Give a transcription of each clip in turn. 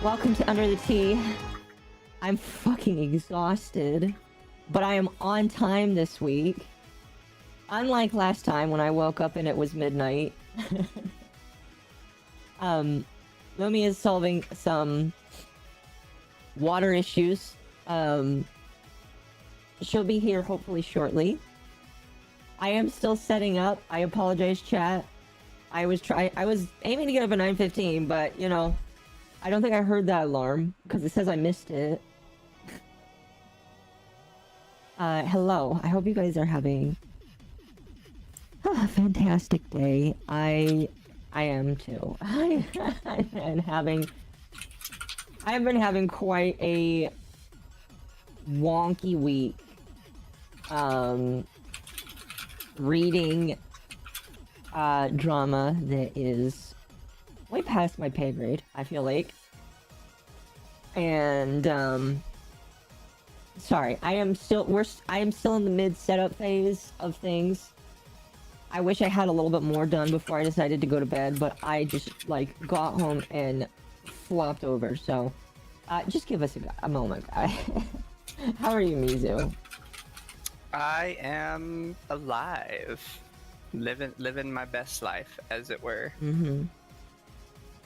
Welcome to Under the Tea. I'm fucking exhausted, but I am on time this week. Unlike last time when I woke up and it was midnight. Lumi is solving some water issues. She'll be here hopefully shortly. I am still setting up. I apologize, chat. I was aiming to get up at 9:15, but you know, I don't think I heard that alarm because it says I missed it. Hello. I hope you guys are having a fantastic day. I am too. I've been having quite a wonky week. Reading drama that is way past my pay grade, I feel like. And sorry, I am still in the mid setup phase of things. I wish I had a little bit more done before I decided to go to bed, but I just like got home and flopped over. So just give us a moment, guys. How are you, Mizu? I am alive, living my best life, as it were.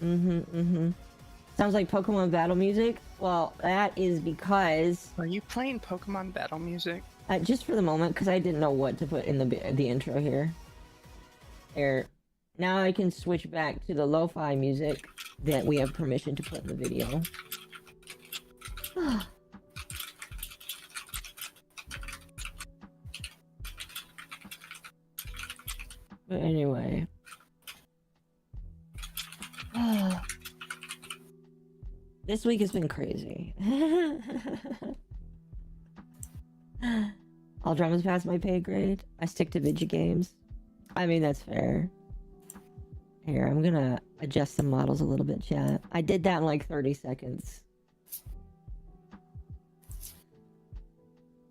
Sounds like Pokemon battle music. Well, that is because. Are you playing Pokemon battle music? Just for the moment, because I didn't know what to put in the intro here. There. Now I can switch back to the lo-fi music that we have permission to put in the video. But anyway. This week has been crazy. All dramas past my pay grade. I stick to video games. I mean, that's fair. Here, I'm gonna adjust the models a little bit, chat. I did that in like 30 seconds.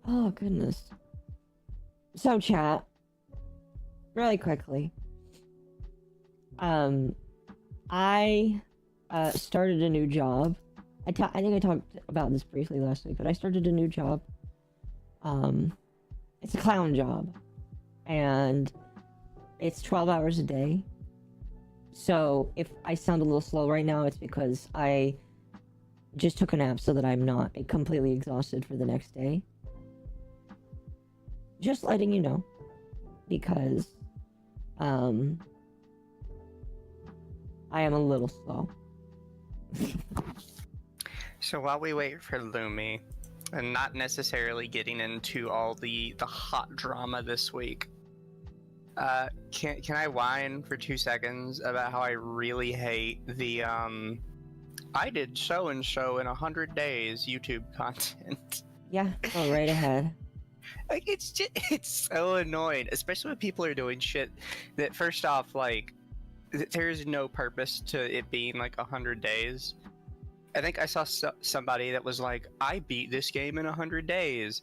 Oh, goodness. So, chat. Really quickly. I started a new job. I think I talked about this briefly last week, but I started a new job. It's a clown job. And it's 12 hours a day. So if I sound a little slow right now, it's because I just took a nap so that I'm not completely exhausted for the next day. Just letting you know. Because I am a little slow. So while we wait for Lumi, and not necessarily getting into all the hot drama this week, can I whine for 2 seconds about how I really hate the I did so and so in 100 days YouTube content? Yeah, go right ahead. Like it's so annoying, especially when people are doing shit that, first off, like, there's no purpose to it being like 100 days. I think I saw somebody that was like, I beat this game in 100 days,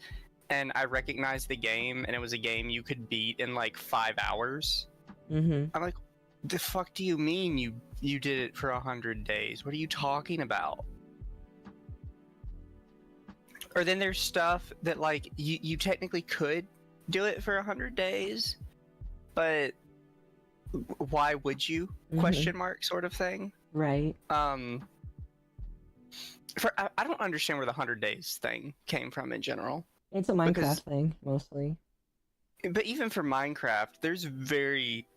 and I recognized the game, and it was a game you could beat in like 5 hours. I'm like, the fuck do you mean you did it for 100 days? What are you talking about? Or then there's stuff that, like, you technically could do it for 100 days, but why would you? Question mark sort of thing. Right. I don't understand where the 100 days thing came from in general. It's a Minecraft thing, mostly. But even for Minecraft, there's very,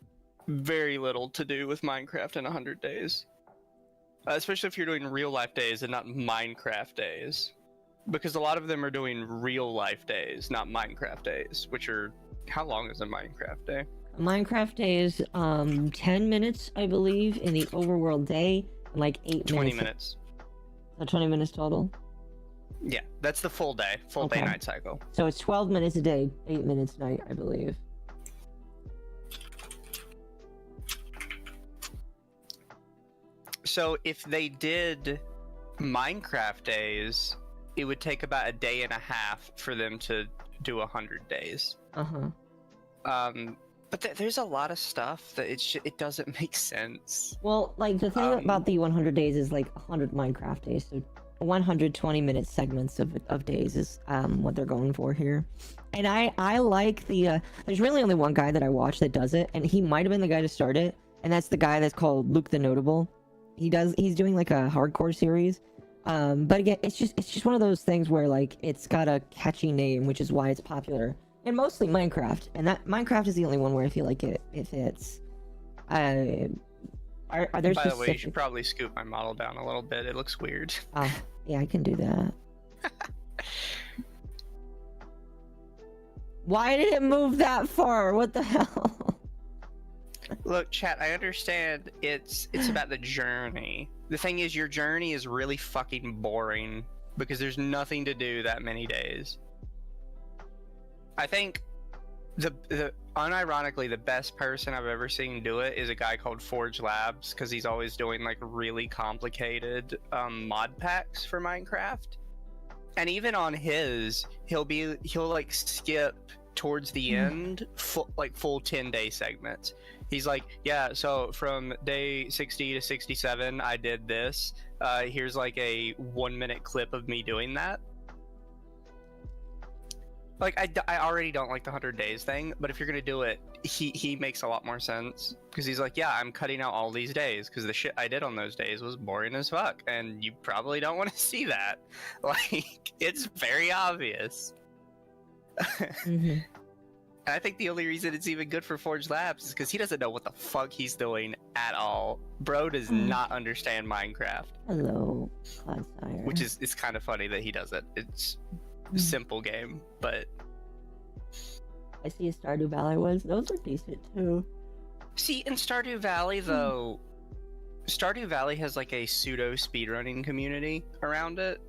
very little to do with Minecraft in 100 days. Especially if you're doing real life days and not Minecraft days. Because a lot of them are doing real life days, not Minecraft days, which are... How long is a Minecraft day? A Minecraft day is 10 minutes, I believe, in the overworld day, and like 8 minutes. 20 minutes. So 20 minutes total? Yeah, that's the full day. Full day night cycle. So it's 12 minutes a day, 8 minutes night, I believe. So if they did Minecraft days, it would take about a day and a half for them to do 100 days. But there's a lot of stuff that it doesn't make sense. Well, like, the thing about the 100 days is, like, 100 Minecraft days, so 120-minute segments of days is what they're going for here. And I like the, there's really only one guy that I watch that does it, and he might have been the guy to start it, and that's the guy that's called Luke the Notable. He's doing, like, a hardcore series. But again, it's just one of those things where, like, it's got a catchy name, which is why it's popular. And mostly Minecraft, and that Minecraft is the only one where I feel like it fits. Are there By the way, specific... you should probably scoop my model down a little bit. It looks weird. Yeah, I can do that. Why did it move that far? What the hell? Look, chat, I understand it's about the journey. The thing is, your journey is really fucking boring because there's nothing to do that many days. I think unironically, the best person I've ever seen do it is a guy called Forge Labs, because he's always doing like really complicated mod packs for Minecraft. And even on his, he'll like skip towards the end full 10-day segments. He's like, yeah, so from day 60 to 67 I did this. Here's like a 1-minute clip of me doing that. Like, I already don't like the 100 days thing, but if you're gonna do it, he makes a lot more sense. Because he's like, yeah, I'm cutting out all these days, because the shit I did on those days was boring as fuck, and you probably don't want to see that. Like, it's very obvious. And I think the only reason it's even good for Forge Labs is because he doesn't know what the fuck he's doing at all. Bro does not understand Minecraft. Hello, Clodsire. Which is, it's kind of funny that he does it. It's a simple game, but... I see a Stardew Valley ones. Those are decent too. See, in Stardew Valley, though, Stardew Valley has like a pseudo speedrunning community around it.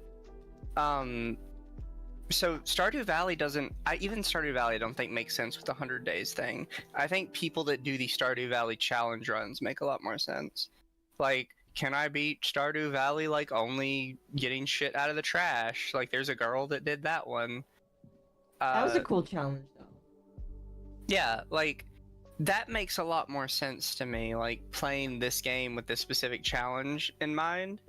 So Stardew Valley doesn't... even Stardew Valley I don't think makes sense with the 100 days thing. I think people that do the Stardew Valley challenge runs make a lot more sense. Like, can I beat Stardew Valley, like, only getting shit out of the trash? Like, there's a girl that did that one. That was a cool challenge, though. Yeah, like, that makes a lot more sense to me, like, playing this game with this specific challenge in mind.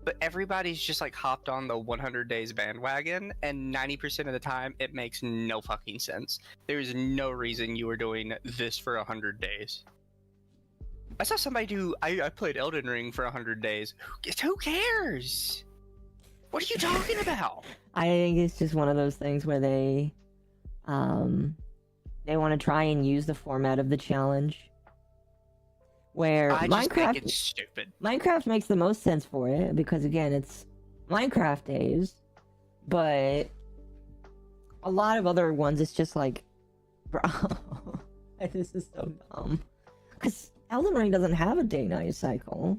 But everybody's just, like, hopped on the 100 days bandwagon, and 90% of the time, it makes no fucking sense. There's no reason you were doing this for 100 days. I saw somebody do... I played Elden Ring for 100 days. Who cares? What are you talking about? I think it's just one of those things where they want to try and use the format of the challenge. Where I just think it's stupid. Minecraft makes the most sense for it, because again, it's Minecraft days, but a lot of other ones, it's just like, bro, this is so dumb. Because Elden Ring doesn't have a day-night cycle.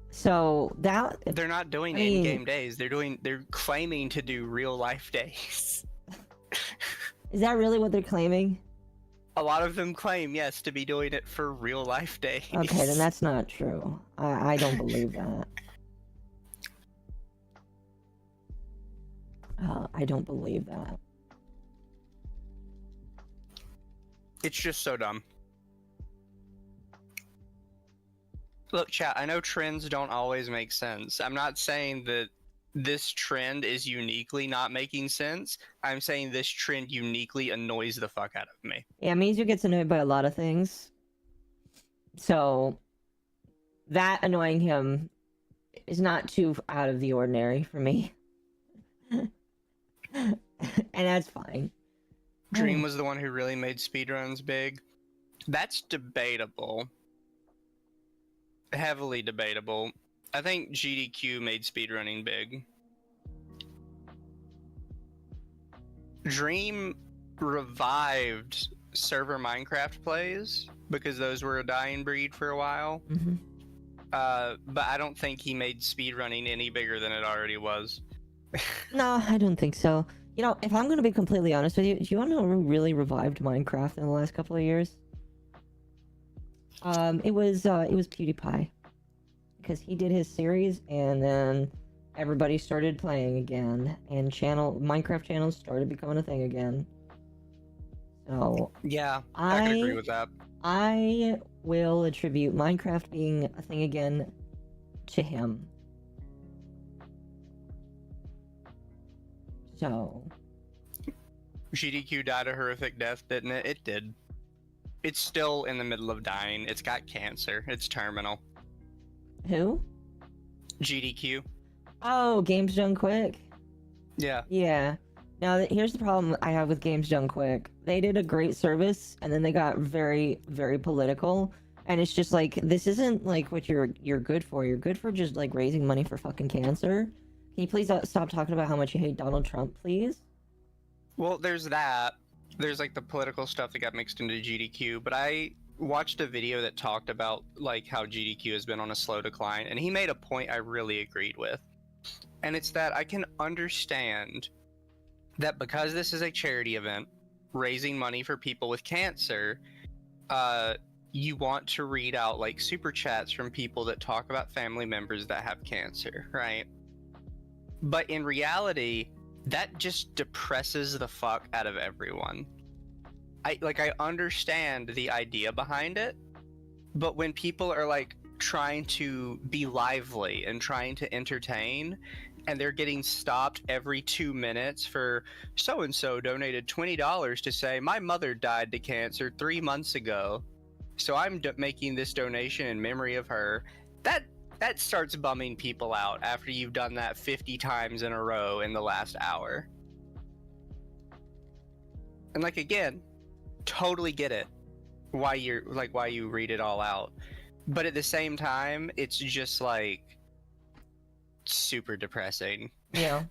So that... They're not doing in-game days. They're claiming to do real-life days. Is that really what they're claiming? A lot of them claim, yes, to be doing it for real-life days. Okay, then that's not true. I don't believe that. I don't believe that. It's just so dumb. Look, chat, I know trends don't always make sense. I'm not saying that this trend is uniquely not making sense. I'm saying this trend uniquely annoys the fuck out of me. Yeah, Mizu gets annoyed by a lot of things. So, that annoying him is not too out of the ordinary for me. And that's fine. Dream was the one who really made speedruns big. That's debatable. Heavily debatable. I think GDQ made speedrunning big. Dream revived server Minecraft plays because those were a dying breed for a while. But I don't think he made speedrunning any bigger than it already was. No, I don't think so. You know, if I'm going to be completely honest with you, do you want to know who really revived Minecraft in the last couple of years? It was PewDiePie. Because he did his series, and then everybody started playing again, and Minecraft channels started becoming a thing again. So Yeah, I can agree with that. I will attribute Minecraft being a thing again to him. So GDQ died a horrific death, didn't it? It did. It's still in the middle of dying. It's got cancer. It's terminal. who? GDQ. Oh, Games Done Quick. Yeah. Yeah. Now, here's the problem I have with Games Done Quick. They did a great service, and then they got very, very political. And it's just like, this isn't like what you're good for. You're good for just like raising money for fucking cancer. Can you please stop talking about how much you hate Donald Trump, please? Well, there's that. There's like the political stuff that got mixed into GDQ, but I watched a video that talked about like how GDQ has been on a slow decline, and he made a point I really agreed with. And it's that I can understand that because this is a charity event raising money for people with cancer, you want to read out like super chats from people that talk about family members that have cancer, right? But in reality, that just depresses the fuck out of everyone. I understand the idea behind it, but when people are like trying to be lively and trying to entertain, and they're getting stopped every 2 minutes for so-and-so donated $20 to say, my mother died to cancer 3 months ago, so I'm making this donation in memory of her, that starts bumming people out after you've done that 50 times in a row in the last hour. And like, again, totally get it why you read it all out, but at the same time, it's just like super depressing. Yeah.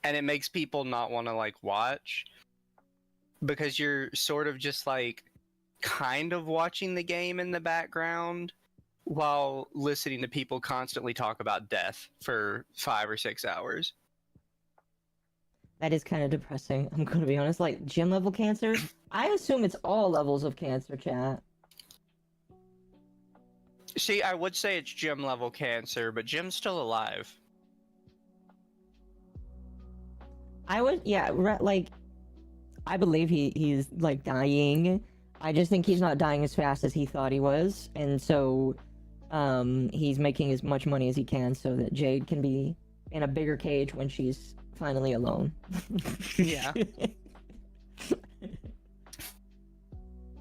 And it makes people not want to like watch, because you're sort of just like kind of watching the game in the background while listening to people constantly talk about death for 5 or 6 hours. That is kind of depressing. I'm gonna be honest. Like, gym level cancer? I assume it's all levels of cancer, chat. See, I would say it's Jim level cancer, but Jim's still alive. I would, yeah, like, I believe he's like dying. I just think he's not dying as fast as he thought he was, and so he's making as much money as he can so that Jade can be in a bigger cage when she's finally alone. Yeah.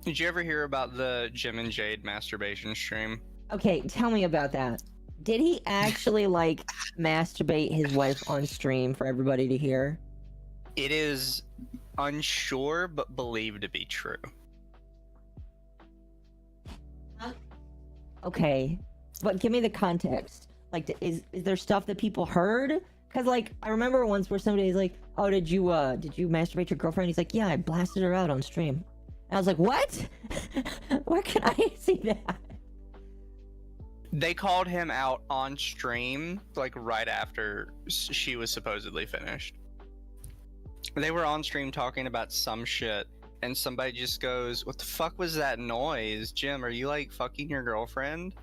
Did you ever hear about the Jim and Jade masturbation stream? Okay, tell me about that. Did he actually like masturbate his wife on stream for everybody to hear? It is unsure, but believed to be true. Okay, but give me the context. Like, is there stuff that people heard? Because, like, I remember once where somebody's like, oh, did you masturbate your girlfriend? He's like, yeah, I blasted her out on stream. And I was like, what? Where can I see that? They called him out on stream, like, right after she was supposedly finished. They were on stream talking about some shit, and somebody just goes, what the fuck was that noise? Jim, are you, like, fucking your girlfriend?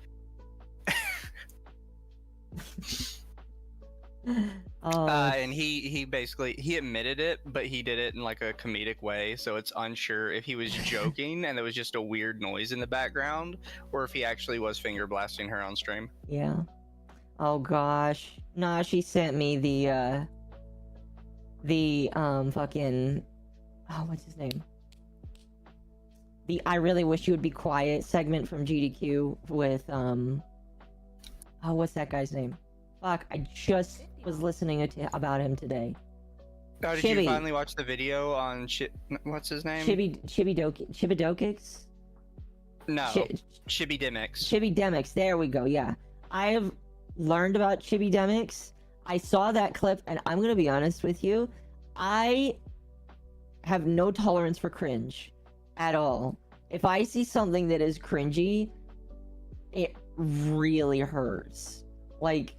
And he basically, he admitted it, but he did it in like a comedic way, so it's unsure if he was joking and there was just a weird noise in the background, or if he actually was finger blasting her on stream. Yeah. Oh gosh. Nah, she sent me the fucking, oh, what's his name? The I really wish you would be quiet segment from GDQ with oh, what's that guy's name? Fuck, I just was listening about him today. Oh, did you finally watch the video on what's his name? Chibidokix? No, Chibidemix. Chibidemix, there we go, yeah. I have learned about Chibidemix. I saw that clip, and I'm gonna be honest with you, I have no tolerance for cringe at all. If I see something that is cringy, it really hurts. Like,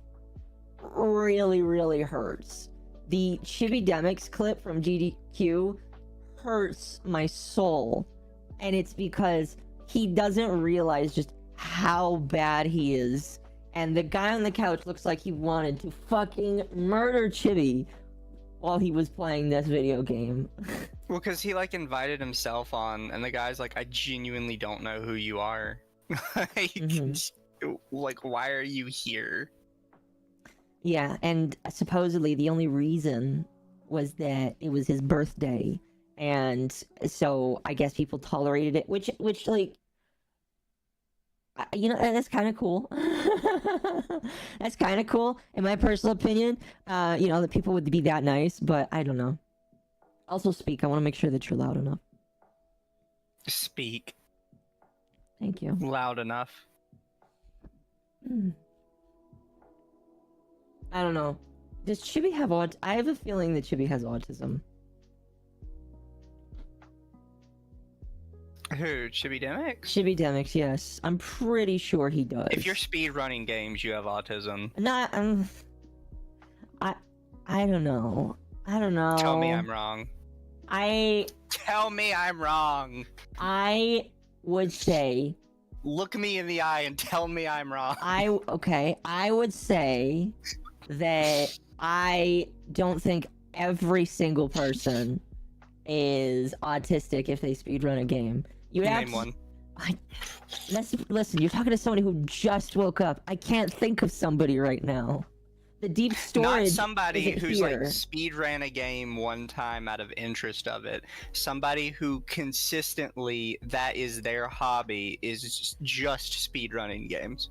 really, really hurts. The Chibidemix clip from GDQ hurts my soul, and it's because he doesn't realize just how bad he is and the guy on the couch looks like he wanted to fucking murder Chibi while he was playing this video game. Well, because he like invited himself on, and the guy's like, I genuinely don't know who you are. Like, like, why are you here? Yeah, and supposedly the only reason was that it was his birthday, and so I guess people tolerated it, which like, you know, that's kind of cool. That's kind of cool, in my personal opinion. You know, that people would be that nice, but I don't know. Also, speak. I want to make sure that you're loud enough. Speak. Thank you. Loud enough. I don't know. Does Chibi have I have a feeling that Chibi has autism. Who? Chibidemics? Chibidemics, yes. I'm pretty sure he does. If you're speedrunning games, you have autism. Not, I don't know. I don't know. Tell me I'm wrong. Tell me I'm wrong. I would say... Look me in the eye and tell me I'm wrong. Okay, I would say that I don't think every single person is autistic if they speedrun a game. You Name one. Listen, you're talking to somebody who just woke up. I can't think of somebody right now. The deep storage. Not somebody who's here. like speedran a game one time out of interest of it. Somebody who consistently, that is their hobby, is just speedrunning games.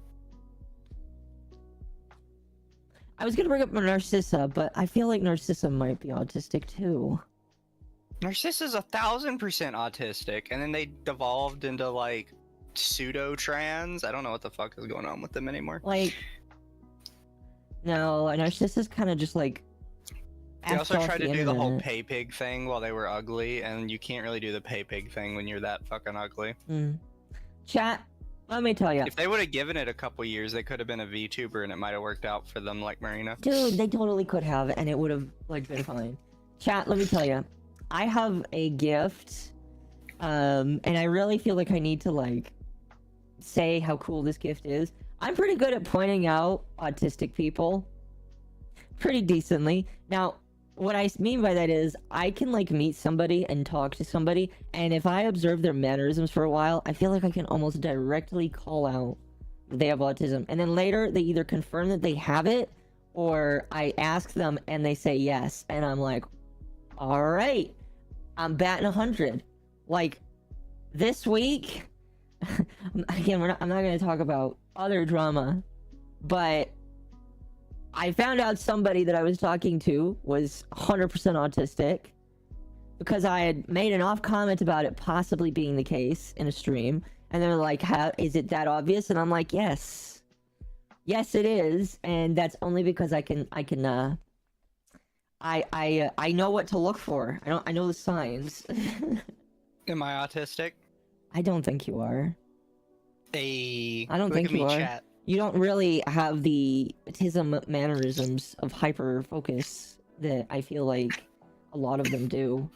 I was gonna bring up Narcissa, but I feel like Narcissa might be autistic too. Narcissa's 1000% autistic, and then they devolved into like pseudo-trans. I don't know what the fuck is going on with them anymore. Like, no, Narcissa's kind of just like. They also tried to do the whole pay pig thing while they were ugly, and you can't really do the pay pig thing when you're that fucking ugly. Chat, let me tell you. If they would have given it a couple years, they could have been a VTuber, and it might have worked out for them, like Marina. Dude, they totally could have, and it would have like been fine. Chat, let me tell you. I have a gift, and I really feel like I need to like say how cool this gift is. I'm pretty good at pointing out autistic people pretty decently. Now, what I mean by that is I can like meet somebody and talk to somebody, and if I observe their mannerisms for a while, I feel like I can almost directly call out that they have autism. And then later they either confirm that they have it, or I ask them and they say yes, and I'm like, all right, I'm batting 100. Like, this week, again, I'm not going to talk about other drama, but I found out somebody that I was talking to was 100% autistic because I had made an off comment about it possibly being the case in a stream, and they're like, "How is it that obvious?" And I'm like, "Yes, it is," and that's only because I know what to look for. I know the signs. Am I autistic? I don't think you are. I don't think you are. Chat. You don't really have the autism mannerisms of hyper focus that I feel like a lot of them do.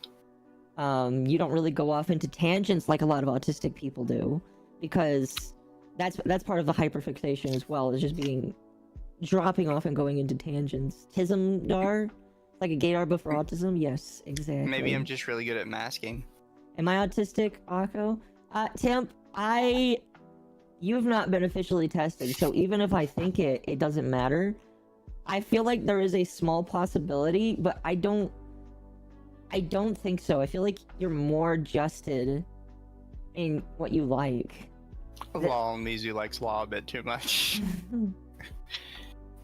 You don't really go off into tangents like a lot of autistic people do, because that's part of the hyperfixation as well, is just dropping off and going into tangents. Tismdar? Like a gaydar but for autism? Yes, exactly. Maybe I'm just really good at masking. Am I autistic, Akko? Temp, you've not been officially tested, so even if I think it doesn't matter. I feel like there is a small possibility, but I don't think so. I feel like you're more adjusted in what you like. Well, Mizu likes law a bit too much.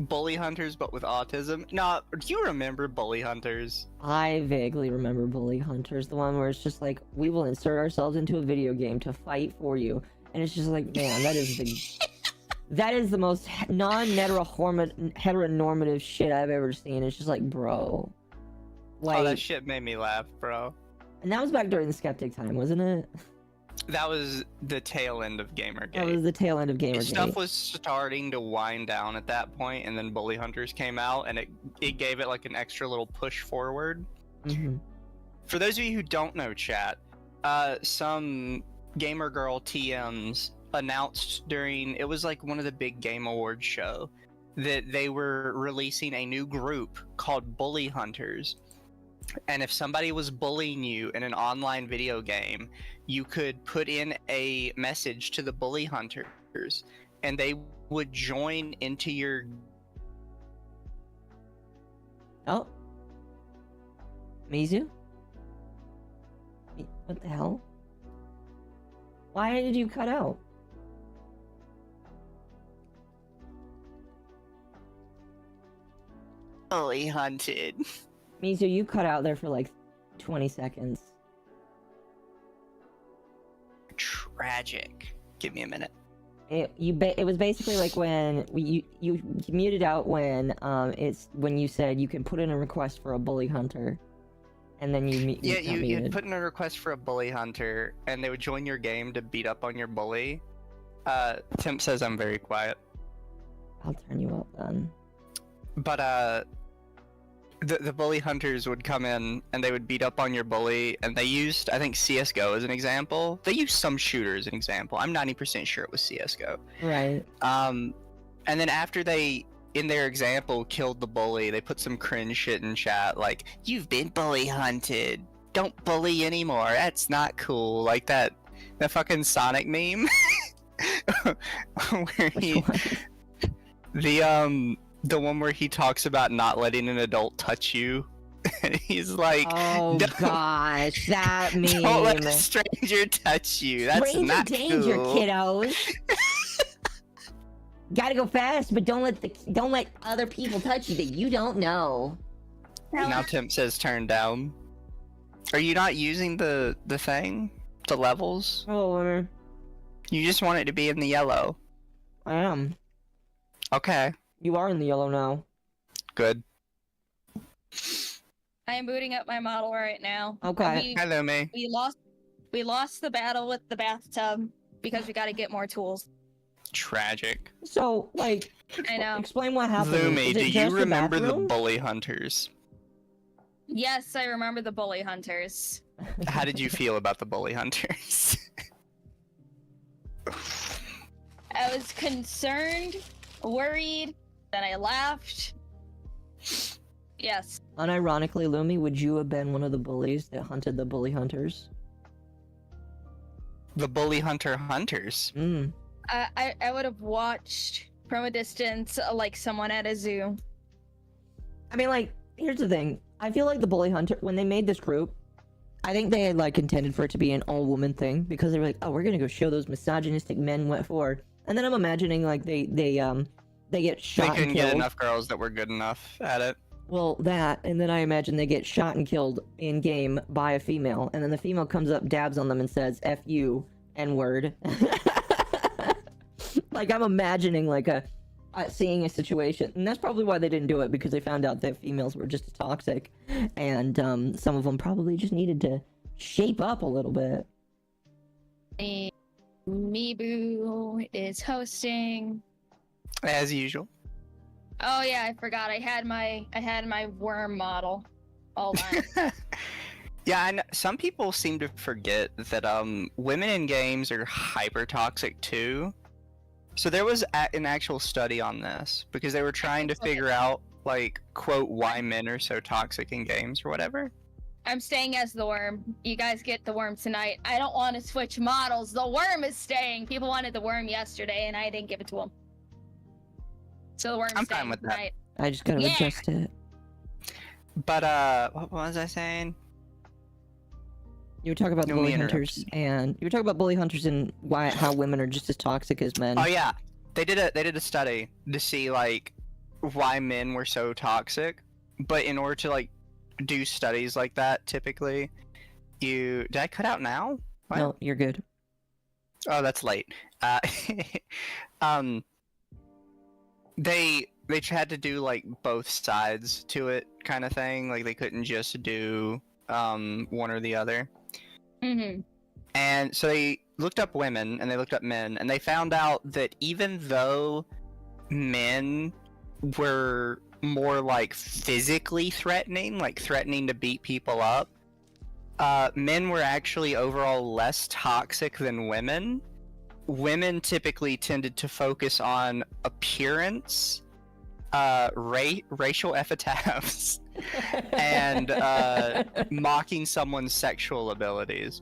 Bully Hunters, but with autism? Nah, do you remember Bully Hunters? I vaguely remember Bully Hunters, the one where it's just like, we will insert ourselves into a video game to fight for you. And it's just like, man, that is the most non-heteronormative shit I've ever seen. It's just like, bro. Like, oh, that shit made me laugh, bro. And that was back during the Skeptic time, wasn't it? That was the tail end of Gamergate. That was the tail end of Gamergate. Stuff was starting to wind down at that point, and then Bully Hunters came out, and it gave it like an extra little push forward. Mm-hmm. For those of you who don't know, chat, some gamer girl TMs announced during, it was like one of the big game awards show, that they were releasing a new group called Bully Hunters. And if somebody was bullying you in an online video game, you could put in a message to the Bully Hunters, and they would join into your... Oh. Mizu? What the hell? Why did you cut out? Bully hunted. Mizu, you cut out there for like 20 seconds. Tragic. Give me a minute. It was basically like when you muted out when it's when you said you can put in a request for a bully hunter, and then you'd put in a request for a bully hunter, and they would join your game to beat up on your bully. Tim says I'm very quiet. I'll turn you up then. But the bully hunters would come in and they would beat up on your bully, and they used, I think, CS:GO as an example. They used some shooter as an example. I'm 90% sure it was CS:GO. Right. And then after they, in their example, killed the bully, they put some cringe shit in chat like, "You've been bully hunted. Don't bully anymore. That's not cool." Like that fucking Sonic meme. Where he... The one where he talks about not letting an adult touch you. He's like, "Oh gosh, that meme. Don't let a stranger touch you. That's stranger not danger, cool. Kiddos. Gotta go fast, but don't let other people touch you that you don't know." Now Tim says turn down. Are you not using the thing? The levels? Oh, You just want it to be in the yellow. I am. Okay. You are in the yellow now. Good. I am booting up my model right now. Okay. Hello, me. We lost the battle with the bathtub because we got to get more tools. Tragic. So, like, I know. explain what happened. Lumi, Is it do you just remember the bathroom? bully hunters? Yes, I remember the bully hunters. How did you feel about the bully hunters? I was concerned, worried, then I laughed. Yes. Unironically, Lumi, would you have been one of the bullies that hunted the bully hunters? The bully hunters? Mm. I would have watched from a distance like someone at a zoo. I mean, like, here's the thing. I feel like the bully hunter, when they made this group, I think they had, like, intended for it to be an all-woman thing, because they were like, "Oh, we're gonna go show those misogynistic men what for." And then I'm imagining, like, they get shot and couldn't killed. get enough girls that were good enough at it. Well, that, and then I imagine they get shot and killed in-game by a female, and then the female comes up, dabs on them, and says, "F you, N-word." Like, I'm imagining, like, seeing a situation, and that's probably why they didn't do it, because they found out that females were just toxic, and some of them probably just needed to shape up a little bit. Meeboo is hosting. As usual. Oh yeah, I forgot. I had my worm model. Hold on. Yeah, and some people seem to forget that women in games are hyper toxic too. So there was an actual study on this because they were trying to figure out, like, quote, why men are so toxic in games or whatever. I'm staying as the worm. You guys get the worm tonight. I don't want to switch models. The worm is staying. People wanted the worm yesterday, and I didn't give it to them. So the worm's I'm staying fine with that. tonight. I just gotta Yeah. adjust it. But what was I saying? You were talking about No, bully me hunters, and you were talking about bully hunters and how women are just as toxic as men. Oh yeah, they did a study to see, like, why men were so toxic. But in order to, like, do studies like that, typically, did I cut out now? What? No, you're good. Oh, that's late. They had to do, like, both sides to it, kind of thing. Like, they couldn't just do one or the other. Mm-hmm. And so they looked up women and they looked up men, and they found out that even though men were more, like, physically threatening, like threatening to beat people up, men were actually overall less toxic than women women typically tended to focus on appearance, racial epithets, and mocking someone's sexual abilities.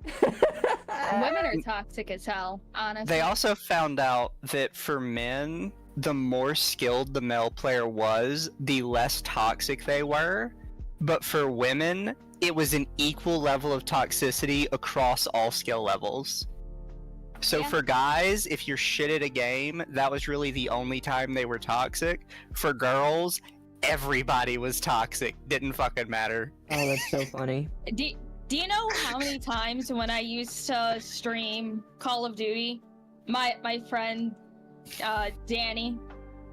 Women are toxic as hell, honestly. They also found out that for men, the more skilled the male player was, the less toxic they were. But for women, it was an equal level of toxicity across all skill levels. So Yeah. for guys, if you're shit at a game, that was really the only time they were toxic. For girls, everybody was toxic. Didn't fucking matter. Oh, that's so funny. Do you know how many times when I used to stream Call of Duty, my friend Danny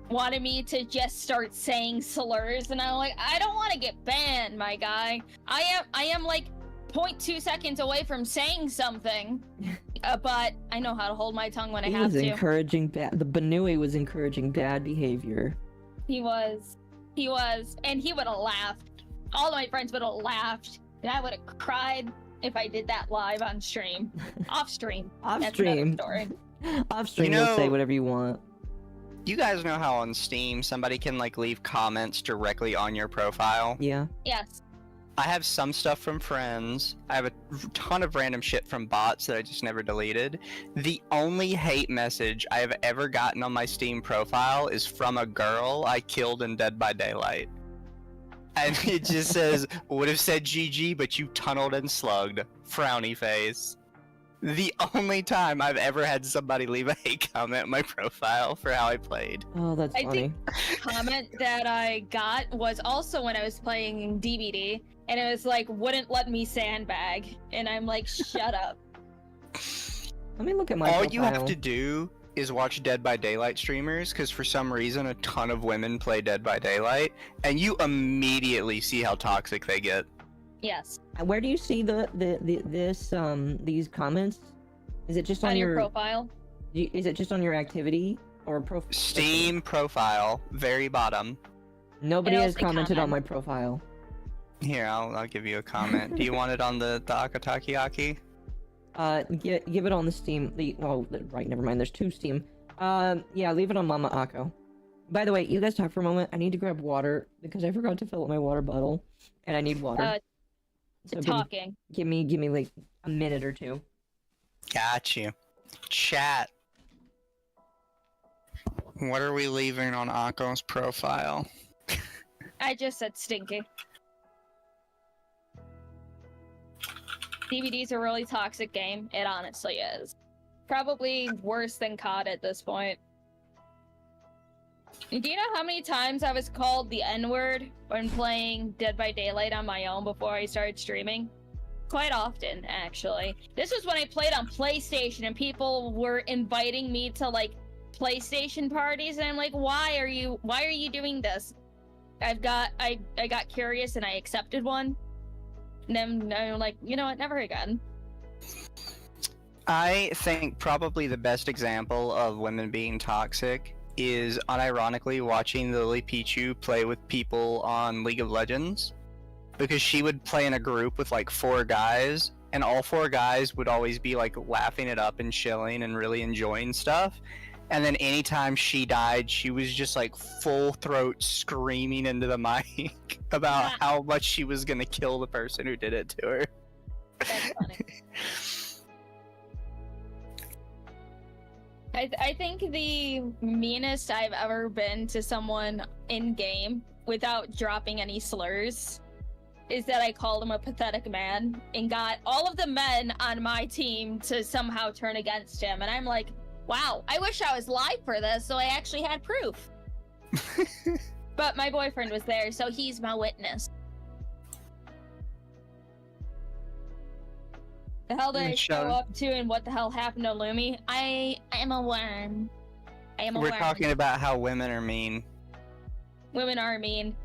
wanted me to just start saying slurs, and I'm like, I don't want to get banned, my guy. I am like 0.2 seconds away from saying something, but I know how to hold my tongue when I He have was to. encouraging bad. The Banui was encouraging bad behavior. He was, and he would have laughed. All of my friends would have laughed, and I would have cried if I did that live on stream. Off stream. Off That's stream. another story. Off stream, You you'll know- say whatever you want. You guys know how on Steam somebody can like leave comments directly on your profile? Yeah. Yes. I have some stuff from friends. I have a ton of random shit from bots that I just never deleted. The only hate message I have ever gotten on my Steam profile is from a girl I killed in Dead by Daylight. And it just says, would have said GG, but you tunneled and slugged. Frowny face. The only time I've ever had somebody leave a hate comment on my profile for how I played. Oh, that's I funny. think comment that I got was also when I was playing DVD, and it was like, wouldn't let me sandbag, and I'm like, shut up. Let me look at my All profile. you have to do is watch Dead by Daylight streamers, because for some reason a ton of women play Dead by Daylight, and you immediately see how toxic they get. Yes. Where do you see these comments? Is it just on, On your profile. Is it just on your activity or profile? Steam profile, very bottom. Nobody And has also commented on my comment. profile. Here, I'll give you a comment. Do you want it on the Akatakiaki? Give it on the Steam. Right, never mind. There's two Steam. Yeah, leave it on MommaOcco. By the way, you guys talk for a moment. I need to grab water because I forgot to fill up my water bottle, and I need water. So Talking. give me like a minute or two. Got you. Chat. What are we leaving on Akko's profile? I just said stinky. DVD's a really toxic game. It honestly is. Probably worse than COD at this point. Do you know how many times I was called the N-word when playing Dead by Daylight on my own before I started streaming? Quite often, actually. This was when I played on PlayStation and people were inviting me to like PlayStation parties, and I'm like, why are you doing this? I got curious and I accepted one. And then I'm like, you know what, never again. I think probably the best example of women being toxic is unironically watching the Lily Pichu play with people on League of Legends, because she would play in a group with like 4 guys, and all 4 guys would always be like laughing it up and chilling and really enjoying stuff. And then anytime she died, she was just like full throat screaming into the mic about how much she was gonna kill the person who did it to her. That's funny. I think the meanest I've ever been to someone in game without dropping any slurs is that I called him a pathetic man and got all of the men on my team to somehow turn against him. And I'm like, wow, I wish I was live for this so I actually had proof. But my boyfriend was there, so he's my witness. The hell did I show up to, and what the hell happened to Lumi? I am a worm. I am a We're worm. talking about how women are mean. Women are mean.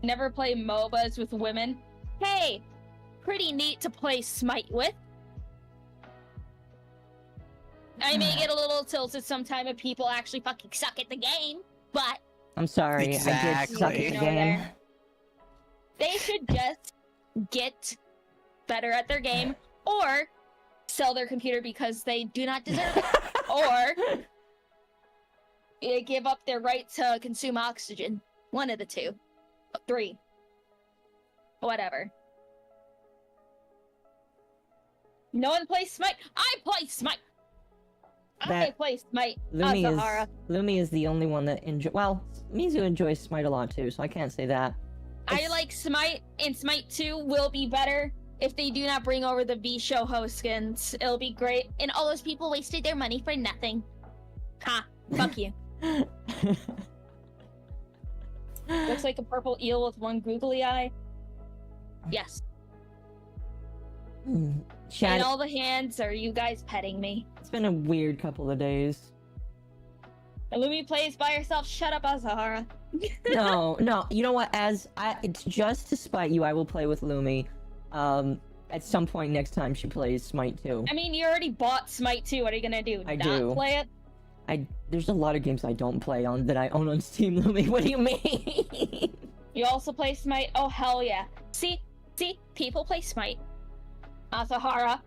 Never play MOBAs with women. Hey, pretty neat to play Smite with. I may get a little tilted sometime if people actually fucking suck at the game, but I'm sorry, I did suck at Exactly. the game. they should just get better at their game, or sell their computer because they do not deserve it, or give up their right to consume oxygen. One of the two. 3. Whatever. No one plays Smite. I play Smite. I play Smite. Lumi is the only one that enjoy. Well, Mizu enjoys Smite a lot too, so I can't say that. I like Smite, and Smite 2 will be better if they do not bring over the V-Show host skins. It'll be great, and all those people wasted their money for nothing. Ha! Fuck you. Looks like a purple eel with one googly eye. Yes. Chat, and all the hands are you guys petting me. it's been a weird couple of days. Lumi plays by herself. Shut up, Azahara. No, you know what? It's just to spite you, I will play with Lumi. At some point next time she plays Smite 2. I mean, you already bought Smite 2. What are you gonna do? I Not do. play it? There's a lot of games I don't play on that I own on Steam, Lumi. What do you mean? You also play Smite? Oh, hell yeah. See? People play Smite. Asahara.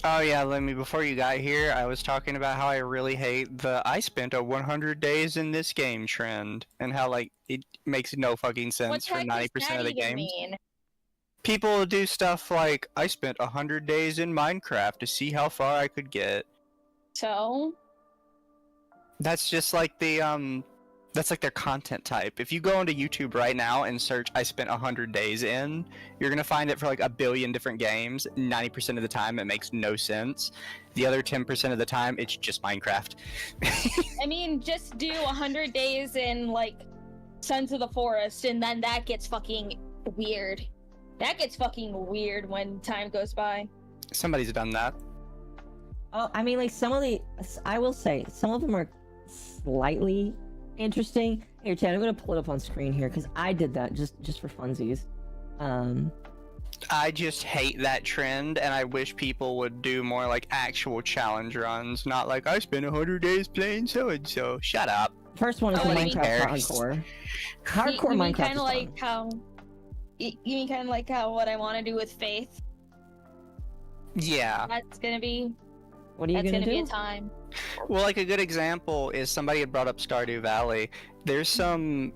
Oh yeah, Lemmy, before you got here, I was talking about how I really hate the I spent 100 days in this game trend, and how, like, it makes no fucking sense What for the heck 90% does that of the even games. mean? People do stuff like, I spent 100 days in Minecraft to see how far I could get. So? That's just like that's like their content type. If you go onto YouTube right now and search I spent 100 days in, you're gonna find it for like a billion different games. 90% of the time it makes no sense. The other 10% of the time it's just Minecraft. I mean, just do 100 days in, like, Sons of the Forest, and then that gets fucking weird. That gets fucking weird when time goes by. Somebody's done that. Oh, I mean, like, I will say, some of them are slightly interesting. Here, Chad, I'm gonna pull it up on screen here, because I did that just for funsies. I just hate that trend, and I wish people would do more like actual challenge runs, not like I spent 100 days playing so-and-so. Shut up. First one is Oh, the you mean- Minecraft hardcore. Hardcore you mean Minecraft kind is of fun. like how... You mean kind of like how what I want to do with Faith? Yeah. That's gonna be... What are you That's gonna gonna be do? a time. Well, like a good example is somebody had brought up Stardew Valley. There's some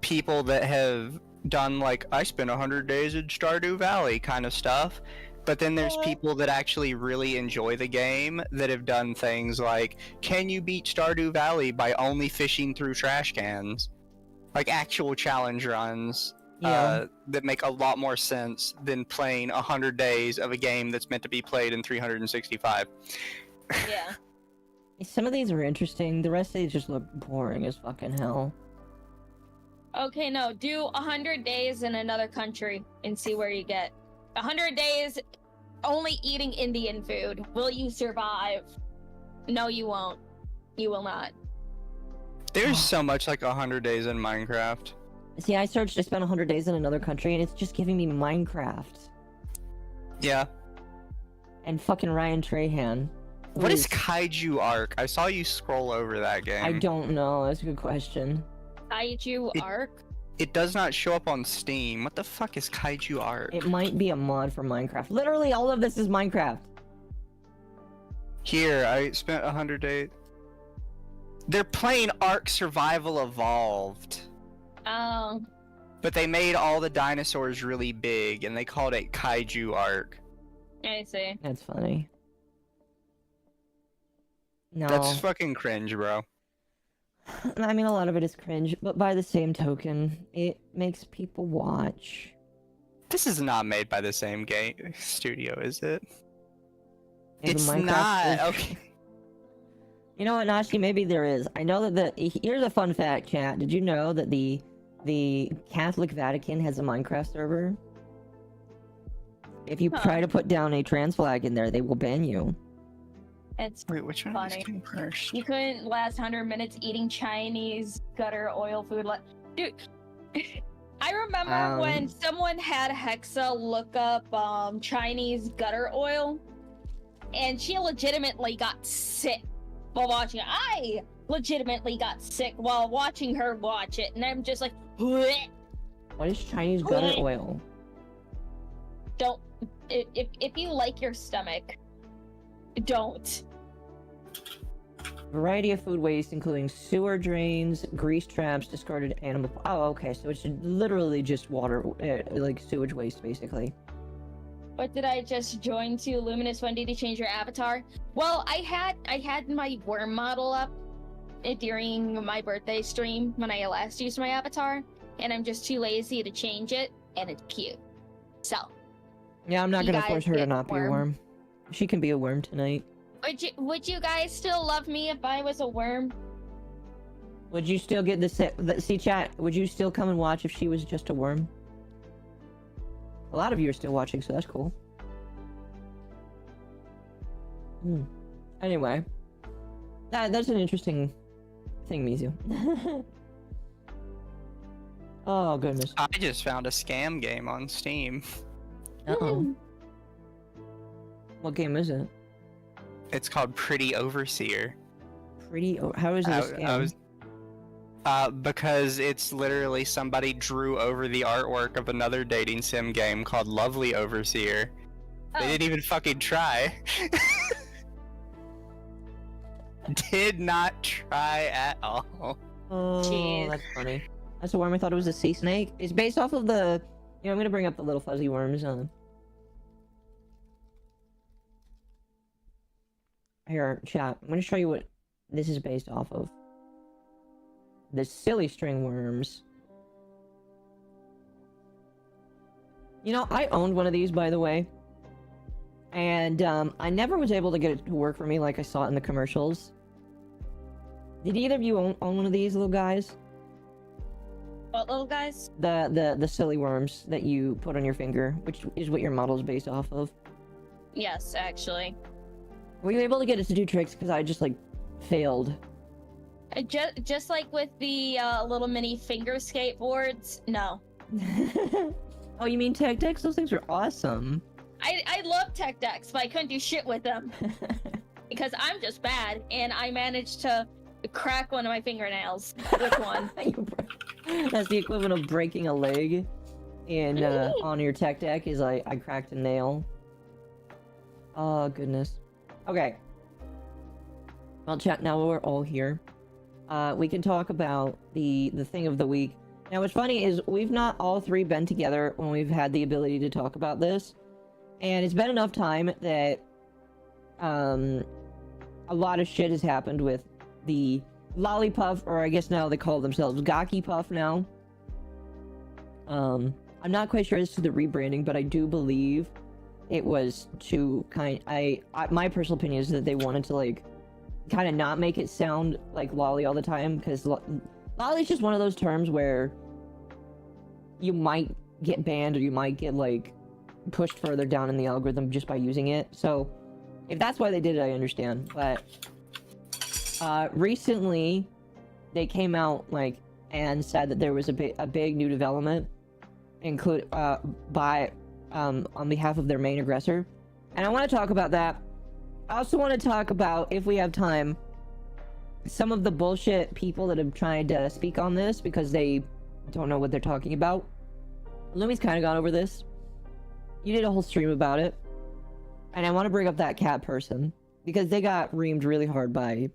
people that have done like I spent 100 days in Stardew Valley kind of stuff, but then there's people that actually really enjoy the game that have done things like, can you beat Stardew Valley by only fishing through trash cans? Like actual challenge runs. Yeah. That make a lot more sense than playing 100 days of a game that's meant to be played in 365. Yeah. Some of these are interesting. The rest of these just look boring as fucking hell. Okay, no. Do 100 days in another country and see where you get. 100 days only eating Indian food. Will you survive? No, you won't. You will not. There's so much like 100 days in Minecraft. See, I searched I spent 100 days in another country, and it's just giving me Minecraft. Yeah. And fucking Ryan Trahan. What is Kaiju Arc? I saw you scroll over that game. I don't know. That's a good question. Kaiju Arc? It does not show up on Steam. What the fuck is Kaiju Arc? It might be a mod for Minecraft. Literally, all of this is Minecraft. Here, I spent 100 days. They're playing Ark Survival Evolved. Oh. But they made all the dinosaurs really big, and they called it Kaiju Arc. I see. That's funny. No. That's fucking cringe, bro. I mean, a lot of it is cringe, but by the same token, it makes people watch. This is not made by the same game studio, is it? And It's Minecraft not. is- Okay. You know what, Nashi? Maybe there is. I know that here's a fun fact, chat. Did you know that the Catholic Vatican has a Minecraft server? If you try to put down a trans flag in there, they will ban you. It's Wait, which one funny. is came first? You couldn't last 100 minutes eating Chinese gutter oil food. Dude, I remember when someone had Hexa look up Chinese gutter oil, and she legitimately got sick while watching it. I legitimately got sick while watching her watch it, and I'm just like, bleh. What is Chinese gutter oil? Don't if you like your stomach, don't. Variety of food waste, including sewer drains, grease traps, discarded animal... Oh, okay, so it's literally just water, like sewage waste, basically. What did I just join to? Luminous, when did you change your avatar? Well, I had my worm model up during my birthday stream when I last used my avatar, and I'm just too lazy to change it, and it's cute. So... Yeah, I'm not gonna force her to not be a worm. She can be a worm tonight. Would you guys still love me if I was a worm? Would you still get see chat? Would you still come and watch if she was just a worm? A lot of you are still watching, so that's cool. Anyway, that's an interesting thing, Mizu. Oh goodness! I just found a scam game on Steam. Uh-oh. What game is it? It's called Pretty Overseer. How is it a scam? Because it's literally somebody drew over the artwork of another dating sim game called Lovely Overseer. They didn't even fucking try. Did not try at all. Oh, Jeez. that's funny. That's a worm. I thought it was a sea snake. It's based off of the... I'm gonna bring up the little fuzzy worms. Here, chat. I'm gonna show you what this is based off of. The silly string worms. I owned one of these, by the way. And, I never was able to get it to work for me like I saw it in the commercials. Did either of you own one of these little guys? What little guys? The silly worms that you put on your finger, which is what your model is based off of. Yes, actually. Were you able to get it to do tricks? Because I just, failed. Just like with the little mini finger skateboards, no. Oh, you mean tech decks? Those things are awesome. I love tech decks, but I couldn't do shit with them. Because I'm just bad, and I managed to crack one of my fingernails with one. That's the equivalent of breaking a leg in on your tech deck, is I cracked a nail. Oh, goodness. Okay. Well, chat, now we're all here. We can talk about the thing of the week. Now, what's funny is we've not all three been together when we've had the ability to talk about this. And it's been enough time that a lot of shit has happened with the Lolipuff, or I guess now they call themselves Gakipuff now. I'm not quite sure as to the rebranding, but I do believe it was to my personal opinion is that they wanted to kind of not make it sound like Loli all the time, because Loli's just one of those terms where you might get banned or you might get pushed further down in the algorithm just by using it. So if that's why they did it, I understand. But recently they came out and said that there was a big new development by on behalf of their main aggressor, and I want to talk about that. I also want to talk about, if we have time, some of the bullshit people that have tried to speak on this because they don't know what they're talking about. Lumi's kind of gone over this. You did a whole stream about it. And I want to bring up that cat person, because they got reamed really hard by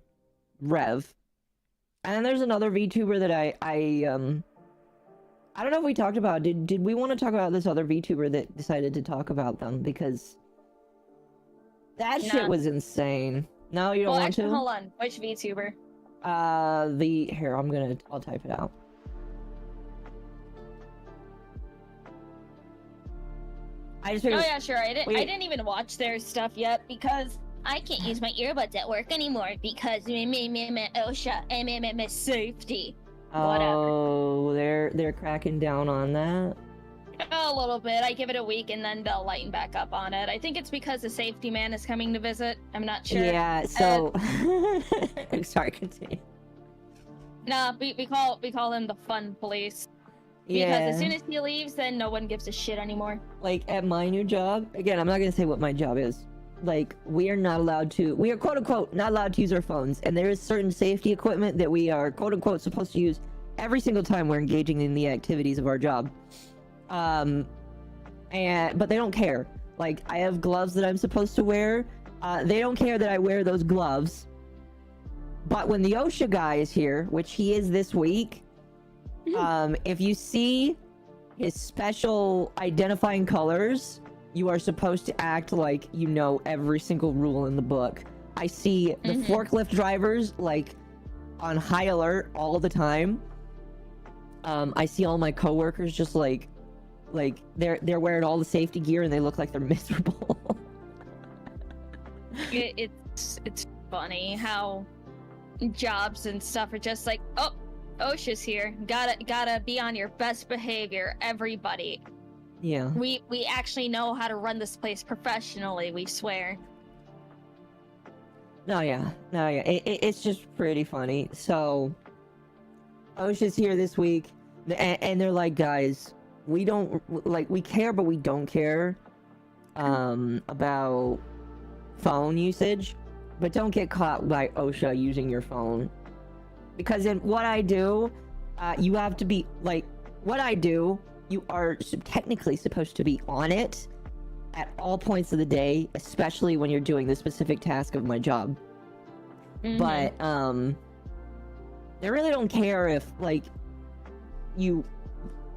Rev. And then there's another VTuber that I don't know if we talked about. Did we want to talk about this other VTuber that decided to talk about them? Because that shit was insane. No, you don't want to? Hold on. Which VTuber? Here, I'll type it out. I just figured... Oh yeah, sure. I didn't even watch their stuff yet because I can't use my earbuds at work anymore because OSHA, safety. Oh, they're cracking down on that. A little bit. I give it a week and then they'll lighten back up on it. I think it's because the safety man is coming to visit. I'm not sure. Yeah. So, sorry. Continue. No, we call him the fun police. Because as soon as he leaves, then no one gives a shit anymore. At my new job, again, I'm not gonna say what my job is. We are quote unquote not allowed to use our phones, and there is certain safety equipment that we are quote unquote supposed to use every single time we're engaging in the activities of our job. But they don't care. Like, I have gloves that I'm supposed to wear. They don't care that I wear those gloves. But when the OSHA guy is here, which he is this week, if you see his special identifying colors, you are supposed to act like you know every single rule in the book. I see the forklift drivers, like, on high alert all the time. I see all my coworkers just like they're wearing all the safety gear and they look like they're miserable. It's funny how jobs and stuff are just like, oh, OSHA's here. Gotta be on your best behavior, everybody. Yeah. We actually know how to run this place professionally, we swear. No, yeah. It's just pretty funny. So, OSHA's here this week, and they're like, guys, we don't, like, we care, but we don't care about phone usage, but don't get caught by OSHA using your phone. Because in what I do, you have to be, like, what I do, you are technically supposed to be on it at all points of the day, especially when you're doing the specific task of my job. But they really don't care if, like, you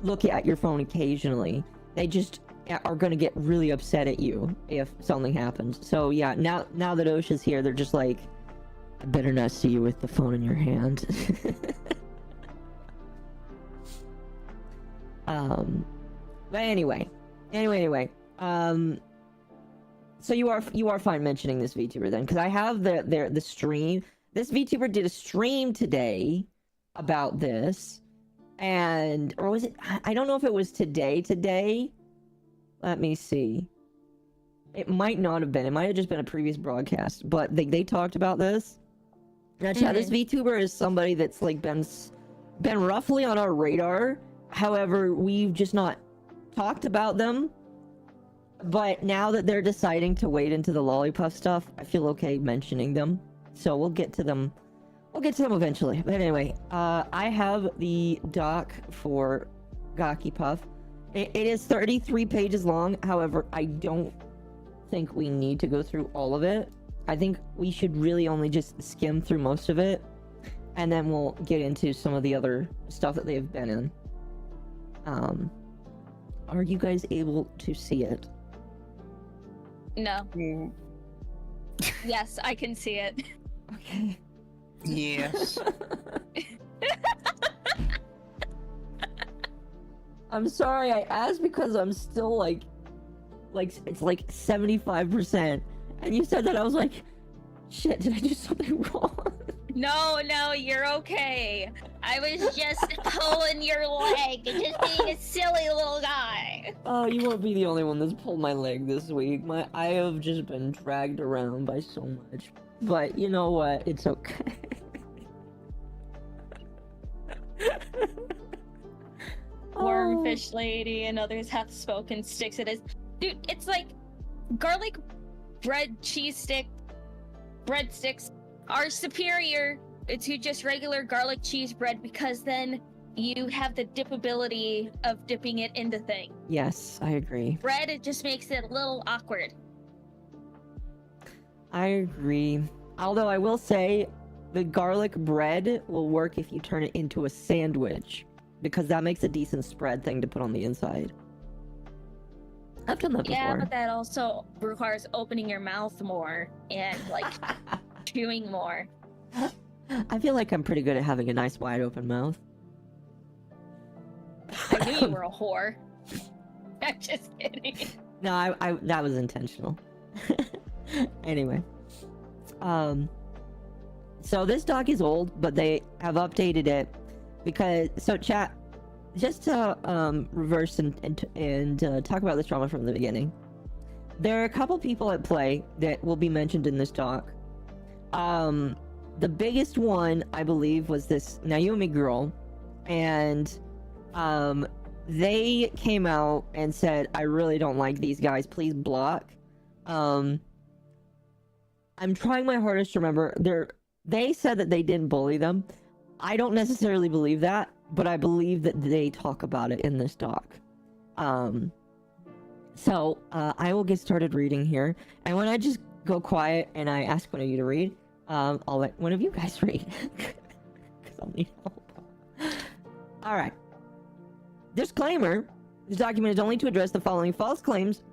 look at your phone occasionally. They just are gonna get really upset at you if something happens. So yeah, now that OSHA's here, they're just like, I better not see you with the phone in your hand. But anyway. So you are fine mentioning this VTuber then, because I have the stream. This VTuber did a stream today about this, or was it? I don't know if it was today. Let me see. It might not have been. It might have just been a previous broadcast, but they talked about this. Now, chat, this VTuber is somebody that's like been roughly on our radar. However, we've just not talked about them. But now that they're deciding to wade into the Lolipuff stuff, I feel okay mentioning them. So we'll get to them. We'll get to them eventually. But anyway, I have the doc for Gakipuff. It is 33 pages long. However, I don't think we need to go through all of it. I think we should really only just skim through most of it, and then we'll get into some of the other stuff that they've been in. Are you guys able to see it? No. Yes, I can see it. Okay. Yes. I'm sorry, I asked because I'm still like it's like 75%. And you said that, I was like, shit, did I do something wrong? No, you're okay. I was just pulling your leg and just being a silly little guy. Oh, you won't be the only one that's pulled my leg this week. I have just been dragged around by so much. But you know what? It's okay. Wormfish lady and others have spoken. Sticks it is. Dude, it's like garlic bread breadsticks are superior to just regular garlic cheese bread, because then you have the dipability of dipping it into things. Yes, I agree. Bread, it just makes it a little awkward. I agree. Although I will say, the garlic bread will work if you turn it into a sandwich, because that makes a decent spread thing to put on the inside. I've done that before. Yeah, but that also requires opening your mouth more and like chewing more. I feel like I'm pretty good at having a nice wide open mouth. I knew you were a whore. I'm just kidding. No, I that was intentional. Anyway. So this doc is old, but they have updated it because, so chat, just to reverse and talk about this drama from the beginning. There are a couple people at play that will be mentioned in this doc. The biggest one, I believe, was this Naomi girl, and they came out and said, I really don't like these guys, please block. I'm trying my hardest to remember. They said that they didn't bully them. I don't necessarily believe that, but I believe that they talk about it in this doc. So, I will get started reading here. And when I just go quiet and I ask one of you to read, I'll let one of you guys read. Because I'll need help. Alright. Disclaimer. This document is only to address the following false claims,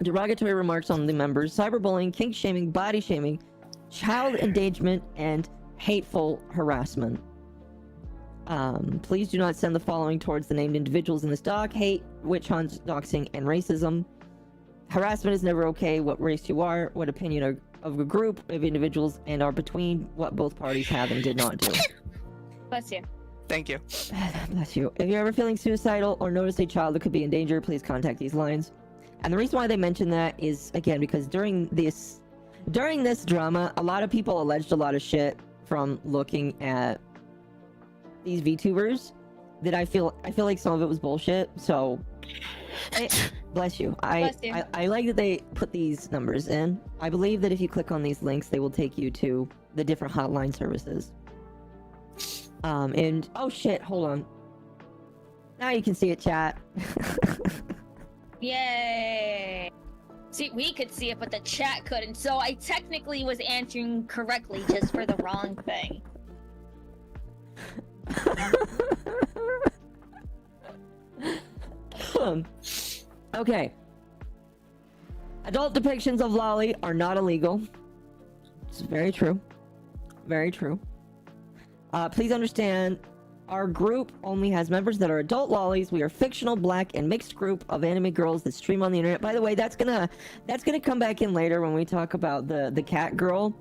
derogatory remarks on the members, cyberbullying, kink shaming, body shaming, child endangerment, and hateful harassment. Please do not send the following towards the named individuals in this doc: hate, witch hunts, doxing, and racism. Harassment is never okay. What race you are, what opinion of a group of individuals, and are between what both parties have and did not do. Bless you. Thank you. Bless you. If you're ever feeling suicidal or notice a child that could be in danger, please contact these lines. And the reason why they mention that is, again, because during this drama, a lot of people alleged a lot of shit from looking at these VTubers that I feel like some of it was bullshit. So, bless you. Bless you. I like that they put these numbers in. I believe that if you click on these links, they will take you to the different hotline services. And oh shit, hold on. Now you can see it, chat. Yay! See, we could see it, but the chat couldn't. So I technically was answering correctly just for the wrong thing. Okay. Adult depictions of Loli are not illegal. It's very true. Very true. Please understand, our group only has members that are adult lolis. We are fictional, black, and mixed group of anime girls that stream on the internet. By the way, that's gonna come back in later when we talk about the cat girl,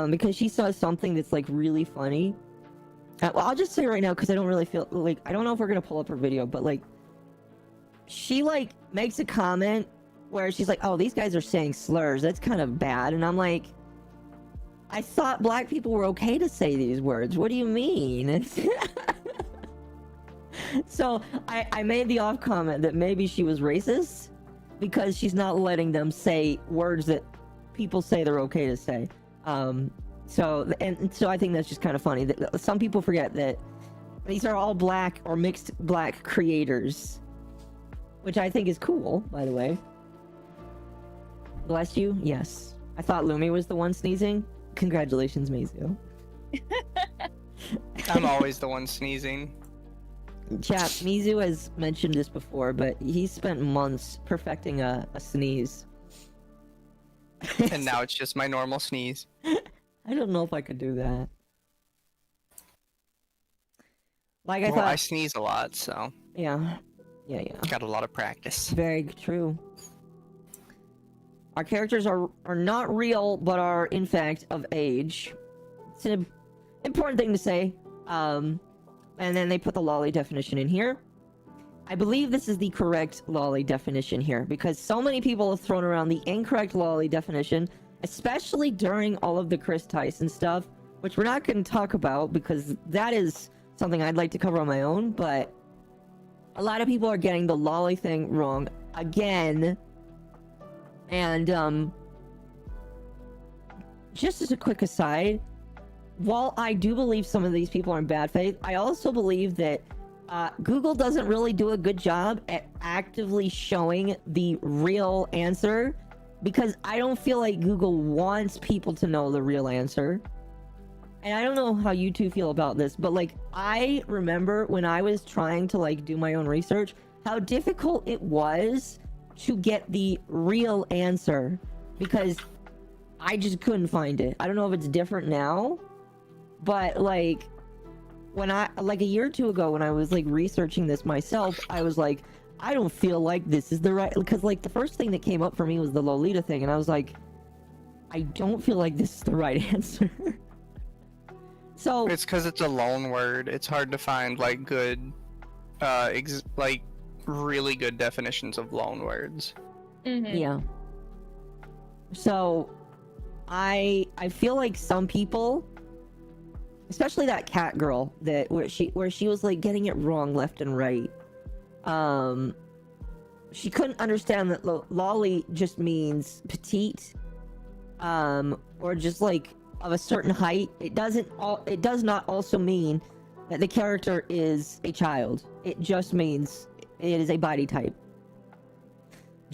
because she saw something that's like really funny. Well, I'll just say right now, because I don't really feel like, I don't know if we're gonna pull up her video, but like, she like makes a comment where she's like, "Oh, these guys are saying slurs. That's kind of bad," and I'm like, I thought black people were okay to say these words. What do you mean? So I made the off comment that maybe she was racist because she's not letting them say words that people say they're okay to say. So I think that's just kind of funny that some people forget that these are all black or mixed black creators, which I think is cool, by the way. Bless you. Yes. I thought Lumi was the one sneezing. Congratulations, Mizu. I'm always the one sneezing. Chat, Mizu has mentioned this before, but he spent months perfecting a sneeze. And now it's just my normal sneeze. I don't know if I could do that. Like I Well, thought. I sneeze a lot, so Yeah. got a lot of practice. Very true. Our characters are not real, but are in fact of age. It's an important thing to say. And then they put the loli definition in here. I believe this is the correct loli definition here, because so many people have thrown around the incorrect loli definition, especially during all of the Chris Tyson stuff, which we're not going to talk about because that is something I'd like to cover on my own, but a lot of people are getting the loli thing wrong again. And just as a quick aside, while I do believe some of these people are in bad faith, I also believe that Google doesn't really do a good job at actively showing the real answer, because I don't feel like Google wants people to know the real answer. And I don't know how you two feel about this, but like, I remember when I was trying to like do my own research, how difficult it was to get the real answer, because I just couldn't find it. I don't know if it's different now, but like when a year or two ago when I was like researching this myself, I was like, I don't feel like this is the right, because like the first thing that came up for me was the Lolita thing, and I was like, I don't feel like this is the right answer. So It's because it's a loan word. It's hard to find like good, like really good definitions of loan words. Mm-hmm. yeah. So I feel like some people, especially that cat girl that where she was like getting it wrong left and right. She couldn't understand that loli just means petite, or just like of a certain height. It does not also mean that the character is a child. It just means it is a body type.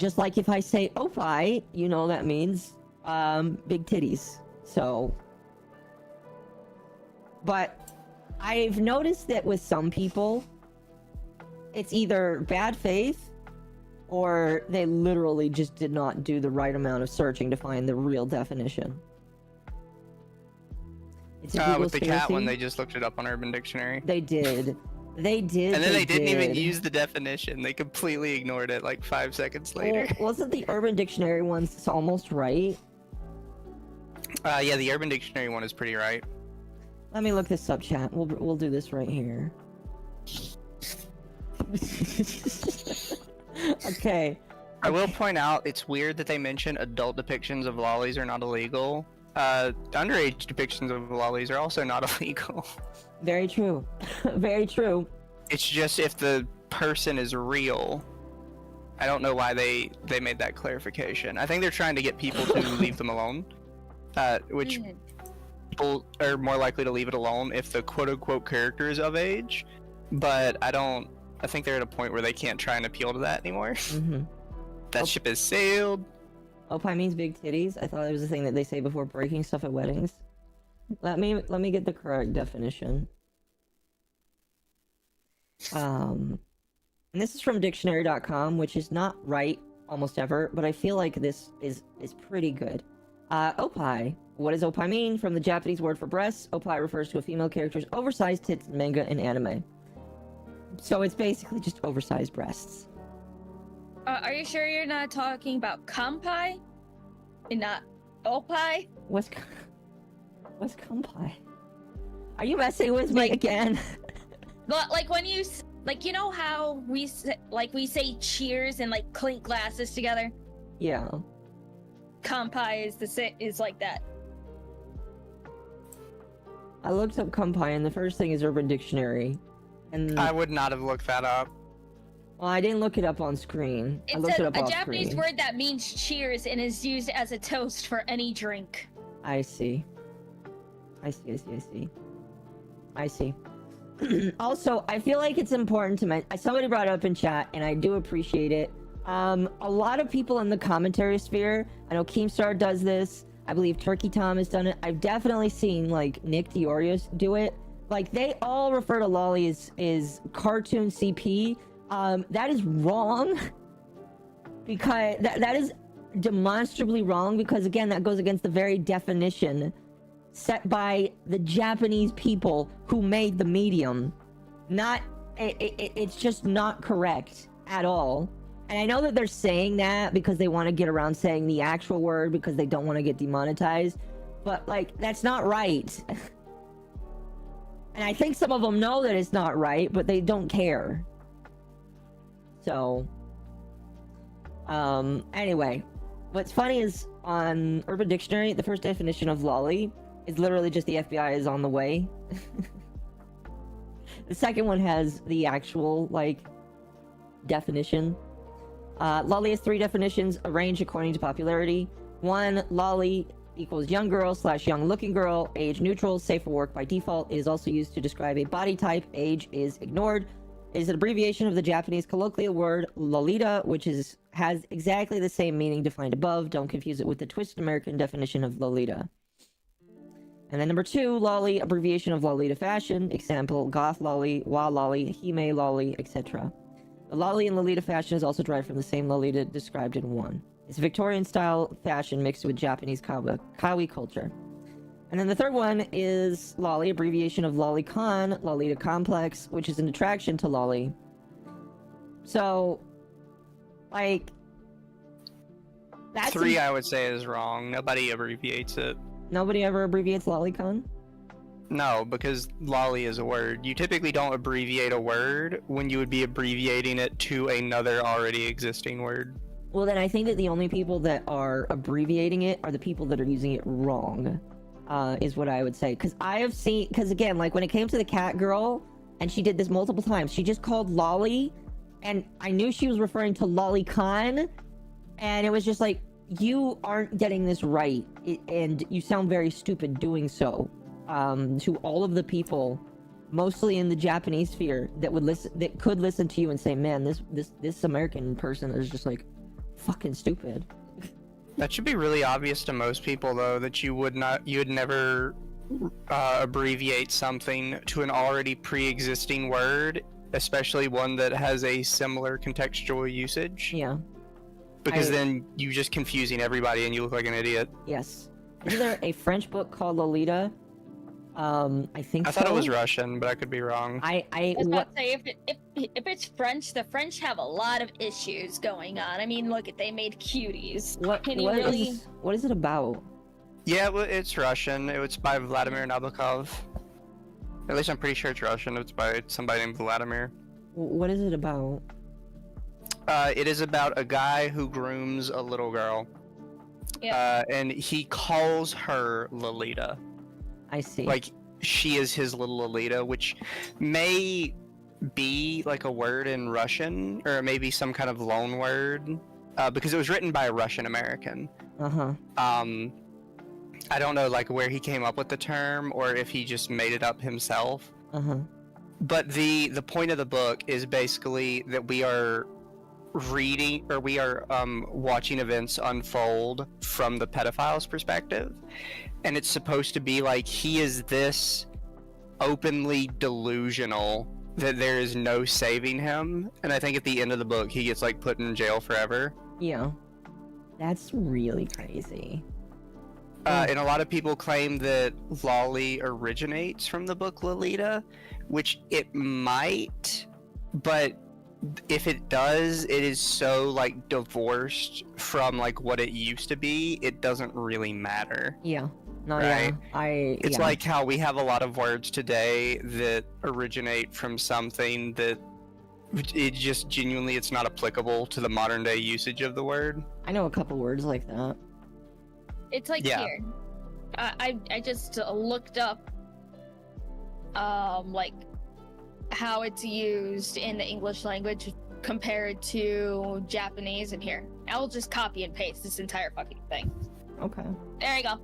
Just like if I say opai, you know that means big titties. So, but I've noticed that with some people, it's either bad faith or they literally just did not do the right amount of searching to find the real definition. It's a Google with the cat conspiracy. one, they just looked it up on Urban Dictionary. They did. They did. And then they didn't even did. use the definition. They completely ignored it like 5 seconds later. Well, wasn't the Urban Dictionary one almost right? Yeah, the Urban Dictionary one is pretty right. Let me look this up, chat. We'll do this right here. Okay. I will point out, it's weird that they mention adult depictions of lollies are not illegal. Underage depictions of lollies are also not illegal. Very true. Very true. It's just if the person is real. I don't know why they made that clarification. I think they're trying to get people to leave them alone. Which people are more likely to leave it alone if the quote-unquote character is of age. But I think they're at a point where they can't try and appeal to that anymore. Mm-hmm. That ship has sailed. Opai means big titties. I thought it was a thing that they say before breaking stuff at weddings. Let me get the correct definition. And this is from dictionary.com, which is not right almost ever, but I feel like this is pretty good. Opai. What does opai mean? From the Japanese word for breasts, opai refers to a female character's oversized tits in manga and anime. So it's basically just oversized breasts. Are you sure you're not talking about kampai and not opai? What's kampai? Are you messing with me again? Like when you you know how we say cheers and like clink glasses together. Yeah. Kampai is like that. I looked up kampai and the first thing is Urban Dictionary. And I would not have looked that up. well, I didn't look it up on screen. I It's looked it up a off Japanese screen. word that means cheers and is used as a toast for any drink. I see. I see. Also, I feel like it's important to mention. Somebody brought it up in chat, and I do appreciate it. A lot of people in the commentary sphere. I know Keemstar does this. I believe Turkey Tom has done it. I've definitely seen like Nick Diorios do it. Like they all refer to lolly as cartoon CP. That is wrong. Because that is demonstrably wrong. Because again, that goes against the very definition set by the Japanese people who made the medium. It's just not correct at all. And I know that they're saying that because they want to get around saying the actual word because they don't want to get demonetized. But like, that's not right. And I think some of them know that it's not right, but they don't care. So, anyway, what's funny is on Urban Dictionary, the first definition of lolly is literally just the FBI is on the way. The second one has the actual, like, definition. Lolly has 3 definitions, arranged according to popularity. 1, lolly equals young girl / young looking girl, age neutral, safe for work by default. It is also used to describe a body type. Age is ignored. It is an abbreviation of the Japanese colloquial word lolita, which has exactly the same meaning defined above. Don't confuse it with the twisted American definition of lolita. And then number 2, lolly, abbreviation of Lolita fashion. Example, goth lolly, wa lolly, hime lolly, etc. The lolly in Lolita fashion is also derived from the same Lolita described in 1. It's Victorian style fashion mixed with Japanese kawaii culture. And then the third one is lolly, abbreviation of lolicon, Lolita complex, which is an attraction to lolly. So, like, that's 3 I would say is wrong. Nobody abbreviates it. Nobody ever abbreviates lolicon? No, because lolly is a word. You typically don't abbreviate a word when you would be abbreviating it to another already existing word. Well, then I think that the only people that are abbreviating it are the people that are using it wrong, is what I would say. Because I have seen, because again, like when it came to the cat girl, and she did this multiple times, she just called lolly, and I knew she was referring to lolicon, and it was just like, you aren't getting this right, and you sound very stupid doing so. To all of the people, mostly in the Japanese sphere, that could listen to you and say, man, this American person is just like fucking stupid. That should be really obvious to most people, though, that you would never abbreviate something to an already pre-existing word, especially one that has a similar contextual usage. Yeah. Because then you're just confusing everybody and you look like an idiot. Yes. Isn't there a French book called Lolita? I think I thought it was Russian, but I could be wrong. I was about to say, if it's French, the French have a lot of issues going on. I mean, look, they made cuties. What is it about? Yeah, well, it's Russian. It's by Vladimir Nabokov. At least I'm pretty sure it's Russian. It's by somebody named Vladimir. What is it about? It is about a guy who grooms a little girl. Yeah. And he calls her Lolita. I see. Like, she is his little Lolita, which may be like a word in Russian, or maybe some kind of loan word, because it was written by a Russian American. Uh-huh. I don't know, like, where he came up with the term, or if he just made it up himself. Uh-huh. But the point of the book is basically that we are watching events unfold from the pedophile's perspective, and it's supposed to be like he is this openly delusional that there is no saving him, and I think at the end of the book he gets like put in jail forever. Yeah. That's really crazy. And a lot of people claim that Loli originates from the book Lolita, which it might, but if it does, it is so like divorced from like what it used to be, it doesn't really matter. Yeah. No, right? Yeah. It's like how we have a lot of words today that originate from something that it just genuinely it's not applicable to the modern day usage of the word. I know a couple words like that. It's like here. I just looked up like how it's used in the English language compared to Japanese, and here. I'll just copy and paste this entire fucking thing. Okay. There you go.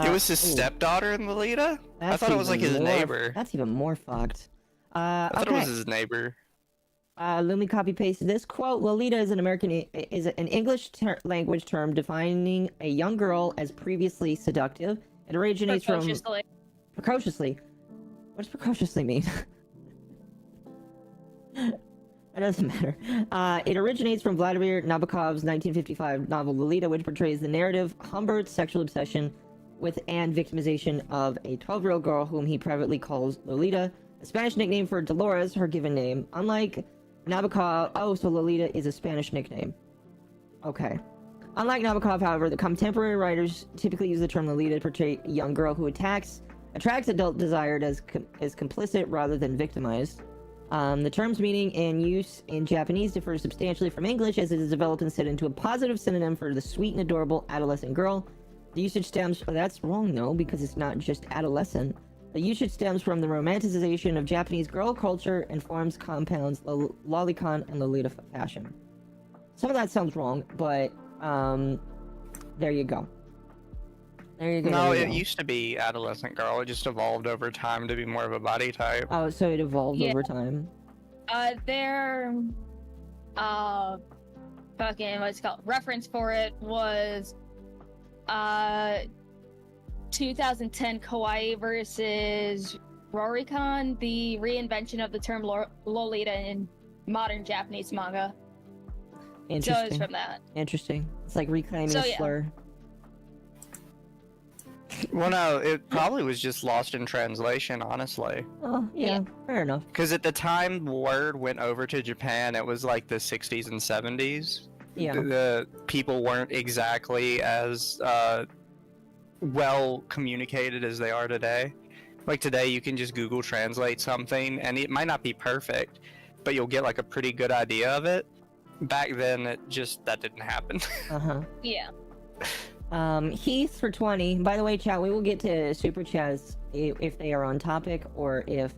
It was his stepdaughter in Lolita? I thought it was like his neighbor. That's even more fucked. I thought it was his neighbor. Let me copy paste this quote. Lolita is an English language term defining a young girl as previously seductive. It originates from precociously. What does precociously mean? It doesn't matter. It originates from Vladimir Nabokov's 1955 novel Lolita, which portrays the narrative Humbert's sexual obsession with and victimization of a 12-year-old girl whom he privately calls Lolita, a Spanish nickname for Dolores, her given name. Unlike Nabokov, so Lolita is a Spanish nickname. Okay. Unlike Nabokov, however, the contemporary writers typically use the term Lolita to portray a young girl who attracts adult desire as complicit rather than victimized. The term's meaning and use in Japanese differs substantially from English, as it is developed instead into a positive synonym for the sweet and adorable adolescent girl. The usage stems... that's wrong, though, because it's not just adolescent. The usage stems from the romanticization of Japanese girl culture and forms compounds lolicon and Lolita fashion. Some of that sounds wrong, but there you go. There you go. No, it used to be adolescent girl. It just evolved over time to be more of a body type. Oh, so it evolved over time. Their fucking what's it called? Reference for it was 2010 Kawaii versus Rorikon, the reinvention of the term Lolita in modern Japanese manga. Interesting. So it's from that. Interesting. It's like reclaiming a slur. Well, no, it probably was just lost in translation, honestly. Oh, yeah. Fair enough. Because at the time the word went over to Japan, it was like the 60s and 70s. Yeah. The people weren't exactly as well communicated as they are today. Like today, you can just Google Translate something, and it might not be perfect, but you'll get like a pretty good idea of it. Back then, that didn't happen. Uh-huh. Yeah. Heath for 20. By the way, chat, we will get to super chats if they are on topic or if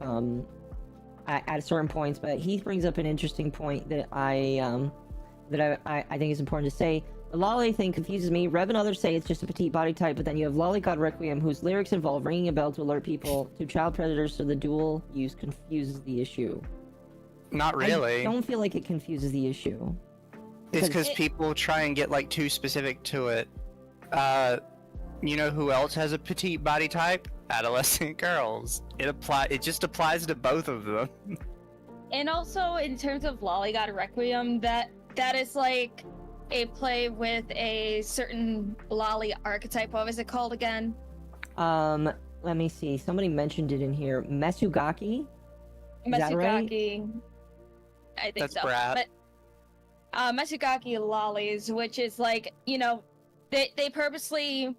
at certain points. But Heath brings up an interesting point that I think is important to say. The Loli thing confuses me. Rev and others say it's just a petite body type, but then you have Loli God Requiem, whose lyrics involve ringing a bell to alert people to child predators, so the dual use confuses the issue. Not really. I don't feel like it confuses the issue. It's because people try and get like too specific to it. You know who else has a petite body type? Adolescent girls. It just applies to both of them. And also, in terms of Loli God Requiem, that is like a play with a certain Loli archetype. What was it called again? Let me see. Somebody mentioned it in here. Mesugaki? Is that right? Mesugaki. I think That's so. Brad. But Mesugaki Lolis, which is like, you know, they purposely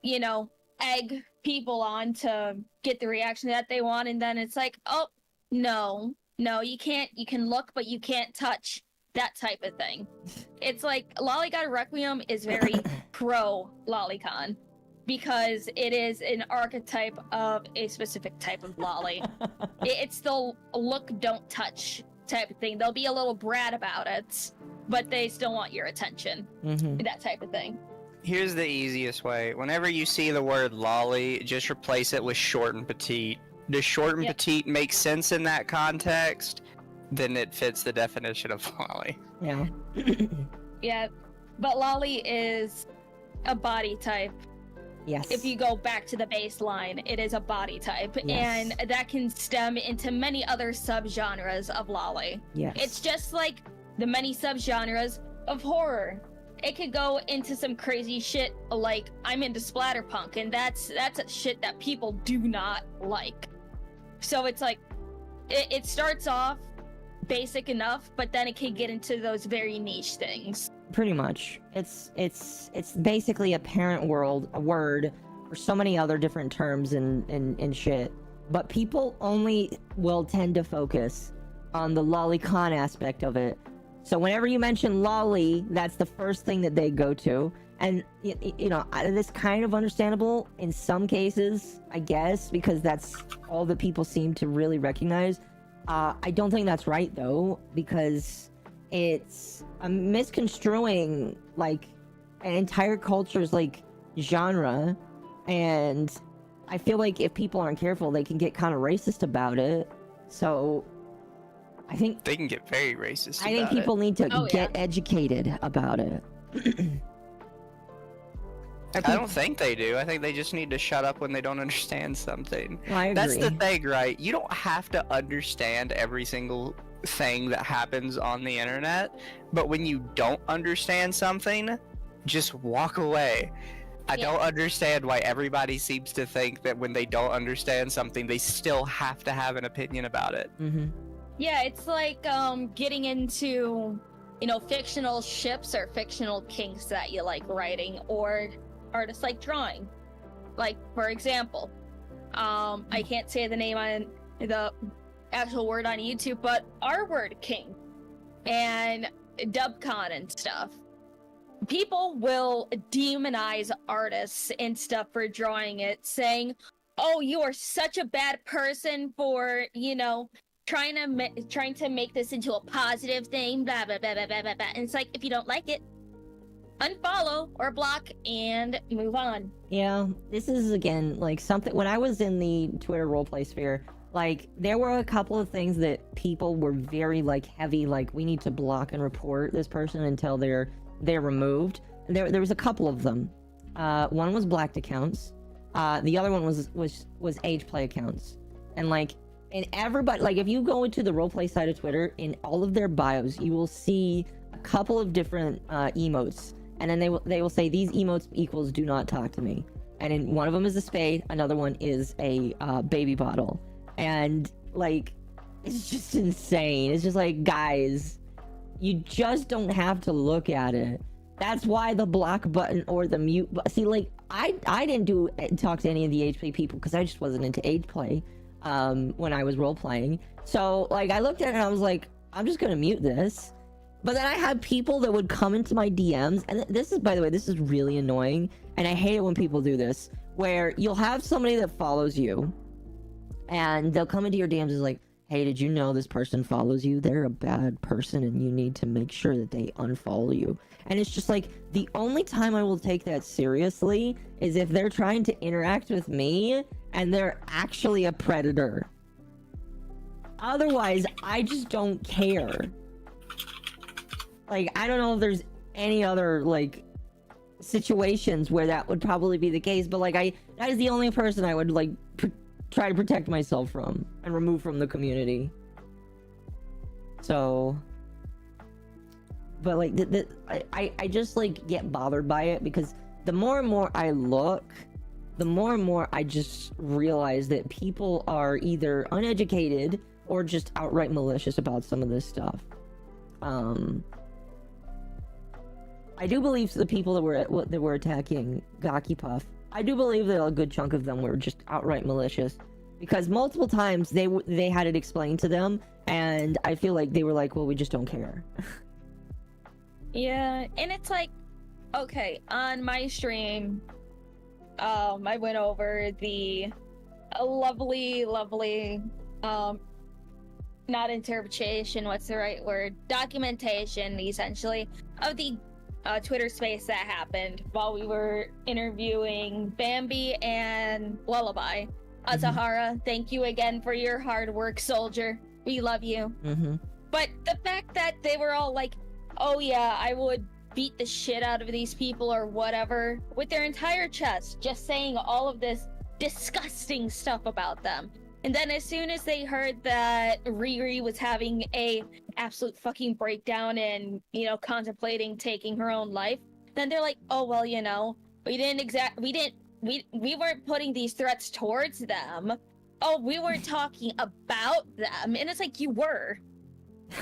you know, egg people on to get the reaction that they want, and then it's like, oh no, you can't, you can look but you can't touch, that type of thing. It's like Loli God Requiem is very pro lolicon because it is an archetype of a specific type of loli. It's the look don't touch type of thing. They'll be a little brat about it, but they still want your attention. That type of thing. Here's the easiest way. Whenever you see the word lolly, just replace it with short and petite. Does short and petite make sense in that context? Then it fits the definition of lolly. Yeah. Yeah, but loli is a body type. Yes. If you go back to the baseline, it is a body type, Yes. and that can stem into many other subgenres of loli. Yes. It's just like the many subgenres of horror. It could go into some crazy shit like I'm into splatterpunk, and that's a shit that people do not like. So it's like it starts off basic enough, but then it can get into those very niche things. Pretty much. It's basically a parent world, a word for so many other different terms and shit. But people only will tend to focus on the lolicon aspect of it. So whenever you mention loli, that's the first thing that they go to. And, you know, this kind of understandable in some cases, I guess, because that's all that people seem to really recognize. I don't think that's right, though, because it's misconstruing, like, an entire culture's, like, genre. And I feel like if people aren't careful, they can get kind of racist about it. So I think they can get very racist. I think people need to get educated about it. I don't think they do. I think they just need to shut up when they don't understand something. Well, I agree. That's the thing, right? You don't have to understand every single thing that happens on the internet, but when you don't understand something, just walk away. I don't understand why everybody seems to think that when they don't understand something, they still have to have an opinion about it. Yeah, it's like getting into, you know, fictional ships or fictional kinks that you like writing, or artists like drawing. Like, for example, I can't say the name on the actual word on YouTube, but R-word king and dubcon and stuff. People will demonize artists and stuff for drawing it, saying, oh, you are such a bad person for, you know, trying to make this into a positive thing, blah, blah, blah, blah, blah, blah, blah. And it's like, if you don't like it, unfollow or block and move on. Yeah, this is, again, like something, when I was in the Twitter roleplay sphere, like, there were a couple of things that people were very, like, heavy, like, we need to block and report this person until they're removed. There was a couple of them. One was blacked accounts. The other one was age play accounts. And, like, and everybody, like, if you go into the roleplay side of Twitter, in all of their bios, you will see a couple of different emotes. And then they will say, these emotes equals do not talk to me. And in one of them is a spade, another one is a baby bottle. And, like, it's just insane. It's just like, guys, you just don't have to look at it. That's why the block button or the mute button. See, like, I didn't talk to any of the age play people because I just wasn't into age play when I was role playing. So, like, I looked at it and I was like, I'm just gonna mute this. But then I had people that would come into my DMs, and this is, by the way, this is really annoying, and I hate it when people do this, where you'll have somebody that follows you, and they'll come into your DMs and is like, hey, did you know this person follows you? They're a bad person and you need to make sure that they unfollow you. And it's just like, the only time I will take that seriously is if they're trying to interact with me and they're actually a predator. Otherwise, I just don't care. Like, I don't know if there's any other, like, situations where that would probably be the case, but, like, that is the only person I would, like, try to protect myself from and remove from the community. So, but like I just like get bothered by it, because the more and more I look, the more and more I just realize that people are either uneducated or just outright malicious about some of this stuff. I do believe the people that were attacking Gakipuff, I do believe that a good chunk of them were just outright malicious, because multiple times they had it explained to them, and I feel like they were like, well, we just don't care. Yeah, and it's like, okay, on my stream, I went over the lovely, not interpretation, what's the right word? Documentation, essentially, of the Twitter space that happened while we were interviewing Bambi and Lullaby. Azahara, thank you again for your hard work, soldier. We love you. But the fact that they were all like, oh yeah, I would beat the shit out of these people or whatever, with their entire chest, just saying all of this disgusting stuff about them. And then as soon as they heard that Riri was having a absolute fucking breakdown and, you know, contemplating taking her own life, then they're like, oh, well, you know, we weren't putting these threats towards them. Oh, we weren't talking about them. And it's like, you were.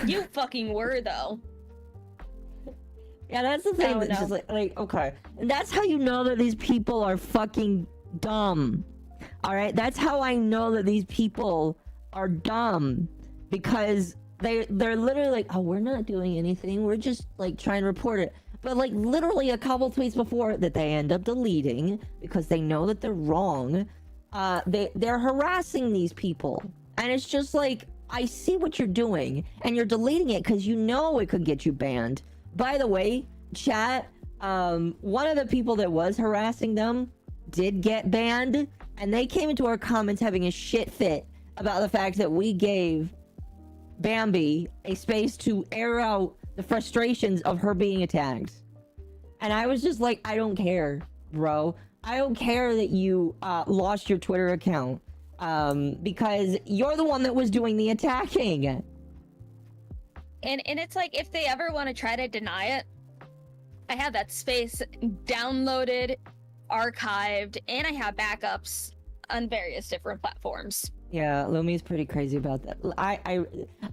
You fucking were, though. Yeah, that's the thing. That's just like, okay. And that's how you know that these people are fucking dumb. Alright? That's how I know that these people are dumb. Because they're literally like, oh, we're not doing anything. We're just, like, trying to report it. But, like, literally a couple tweets before that they end up deleting because they know that they're wrong. They're harassing these people. And it's just like, I see what you're doing. And you're deleting it because you know it could get you banned. By the way, chat, one of the people that was harassing them did get banned. And they came into our comments having a shit fit about the fact that we gave Bambi a space to air out the frustrations of her being attacked. And I was just like, I don't care, bro. I don't care that you lost your Twitter account, because you're the one that was doing the attacking. And it's like, if they ever want to try to deny it, I have that space downloaded, archived, and I have backups on various different platforms. Yeah, Lumi's pretty crazy about that. I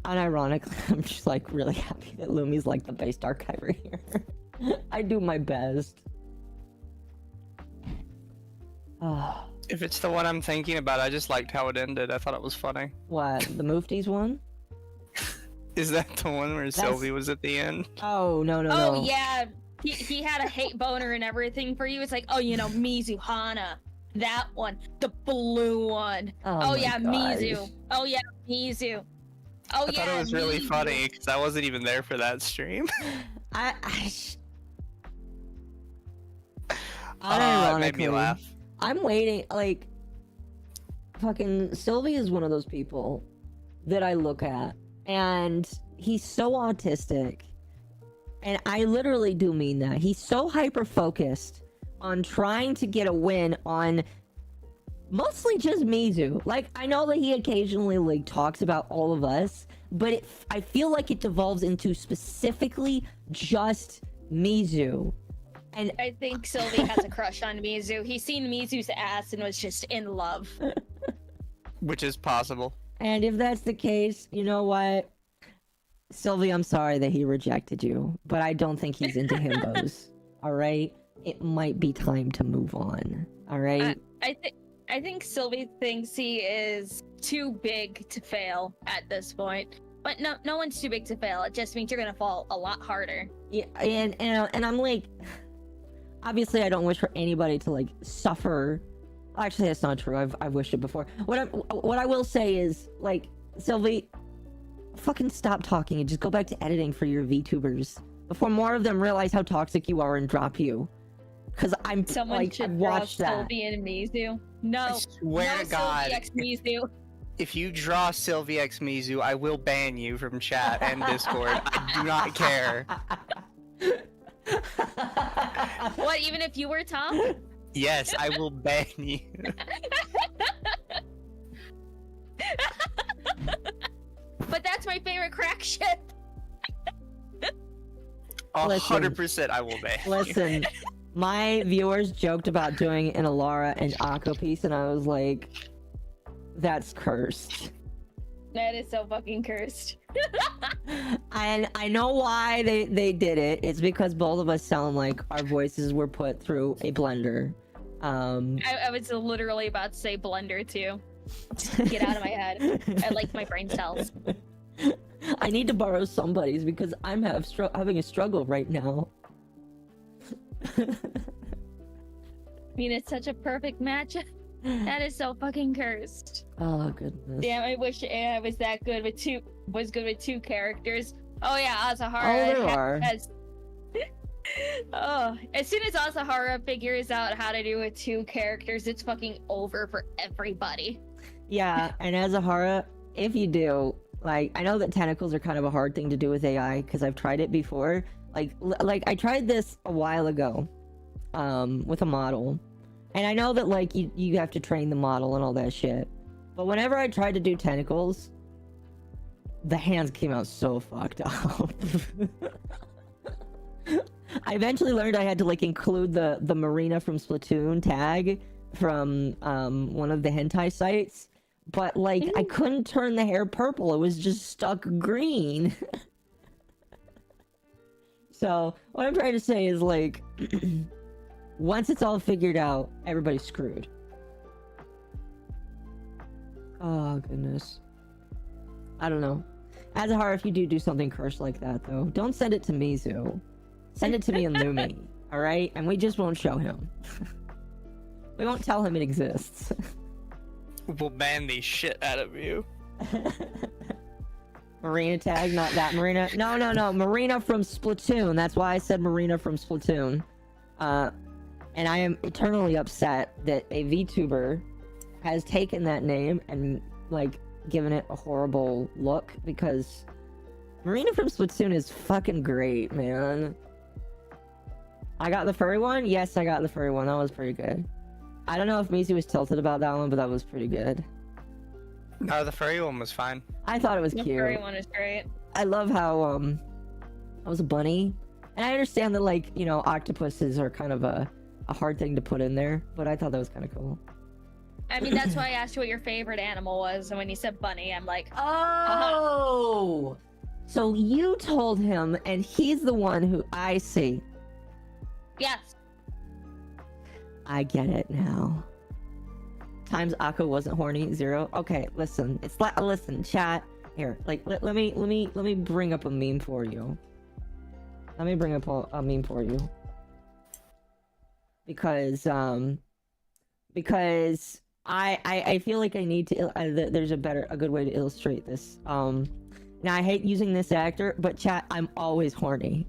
unironically, I'm just like really happy that Lumi's like the best archiver here. I do my best. If it's the one I'm thinking about, I just liked how it ended. I thought it was funny. What, the Mufti's one? Is that the one where Sylvie was at the end? Oh, no. Oh, yeah. He had a hate boner and everything for you. It's like, oh, you know, Mizuhana. That one. The blue one. Oh yeah, gosh. Mizu. Oh yeah, Mizu. Oh I thought it was really funny because I wasn't even there for that stream. Unironically, it made me laugh. I'm waiting, like, fucking Sylvie is one of those people that I look at, and he's so autistic, and I literally do mean that. He's so hyper-focused on trying to get a win on mostly just Mizu. Like, I know that he occasionally, like, talks about all of us, but I feel like it devolves into specifically just Mizu. And I think Sylvie has a crush on Mizu. He's seen Mizu's ass and was just in love. Which is possible. And if that's the case, you know what? Sylvie, I'm sorry that he rejected you, but I don't think he's into himbos. Alright? It might be time to move on. Alright? I think Sylvie thinks he is too big to fail at this point. But no one's too big to fail. It just means you're gonna fall a lot harder. Yeah, and I'm like, obviously I don't wish for anybody to like suffer. Actually, that's not true. I've wished it before. What I will say is, like, Sylvie, fucking stop talking and just go back to editing for your VTubers before more of them realize how toxic you are and drop you. Because I'm Someone like, should watch draw that. Sylvie and Mizu. No, I swear no to God, Sylvie X Mizu. if you draw Sylvie X Mizu, I will ban you from chat and Discord. I do not care. What, even if you were Tom? Yes, I will ban you. But that's my favorite crack shit. 100% I will ban you. Listen, my viewers joked about doing an Alara and Akko piece, and I was like, that's cursed. That is so fucking cursed. And I know why they did it. It's because both of us sound like our voices were put through a blender. I was literally about to say blender too. Get out of my head. I like my brain cells. I need to borrow somebody's because I'm having a struggle right now. I mean, it's such a perfect match. That is so fucking cursed. Oh goodness. Damn, I wish I was that good with two characters. Oh yeah, Asahara. Oh, there are. Oh, as soon as Asahara figures out how to do it 2 characters, it's fucking over for everybody. Yeah, and Azahara, if you do, like, I know that tentacles are kind of a hard thing to do with AI because I've tried it before. Like I tried this a while ago, with a model, and I know that like you have to train the model and all that shit. But whenever I tried to do tentacles, the hands came out so fucked up. I eventually learned I had to like include the Marina from Splatoon tag from one of the hentai sites, but like I couldn't turn the hair purple. It was just stuck green. So what I'm trying to say is like once it's all figured out, everybody's screwed. Oh goodness. I don't know. Azahar, if you do something cursed like that though, don't send it to Mizu. Send it to me and Lumi, alright? And we just won't show him. We won't tell him it exists. We'll ban the shit out of you. Marina tag, not that Marina. No. Marina from Splatoon. That's why I said Marina from Splatoon. And I am eternally upset that a VTuber has taken that name and, like, given it a horrible look because Marina from Splatoon is fucking great, man. I got the furry one? Yes, I got the furry one. That was pretty good. I don't know if Mizu was tilted about that one, but that was pretty good. No, the furry one was fine. I thought it was The cute. furry one is great. I love how, I was a bunny. And I understand that, like, you know, octopuses are kind of a hard thing to put in there, but I thought that was kind of cool. I mean, that's why I asked you what your favorite animal was, and when you said bunny, I'm like, oh! So you told him, and he's the one who I see. yes. I get it now. Times Akko wasn't horny, 0. Okay, listen. It's like, listen, chat. Here, like, let me bring up a meme for you. Let me bring up a meme for you. Because I feel like I need to, there's a good way to illustrate this. Now I hate using this actor, but chat, I'm always horny.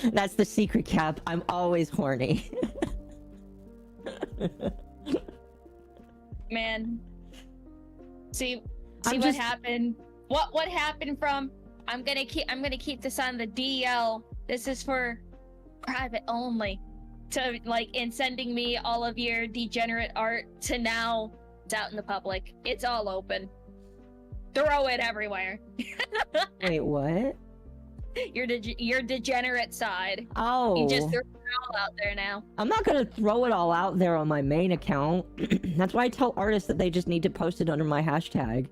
That's the secret, Cap. I'm always horny. Man. See I'm what just- happened? What happened from I'm gonna keep this on the DL. This is for private only. To like in sending me all of your degenerate art to now it's out in the public. It's all open. Throw it everywhere. Wait, what? Your degenerate side. Oh. You just threw it all out there now. I'm not gonna throw it all out there on my main account. That's why I tell artists that they just need to post it under my hashtag.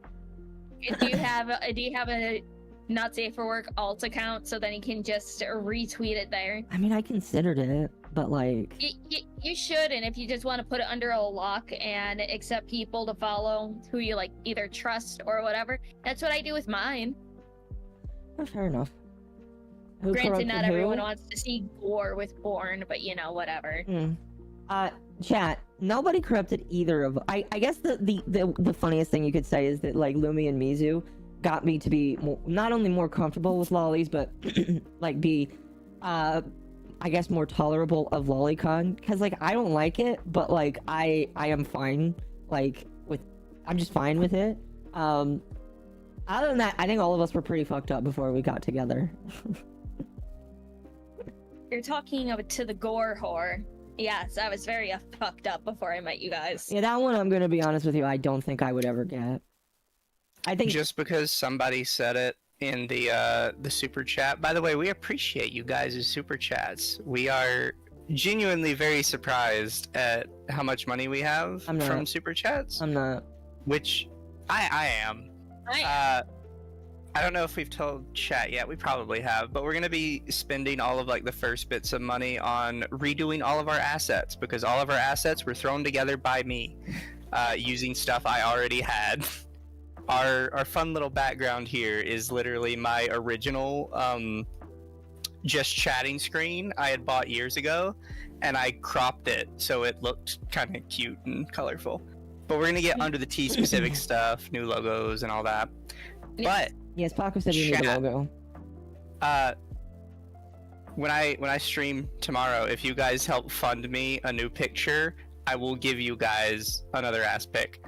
Do you have a not safe for work alt account so then you can just retweet it there? I mean, I considered it, but like... You should, and if you just want to put it under a lock and accept people to follow who you like either trust or whatever, that's what I do with mine. Oh, fair enough. Who Granted, corrupted not who? everyone wants to see gore with porn, but you know, whatever. Chat. Nobody corrupted either of. I guess the funniest thing you could say is that like Lumi and Mizu got me to be not only more comfortable with lollies, but like be, I guess more tolerable of lolicon. Because like I don't like it, but like I am fine. Like with, I'm just fine with it. Other than that, I think all of us were pretty fucked up before we got together. You're talking to the gore whore. Yes, I was very fucked up before I met you guys. Yeah, that one I'm gonna be honest with you, I don't think I would ever get. I think just because somebody said it in the super chat. By the way, we appreciate you guys' super chats. We are genuinely very surprised at how much money we have from super chats. I'm not. Which I am. I don't know if we've told chat yet. We probably have, but we're gonna be spending all of like the first bits of money on redoing all of our assets, because all of our assets were thrown together by me using stuff I already had. Our fun little background here is literally my original just chatting screen I had bought years ago, and I cropped it so it looked kind of cute and colorful. But we're gonna get Underthetea specific stuff, new logos and all that. But yes, Paco said you need a logo. When I stream tomorrow, if you guys help fund me a new picture, I will give you guys another ass pic.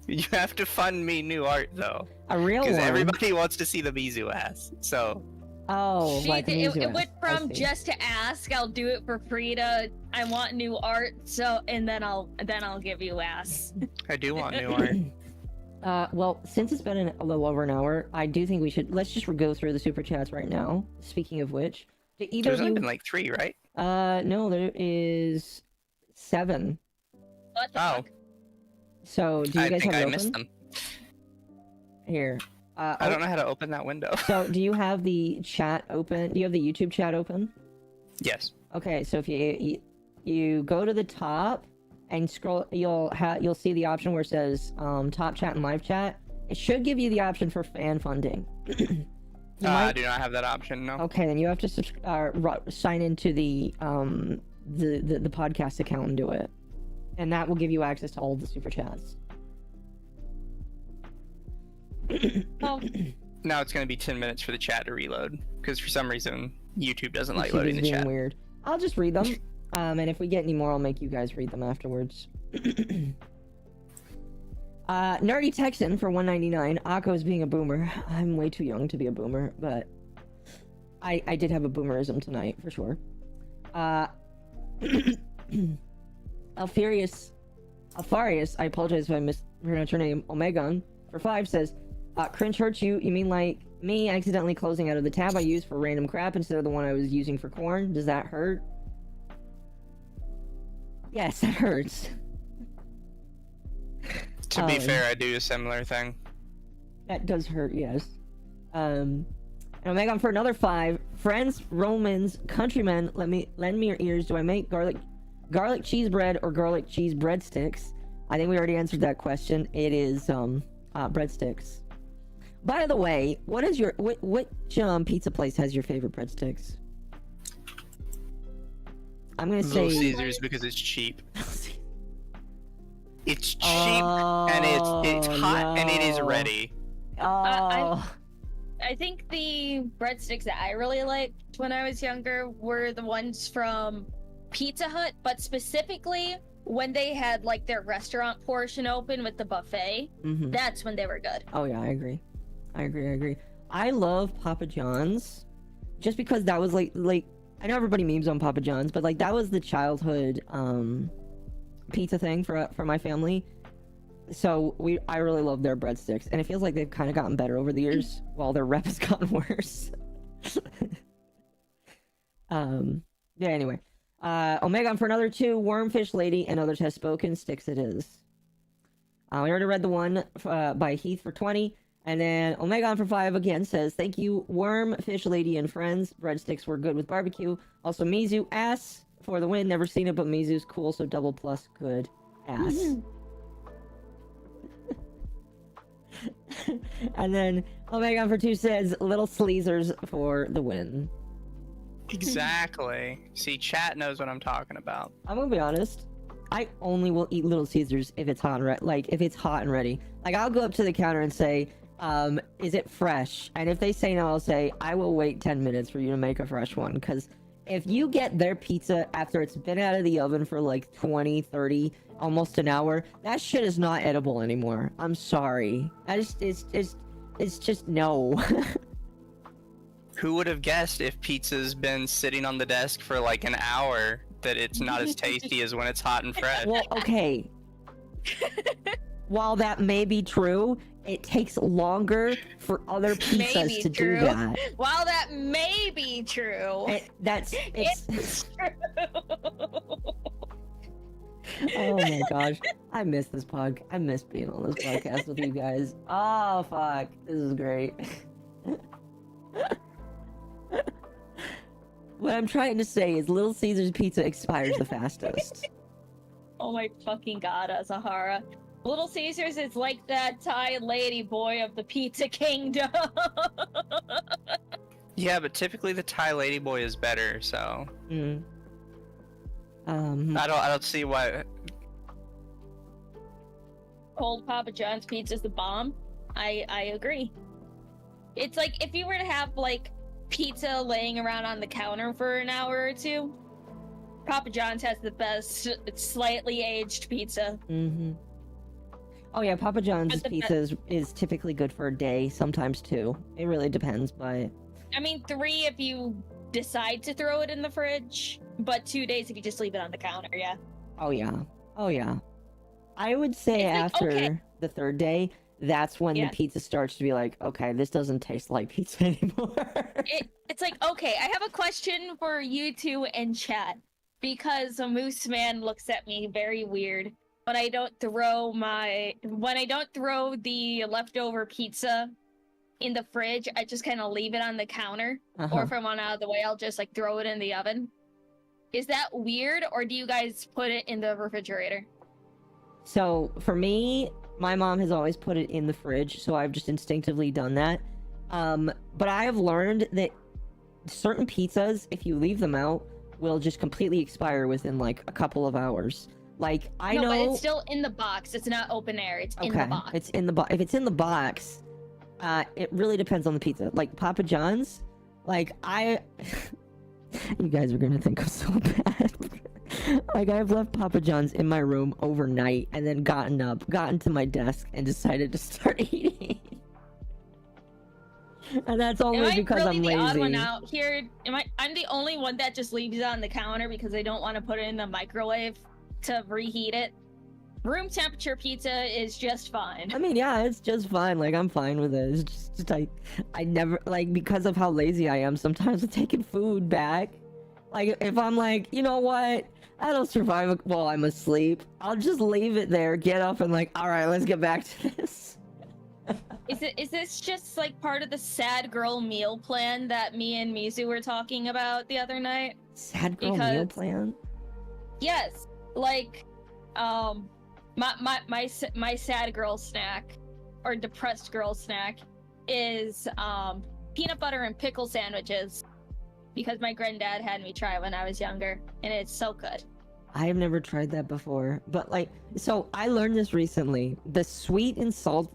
You have to fund me new art though. A real one. Because everybody wants to see the Mizu ass. So. Oh, like it went from just to ask, I'll do it for free to I want new art. So and then I'll give you ass. I do want new art. Well, since it's been a little over an hour, I do think let's just go through the super chats right now. Speaking of which, there's only been like 3, right? No, there is 7. What the fuck? So, do you guys have it open? Missed them. Here. I don't know how to open that window. So, do you have the chat open? Do you have the YouTube chat open? Yes. Okay, so if you go to the top and scroll, you'll see the option where it says top chat and live chat. It should give you the option for fan funding. I do not have that option. No. Okay, then you have to sign into the podcast account and do it, and that will give you access to all the super chats. Now it's going to be 10 minutes for the chat to reload, because for some reason YouTube doesn't like YouTube loading the chat. Weird. I'll just read them, and if we get any more, I'll make you guys read them afterwards. Nerdy Texan for $1.99. Akko's being a boomer. I'm way too young to be a boomer, but I did have a boomerism tonight for sure. Alfarius, I apologize if I mispronounced your name. Omegon for 5 says, cringe hurts you. You mean like me accidentally closing out of the tab I used for random crap instead of the one I was using for corn? Does that hurt? Yes, that hurts. To be fair, I do a similar thing. That does hurt, yes. And Omegon for another 5. Friends, Romans, countrymen, lend me your ears. Do I make garlic cheese bread or garlic cheese breadsticks? I think we already answered that question. It is breadsticks. By the way, what is your which pizza place has your favorite breadsticks? I'm gonna say Little Caesars because it's cheap. It's cheap and it's hot and it is ready. I think the breadsticks that I really liked when I was younger were the ones from Pizza Hut, but specifically when they had like their restaurant portion open with the buffet. Mm-hmm. That's when they were good. Oh yeah, I agree. I love Papa John's just because that was like I know everybody memes on Papa John's, but like that was the childhood pizza thing for my family. So I really love their breadsticks, and it feels like they've kind of gotten better over the years while their rep has gotten worse. Yeah, anyway. Omegon for another 2. Wormfish Lady and Others Has Spoken. Sticks it is. We already read the one by Heath for 20. And then Omegon for 5 again says, thank you, Wormfish Lady and friends. Breadsticks were good with barbecue. Also, Mizu ass for the win. Never seen it, but Mizu's cool, so double plus good ass. And then Omegon for 2 says, little sleazers for the win. Exactly. See, chat knows what I'm talking about. I'm gonna be honest. I only will eat Little Caesars if it's hot and if it's hot and ready. Like, I'll go up to the counter and say, is it fresh? And if they say no, I'll say, I will wait 10 minutes for you to make a fresh one. Because if you get their pizza after it's been out of the oven for like 20, 30, almost an hour, that shit is not edible anymore. I'm sorry. It's just no. Who would have guessed if pizza's been sitting on the desk for like an hour that it's not as tasty as when it's hot and fresh? Well, okay. While that may be true, it takes longer for other pizzas to do that. While that may be true, it's true. Oh my gosh, I miss this I miss being on this podcast with you guys. Oh fuck, this is great. What I'm trying to say is Little Caesars pizza expires the fastest. Oh my fucking god, Azahara. Little Caesars is like that Thai lady boy of the Pizza Kingdom. Yeah, but typically the Thai ladyboy is better, so. I don't see why. Cold Papa John's pizza's the bomb. I agree. It's like if you were to have like pizza laying around on the counter for an hour or two, Papa John's has the best slightly aged pizza. Oh yeah, Papa John's pizza is typically good for a day, sometimes 2. It really depends, but... I mean, 3 if you decide to throw it in the fridge, but 2 days if you just leave it on the counter, yeah. Oh yeah. I would say after the 3rd day, that's when the pizza starts to be like, okay, this doesn't taste like pizza anymore. It's like, okay, I have a question for you two in chat, because a moose man looks at me very weird when I don't throw the leftover pizza in the fridge. I just kind of leave it on the counter, or if I want out of the way, I'll just like throw it in the oven. Is that weird, or do you guys put it in the refrigerator? So for me, my mom has always put it in the fridge, so I've just instinctively done that. But I have learned that certain pizzas, if you leave them out, will just completely expire within like a couple of hours. Like, I know, but it's still in the box. It's not open air. It's in the box. It's in the box. If it's in the box, it really depends on the pizza. Like Papa John's, like you guys are gonna think I'm so bad. Like, I've left Papa John's in my room overnight and then gotten to my desk and decided to start eating. And that's only because I'm lazy. Am I really the odd one out here? I'm the only one that just leaves it on the counter because I don't want to put it in the microwave to reheat it. Room temperature pizza is just fine. I mean, yeah, it's just fine. Like, I'm fine with it. It's just I never, like, because of how lazy I am, sometimes with taking food back. Like, if I'm like, you know what? I don't survive while I'm asleep. I'll just leave it there, get up, and like, all right, let's get back to this. Is this just like part of the sad girl meal plan that me and Mizu were talking about the other night? Sad girl meal plan? Yes, like, my sad girl snack, or depressed girl snack, is peanut butter and pickle sandwiches, because my granddad had me try when I was younger, and it's so good. I have never tried that before, but like, so I learned this recently. The sweet and salt,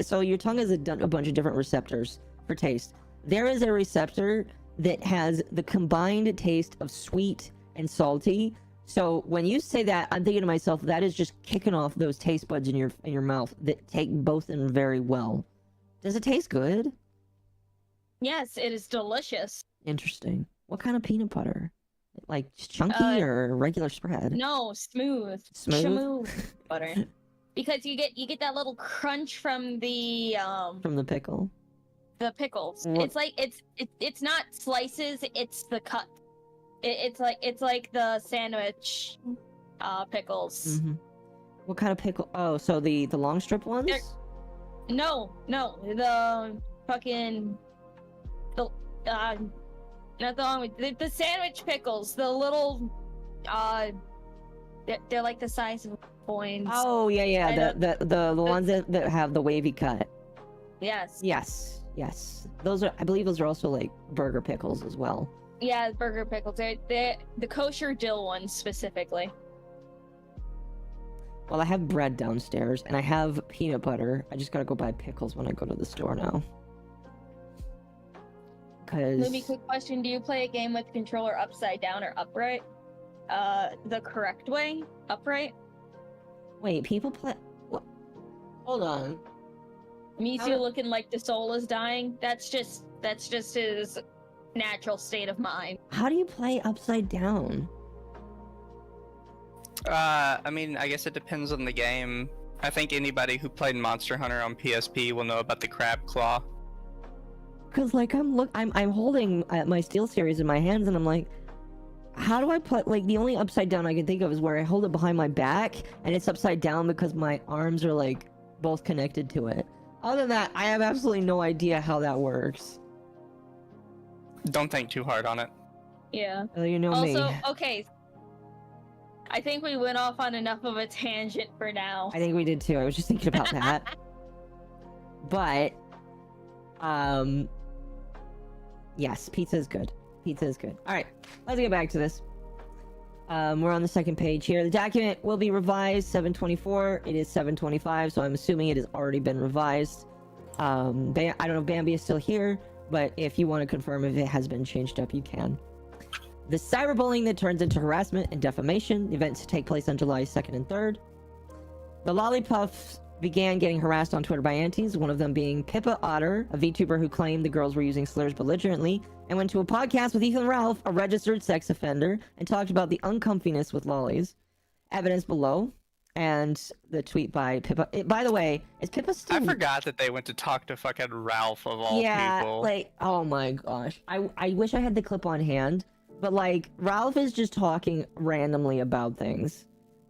so your tongue has a bunch of different receptors for taste. There is a receptor that has the combined taste of sweet and salty. So when you say that, I'm thinking to myself, that is just kicking off those taste buds in your mouth that take both in very well. Does it taste good? Yes, it is delicious. Interesting. What kind of peanut butter? Like chunky or regular spread? No, smooth. Smooth butter. Because you get that little crunch from the pickle. The pickles. What? It's like it's not slices, it's the cut. It's like the sandwich pickles. Mm-hmm. What kind of pickle? Oh, so the long strip ones? No, the fucking not the long with the sandwich pickles. The little they're like the size of coins. Oh yeah. The ones that have the wavy cut. Yes. Yes. Yes, those are. I believe those are also like burger pickles as well. Yeah, burger pickles. They're the kosher dill ones specifically. Well, I have bread downstairs, and I have peanut butter. I just gotta go buy pickles when I go to the store now. Let me quick question: do you play a game with the controller upside down or upright? The correct way, upright. Wait, people play. What? Hold on. Mizu looking like the soul is dying. That's just his natural state of mind. How do you play upside down? I mean, I guess it depends on the game. I think anybody who played Monster Hunter on PSP will know about the crab claw. Cause like I'm holding my Steel Series in my hands, and I'm like, how do I play? Like the only upside down I can think of is where I hold it behind my back, and it's upside down because my arms are like both connected to it. Other than that, I have absolutely no idea how that works. Don't think too hard on it. Yeah. Well, you know me. Also, okay. I think we went off on enough of a tangent for now. I think we did too. I was just thinking about that. But, yes, pizza is good. Pizza is good. All right, let's get back to this. We're on the second page here. The document will be revised 7/24. It is 7/25, so I'm assuming it has already been revised. I don't know if Bambi is still here, but if you want to confirm if it has been changed up, you can. The cyberbullying that turns into harassment and defamation. Events to take place on July 2nd and 3rd. The Lolipuffs began getting harassed on Twitter by aunties, one of them being Pippa Otter, a VTuber who claimed the girls were using slurs belligerently, and went to a podcast with Ethan Ralph, a registered sex offender, and talked about the uncomfiness with lollies. Evidence below, and the tweet by Pippa. By the way, is Pippa still... I forgot that they went to talk to fucking Ralph of all people. Yeah, like, oh my gosh. I wish I had the clip on hand, but like, Ralph is just talking randomly about things.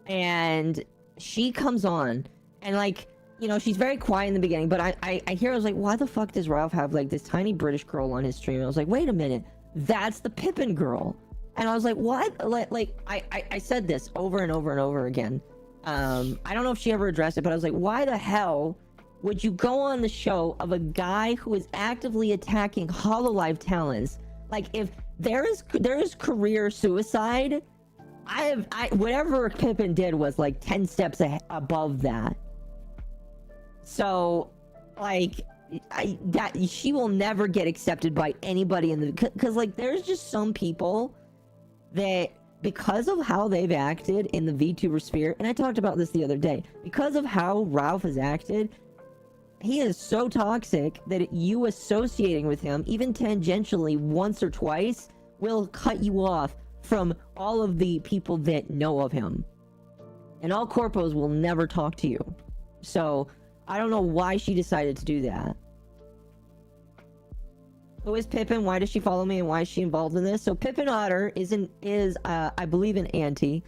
And she comes on, and like, you know, she's very quiet in the beginning, but I hear, I was like, why the fuck does Ralph have like this tiny British girl on his stream? And I was like, wait a minute, that's the Pippin girl. And I was like, what? Like I said this over and over and over again. I don't know if she ever addressed it, but I was like, why the hell would you go on the show of a guy who is actively attacking Hololive talents? Like, if there is career suicide, whatever Pippin did was like 10 steps above that. So, like, she will never get accepted by anybody in the, because like, there's just some people that, because of how they've acted in the VTuber sphere, and I talked about this the other day, because of how Ralph has acted, he is so toxic that you associating with him, even tangentially once or twice, will cut you off from all of the people that know of him. And all corpos will never talk to you. So, I don't know why she decided to do that. Who is Pippin? Why does she follow me? And why is she involved in this? So Pippin Otter is I believe, an auntie.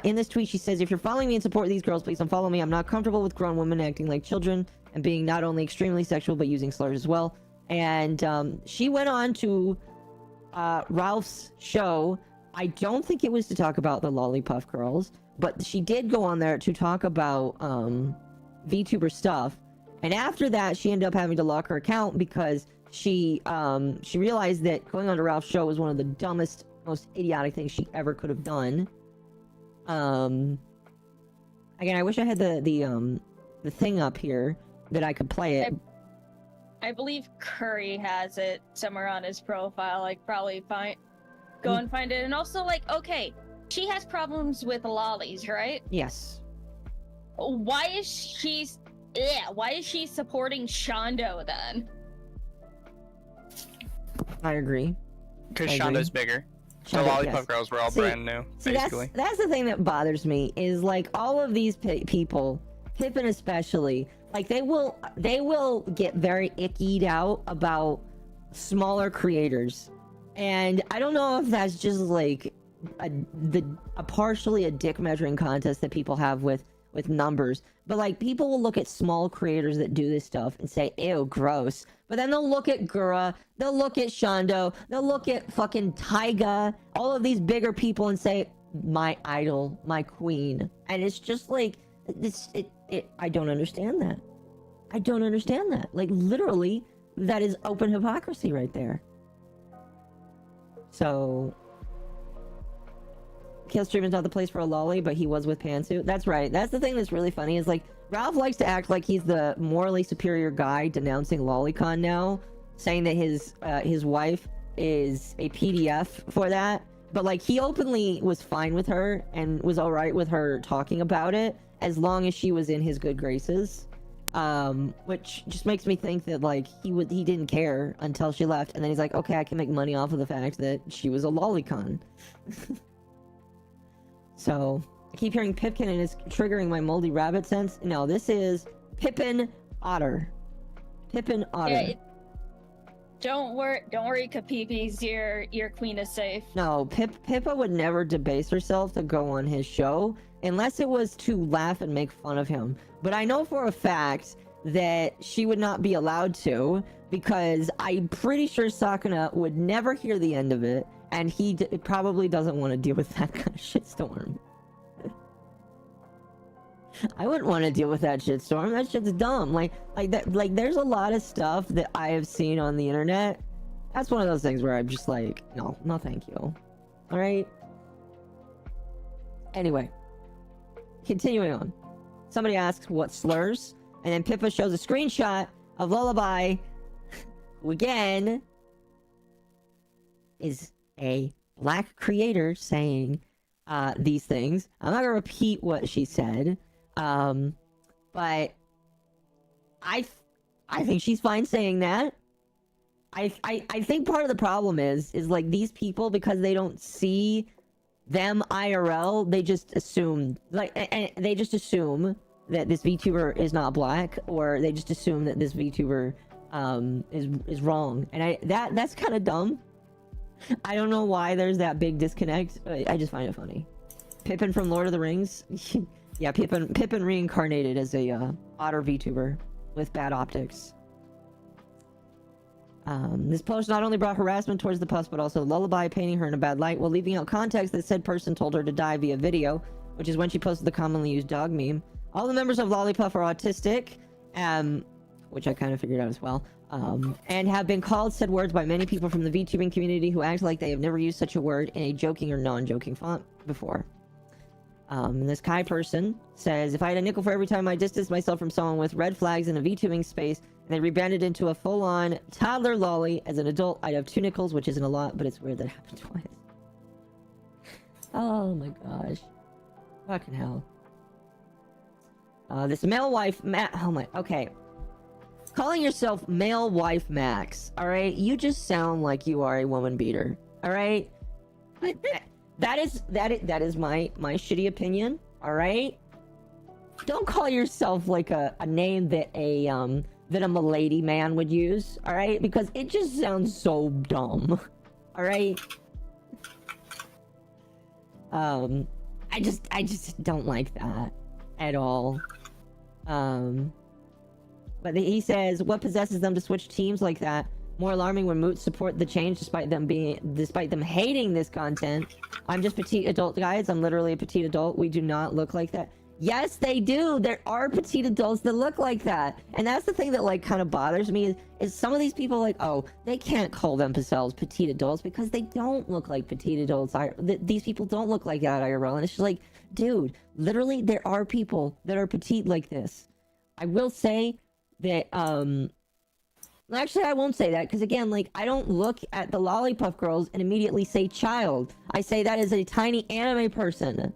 In this tweet, she says, if you're following me and support these girls, please unfollow me. I'm not comfortable with grown women acting like children and being not only extremely sexual, but using slurs as well. And she went on to Ralph's show. I don't think it was to talk about the Lolipuff girls, but she did go on there to talk about VTuber stuff. And after that, she ended up having to lock her account because she realized that going on to Ralph's show was one of the dumbest, most idiotic things she ever could have done. Again, I wish I had the thing up here that I could play it. I believe Curry has it somewhere on his profile. Like, probably go and find it. And also, like, okay, she has problems with lollies, right? Yes. Why is she supporting Shondo then? I agree. Because Shondo's bigger. The Lolipuff girls were all brand new, basically. That's the thing that bothers me, is like all of these people, Pippin especially, like they will get very ickied out about smaller creators. And I don't know if that's just like partially a dick measuring contest that people have with numbers, but like people will look at small creators that do this stuff and say, ew, gross. But then they'll look at Gura, they'll look at Shondo, they'll look at fucking Taiga, all of these bigger people, and say, my idol, my queen. And it's just like, I don't understand that. I don't understand that. Like, literally, that is open hypocrisy right there. So, Killstream is not the place for a lolly, but he was with Pantsu. That's right. That's the thing that's really funny is like Ralph likes to act like he's the morally superior guy denouncing lolicon now, saying that his wife is a PDF for that. But like he openly was fine with her and was all right with her talking about it as long as she was in his good graces. Which just makes me think that like he didn't care until she left, and then he's like, okay, I can make money off of the fact that she was a lolicon. So I keep hearing Pipkin and it's triggering my moldy rabbit sense. No, this is Pippin Otter. Pippin Otter. Yeah, don't worry, Kapipis, your queen is safe. No, Pippa would never debase herself to go on his show unless it was to laugh and make fun of him. But I know for a fact that she would not be allowed to, because I'm pretty sure Sakuna would never hear the end of it, and he probably doesn't want to deal with that kind of shitstorm. I wouldn't want to deal with that shitstorm. That shit's dumb. Like that. Like there's a lot of stuff that I have seen on the internet. That's one of those things where I'm just like, no, thank you. All right. Anyway, continuing on. Somebody asks what slurs, and then Pippa shows a screenshot of Lullaby, who again is a black creator saying these things. I'm not gonna repeat what she said, but I think she's fine saying that. I think part of the problem is like these people, because they don't see them IRL, they just assume and they just assume that this VTuber is not black, or they just assume that this VTuber is wrong, and that's kind of dumb. I don't know why there's that big disconnect. I just find it funny. Pippin from Lord of the Rings. Yeah, Pippin reincarnated as a otter VTuber with bad optics. This post not only brought harassment towards the puss, but also Lullaby painting her in a bad light, while leaving out context that said person told her to die via video, which is when she posted the commonly used dog meme. All the members of Lolipuff are autistic, which I kind of figured out as well, and have been called said words by many people from the VTubing community who act like they have never used such a word in a joking or non-joking font before. And this Kai person says, if I had a nickel for every time I distanced myself from someone with red flags in a VTubing space, and they rebranded into a full-on toddler lolly as an adult, I'd have 2 nickels, which isn't a lot, but it's weird that it happened twice. Oh my gosh. Fucking hell. This male wife, oh my, okay. Calling yourself male wife Max, alright? You just sound like you are a woman beater, alright? That is my shitty opinion, alright? Don't call yourself like a name that a milady man would use, alright? Because it just sounds so dumb, alright? I just don't like that at all. But he says, what possesses them to switch teams like that? More alarming when moots support the change despite them hating this content. I'm just petite adult, guys. I'm literally a petite adult. We do not look like that. Yes, they do. There are petite adults that look like that. And that's the thing that like kind of bothers me is some of these people like, oh, they can't call themselves petite adults because they don't look like petite adults. These people don't look like that IRL. And it's just like, dude, literally there are people that are petite like this. I will say that, actually, I won't say that, because again, like, I don't look at the Lolipuff girls and immediately say child. I say that as a tiny anime person.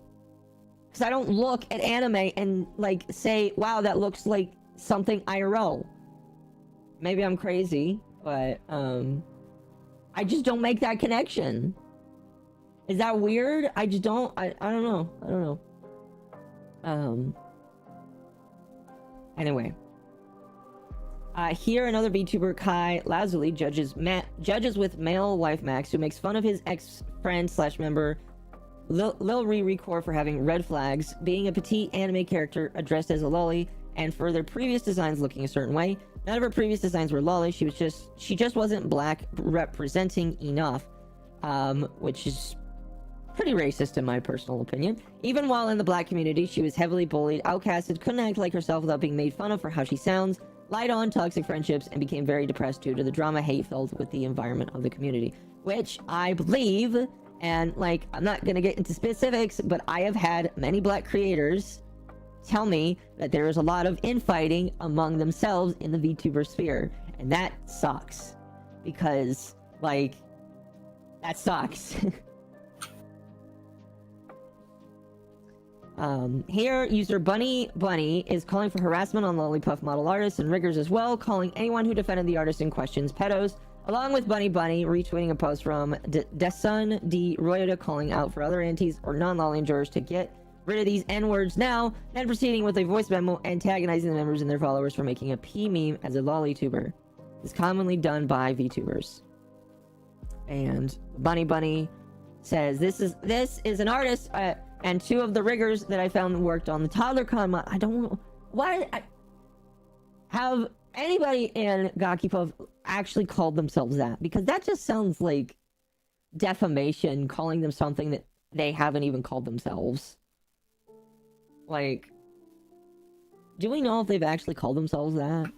Because I don't look at anime and, like, say, wow, that looks like something IRL. Maybe I'm crazy, but, I just don't make that connection. Is that weird? I just don't, I don't know. I don't know. Anyway. Here, another VTuber, Kai Lazuli, judges with male wife Max, who makes fun of his ex-friend / member Lil Recore for having red flags, being a petite anime character addressed as a lolly, and for their previous designs looking a certain way. None of her previous designs were lolly. She just wasn't black representing enough, which is pretty racist in my personal opinion. Even while in the black community, she was heavily bullied, outcasted, couldn't act like herself without being made fun of for how she sounds. lied on toxic friendships, and became very depressed due to the drama hate-filled with the environment of the community. Which I believe, and like, I'm not gonna get into specifics, but I have had many black creators tell me that there is a lot of infighting among themselves in the VTuber sphere. And that sucks. Because, like, that sucks. Here, user Bunny is calling for harassment on Lolipuff model artists and riggers as well, calling anyone who defended the artist in questions pedos, along with Bunny retweeting a post from Desun D. Royota calling out for other antis or non-lolly enjoyers to get rid of these N-words now, then proceeding with a voice memo antagonizing the members and their followers for making a P-meme as a Lolituber. It's commonly done by VTubers. And Bunny says, this is an artist, and two of the riggers that I found worked on the ToddlerCon mod. I don't know why. Have anybody in Gakipuff actually called themselves that? Because that just sounds like defamation, calling them something that they haven't even called themselves. Like, do we know if they've actually called themselves that?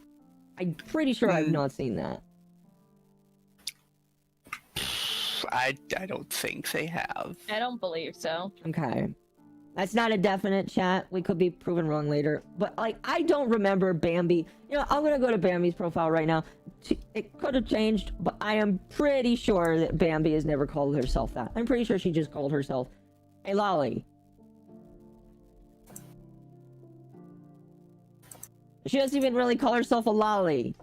I'm pretty sure I've not seen that. I don't think they have. I don't believe so. Okay. That's not a definite, chat. We could be proven wrong later. But, like, I don't remember Bambi. You know, I'm gonna go to Bambi's profile right now. It could have changed, but I am pretty sure that Bambi has never called herself that. I'm pretty sure she just called herself a lolly. She doesn't even really call herself a lolly.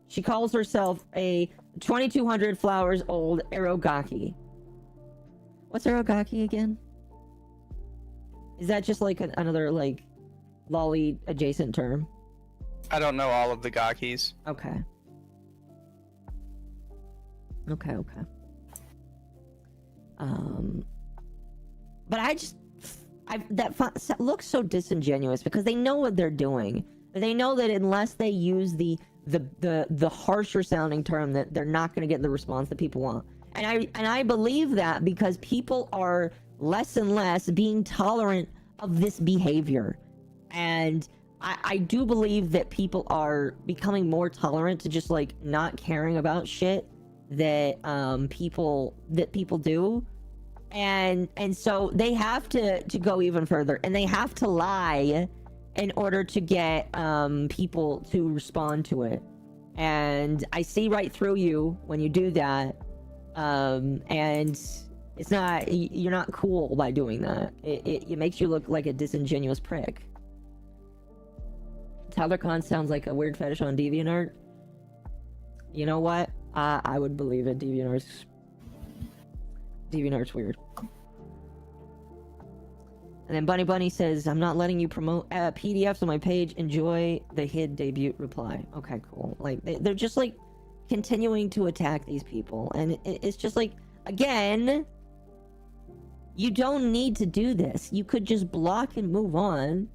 She calls herself a 2200 flowers old Arogaki. What's Arogaki again? Is that just like another like lolly adjacent term? I don't know all of the Gakis. Okay. Okay. But that looks so disingenuous because they know what they're doing. They know that unless they use the harsher sounding term, that they're not going to get the response that people want. And I believe that because people are less and less being tolerant of this behavior. And I do believe that people are becoming more tolerant to just like not caring about shit that people do. And so they have to go even further, and they have to lie in order to get people to respond to it. And I see right through you when you do that. And it's not, you're not cool by doing that. It makes you look like a disingenuous prick. ToddlerCon sounds like a weird fetish on DeviantArt. You know what? I would believe it. DeviantArt's weird. And then Bunny says, I'm not letting you promote PDFs on my page. Enjoy the HID debut reply. Okay, cool. Like, they're just, like, continuing to attack these people. And it's just, like, again, you don't need to do this. You could just block and move on.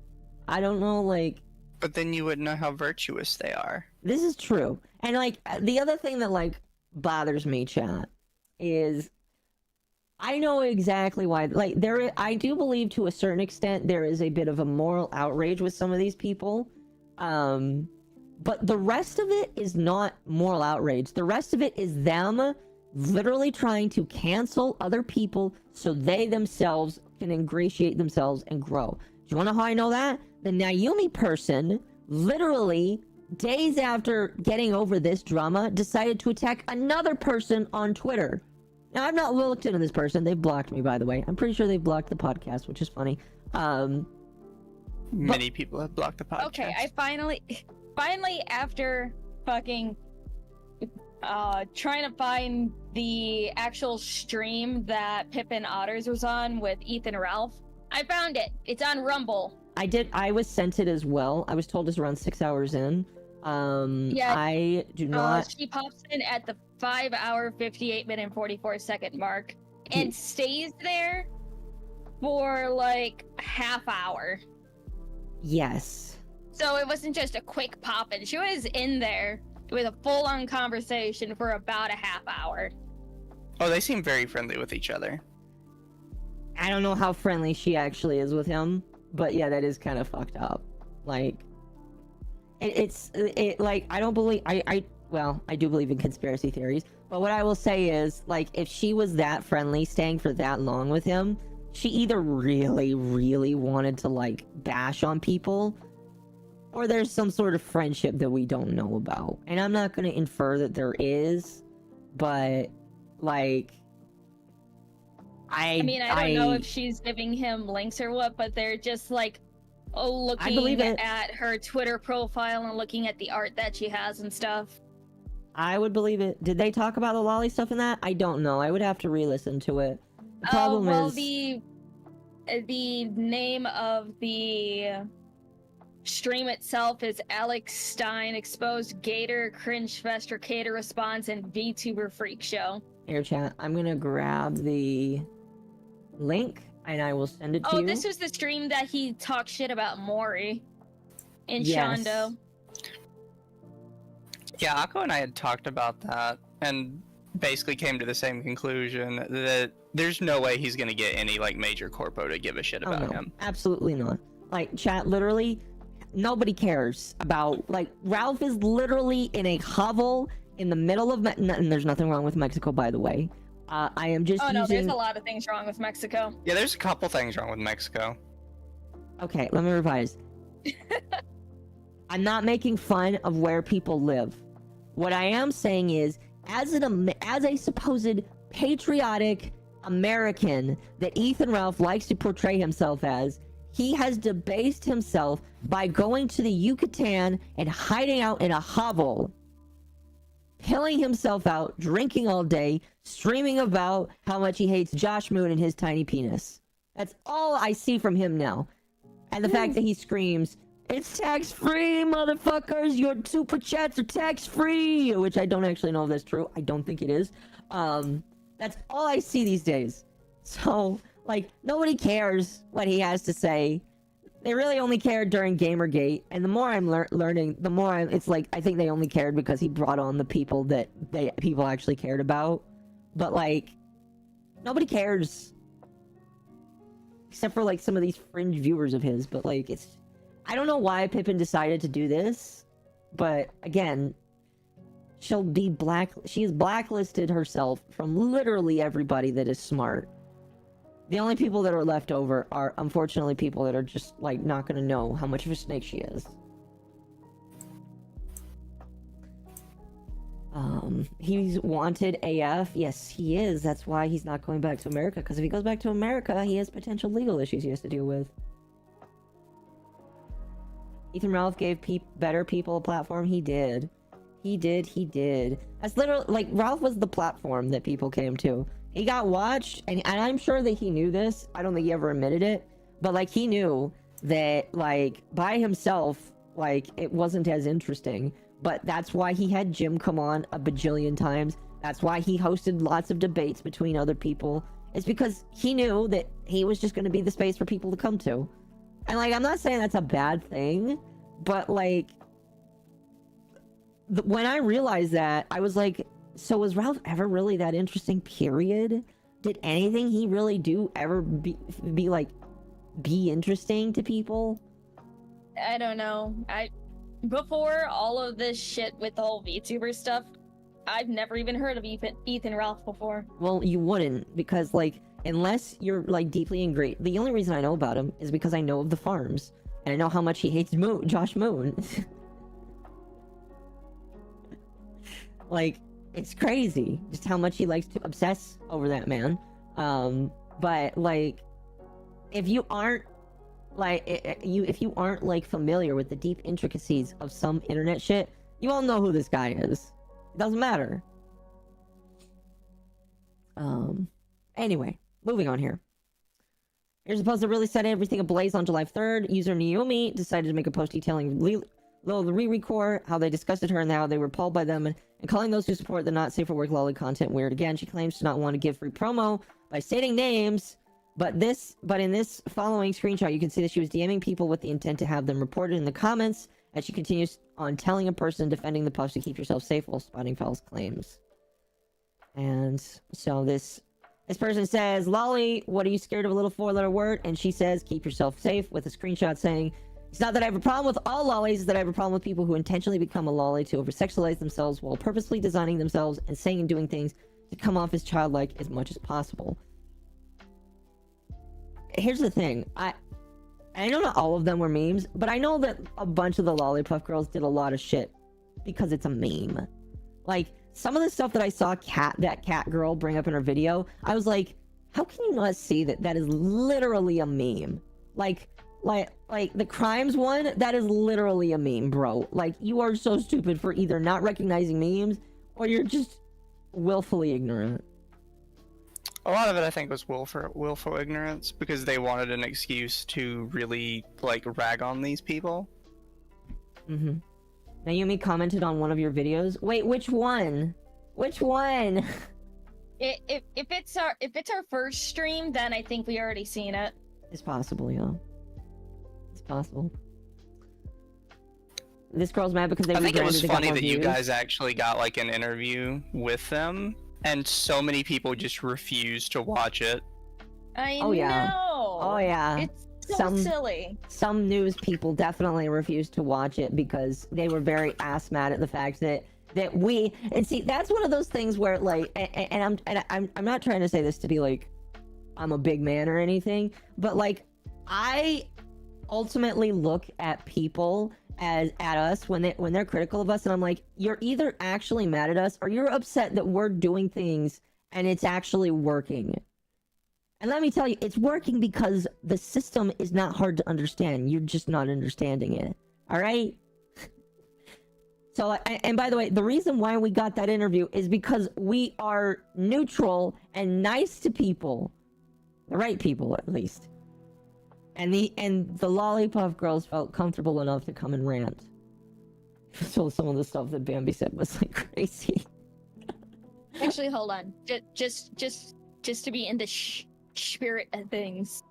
I don't know, like... But then you wouldn't know how virtuous they are. This is true. And, like, the other thing that, like, bothers me, chat, is... I know exactly why. Like, I do believe to a certain extent there is a bit of a moral outrage with some of these people. But the rest of it is not moral outrage. The rest of it is them literally trying to cancel other people so they themselves can ingratiate themselves and grow. Do you want to know how I know that? The Naomi person, literally days after getting over this drama, decided to attack another person on Twitter. Now, I've not looked into this person. They've blocked me, by the way. I'm pretty sure they've blocked the podcast, which is funny. Many people have blocked the podcast. Okay, I finally, after fucking trying to find the actual stream that Pippin Otters was on with Ethan Ralph, I found it. It's on Rumble. I was sent it as well. I was told it's around 6 hours in. Yeah, I do not... she pops in at the 5 hour, 58 minute, 44 second mark and stays there for like a half hour. Yes. So it wasn't just a quick pop in. She was in there with a full-on conversation for about a half hour. Oh, they seem very friendly with each other. I don't know how friendly she actually is with him, but yeah, that is kind of fucked up. Like, like, I don't believe, well, I do believe in conspiracy theories, but what I will say is, like, if she was that friendly, staying for that long with him, she either really, really wanted to, like, bash on people, or there's some sort of friendship that we don't know about. And I'm not gonna infer that there is, but, like, I mean, I don't know if she's giving him links or what, but they're just like, looking at her Twitter profile and looking at the art that she has and stuff. I would believe it. Did they talk about the lolly stuff in that? I don't know. I would have to re-listen to it. The problem is... the name of the stream itself is Alex Stein Exposed Gator Cringe Fest or Cater Response and VTuber Freak Show. Here, chat. I'm gonna grab the link and I will send it to you. Oh, this was the stream that he talked shit about Mori in Shondo. Yeah, Akko and I had talked about that and basically came to the same conclusion that there's no way he's gonna get any like major corpo to give a shit about him. Absolutely not. Like, chat, literally, nobody cares about, like, Ralph is literally in a hovel in the middle of, and there's nothing wrong with Mexico, by the way. I am just no, there's a lot of things wrong with Mexico. Yeah, there's a couple things wrong with Mexico. Okay, let me revise. I'm not making fun of where people live. What I am saying is, as a supposed patriotic American that Ethan Ralph likes to portray himself as, he has debased himself by going to the Yucatan and hiding out in a hovel, pilling himself out, drinking all day, streaming about how much he hates Josh Moon and his tiny penis. That's all I see from him now. And the fact that he screams, "It's tax-free, motherfuckers! Your super chats are tax-free!" Which I don't actually know if that's true. I don't think it is. That's all I see these days. So, like, nobody cares what he has to say. They really only cared during Gamergate, and the more I'm learning, the more it's like, I think they only cared because he brought on the people that people actually cared about. But, like, nobody cares. Except for, like, some of these fringe viewers of his, but, like, it's... I don't know why Pippin decided to do this, but, again, she's blacklisted herself from literally everybody that is smart. The only people that are left over are, unfortunately, people that are just, like, not gonna know how much of a snake she is. He's wanted AF. Yes, he is. That's why he's not going back to America, because if he goes back to America, he has potential legal issues he has to deal with. Ethan Ralph gave better people a platform. He did. He did. That's literally, like, Ralph was the platform that people came to. He got watched, and I'm sure that he knew this. I don't think he ever admitted it. But, like, he knew that, like, by himself, like, it wasn't as interesting. But that's why he had Jim come on a bajillion times. That's why he hosted lots of debates between other people. It's because he knew that he was just going to be the space for people to come to. And, like, I'm not saying that's a bad thing, but, like, when I realized that, I was like, so was Ralph ever really that interesting, period? Did anything he really do ever be interesting to people? I don't know. Before all of this shit with the whole VTuber stuff, I've never even heard of Ethan Ralph before. Well, you wouldn't, because, like, unless you're, like, deeply ingrained. The only reason I know about him is because I know of the farms, and I know how much he hates Josh Moon. Like, it's crazy just how much he likes to obsess over that man. But, like, if you aren't like familiar with the deep intricacies of some internet shit, you all know who this guy is. It doesn't matter. Anyway, moving on here. Here's a post that really set everything ablaze on July 3rd. User Naomi decided to make a post detailing Loli re-record, how they disgusted her and how they were appalled by them, and calling those who support the not safe for work Loli content weird. Again, she claims to not want to give free promo by stating names, but in this following screenshot, you can see that she was DMing people with the intent to have them reported in the comments, as she continues on telling a person defending the post to keep yourself safe while spotting false claims. And so this person says, "Loli, what are you scared of, a little four-letter word?" And she says, "Keep yourself safe," with a screenshot saying, It's not that I have a problem with all lollies, it's that I have a problem with people who intentionally become a lolly to over-sexualize themselves while purposely designing themselves and saying and doing things to come off as childlike as much as possible. Here's the thing, I know not all of them were memes, but I know that a bunch of the Lolipuff girls did a lot of shit because it's a meme. Like, some of the stuff that I saw that cat girl bring up in her video, I was like, how can you not see that that is literally a meme? Like the crimes one, that is literally a meme, bro. Like, you are so stupid for either not recognizing memes or you're just willfully ignorant. A lot of it, I think, was willful ignorance because they wanted an excuse to really like rag on these people. Mm-hmm. Naomi commented on one of your videos. Wait, which one? Which one? If it's our first stream, then I think we already seen it. It's possible, yeah. It's possible. This girl's mad because they I think it was funny that views. you guys actually got like an interview with them, and so many people just refused to watch it. I know. Oh yeah. It's so silly. Some news people definitely refused to watch it because they were very ass mad at the fact that we, and see, that's one of those things where like, and I'm not trying to say this to be like I'm a big man or anything, but like I ultimately look at people at us when they're critical of us, and I'm like, you're either actually mad at us or you're upset that we're doing things and it's actually working. And let me tell you, it's working because the system is not hard to understand. You're just not understanding it. All right? So, and by the way, the reason why we got that interview is because we are neutral and nice to people. The right people, at least. And the Lolipuff girls felt comfortable enough to come and rant. So some of the stuff that Bambi said was like crazy. Actually, hold on. Just to be in the spirit of things.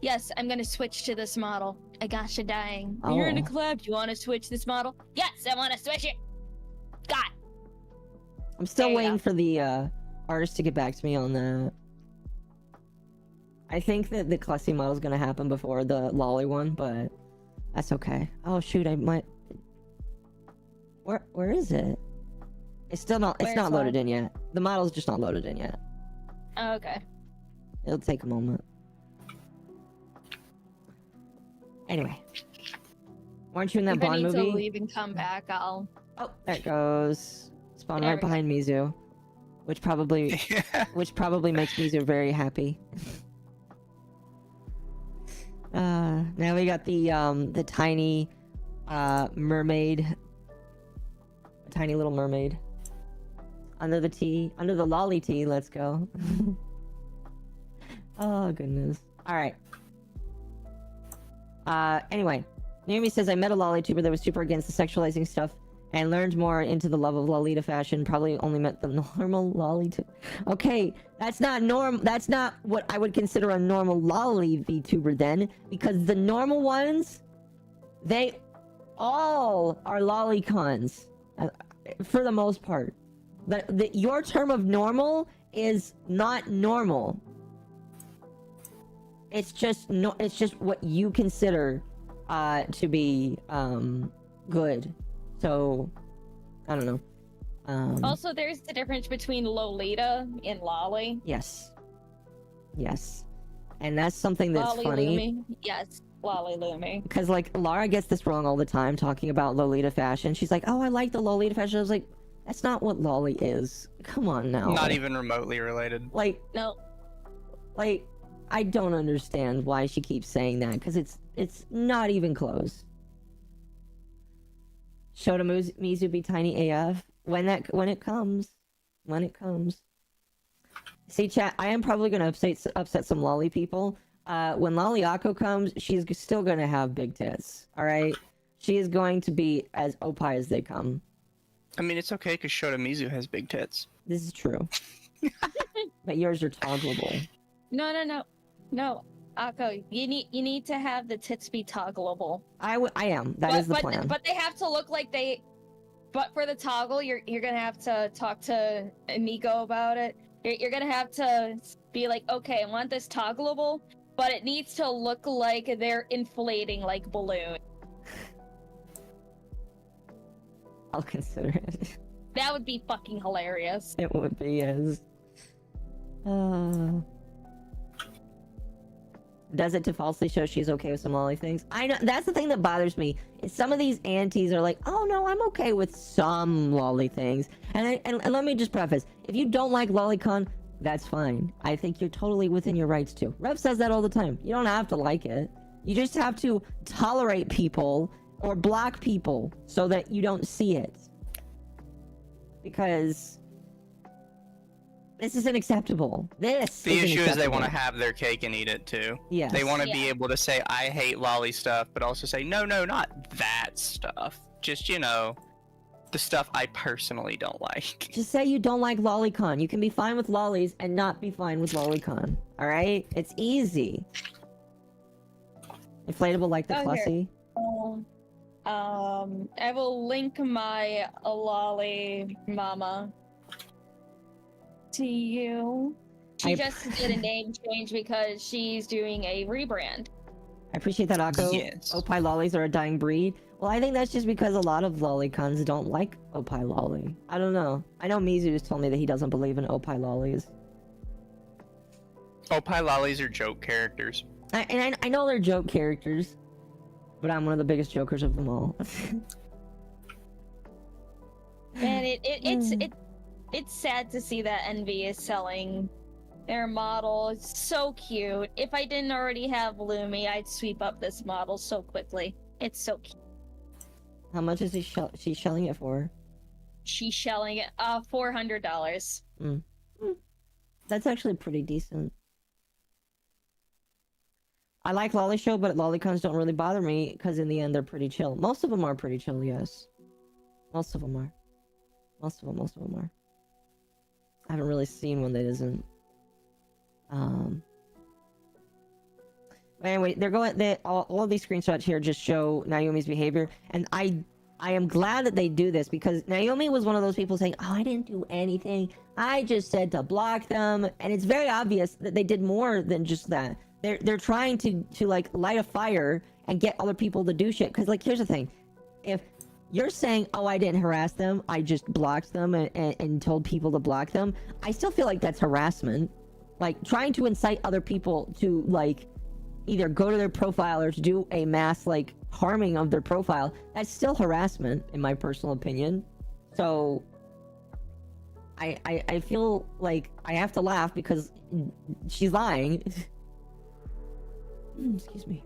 Yes, I'm gonna switch to this model. I gotcha dying. Oh. You're in a club. Do you want to switch this model? Yes, I want to switch it. God. I'm still There you waiting go. for the artist to get back to me on that. I think that the Klessy model is gonna happen before the Loli one, but that's okay. Oh shoot, I might. Where is it? It's still not. It's Where's not loaded what? in yet. The model's just not loaded in yet. Oh, okay. It'll take a moment. Anyway, weren't you in that If I Bond need movie? to leave and come back, I'll. Oh, there it goes. Spawn There right we go. behind Mizu, which probably makes Mizu very happy. Now we got the tiny mermaid, tiny little mermaid under the lolly tea. Let's go. Oh goodness. All right. Anyway, Naomi says, I met a Lolituber that was super against the sexualizing stuff and learned more into the love of Lolita fashion. Probably only met the normal Lolituber. Okay, that's not that's not what I would consider a normal Lolly VTuber then, because the normal ones, they all are lolicons, for the most part. Your term of normal is not normal. It's just what you consider to be good. So I don't know. Also, there's the difference between Lolita and Lolly. Yes. And that's something that's Lolly funny. Lumi. Yes, Lolly Lumi. Because like Lara gets this wrong all the time talking about Lolita fashion. She's like, oh, I like the Lolita fashion. I was like, that's not what Lolly is. Come on now. Not even remotely related. Like, No. like, I don't understand why she keeps saying that, because it's not even close. Shota Mizu be tiny AF when it comes. See, chat, I am probably gonna upset some lolly people. When MommaOcco comes, she's still gonna have big tits. All right, she is going to be as OP as they come. I mean, it's okay because Shota Mizu has big tits. This is true. But yours are toggleable. No, Akko, you need to have the tits be toggleable. I am. That is the plan. But they have to look like they. But for the toggle, you're gonna have to talk to Nico about it. You're gonna have to be like, okay, I want this toggleable, but it needs to look like they're inflating like balloons. I'll consider it. That would be fucking hilarious. It would be, yes. Does it to falsely show she's okay with some lolly things? I know, that's the thing that bothers me. Is some of these aunties are like, oh no, I'm okay with some lolly things. And let me just preface, if you don't like lolicon, that's fine. I think you're totally within your rights to. Rev says that all the time. You don't have to like it. You just have to tolerate people or block people so that you don't see it. Because this isn't acceptable. The issue is they want to have their cake and eat it too. Yes. They want to be able to say, I hate lolly stuff, but also say, no, not that stuff. Just, you know, the stuff I personally don't like. Just say you don't like lolicon. You can be fine with lollies and not be fine with lolicon. Alright? It's easy. Inflatable like the Clussy. I will link my lolly mama to you. She just did a name change because she's doing a rebrand. I appreciate that, Akko. Yes. Opie lollies are a dying breed. Well, I think that's just because a lot of lolicons don't like Opie lolly. I don't know. I know Mizu just told me that he doesn't believe in Opie lollies. Opie lollies are joke characters. I know they're joke characters, but I'm one of the biggest jokers of them all. And it's sad to see that Envy is selling their model. It's so cute. If I didn't already have Lumi, I'd sweep up this model so quickly. It's so cute. How much is she shelling it for? She's shelling it $400. That's actually pretty decent. I like Lolly Show, but lolicons don't really bother me because in the end they're pretty chill. Most of them are pretty chill, yes. Most of them are. Most of them are. I haven't really seen one that isn't. But anyway, all of these screenshots here just show Naomi's behavior, and I am glad that they do this because Naomi was one of those people saying, "Oh, I didn't do anything. I just said to block them," and it's very obvious that they did more than just that. They're trying to like light a fire and get other people to do shit. Because like, here's the thing: if you're saying, "Oh, I didn't harass them. I just blocked them and told people to block them," I still feel like that's harassment. Like trying to incite other people to like either go to their profile or to do a mass like harming of their profile. That's still harassment, in my personal opinion. So I feel like I have to laugh because she's lying. Excuse me.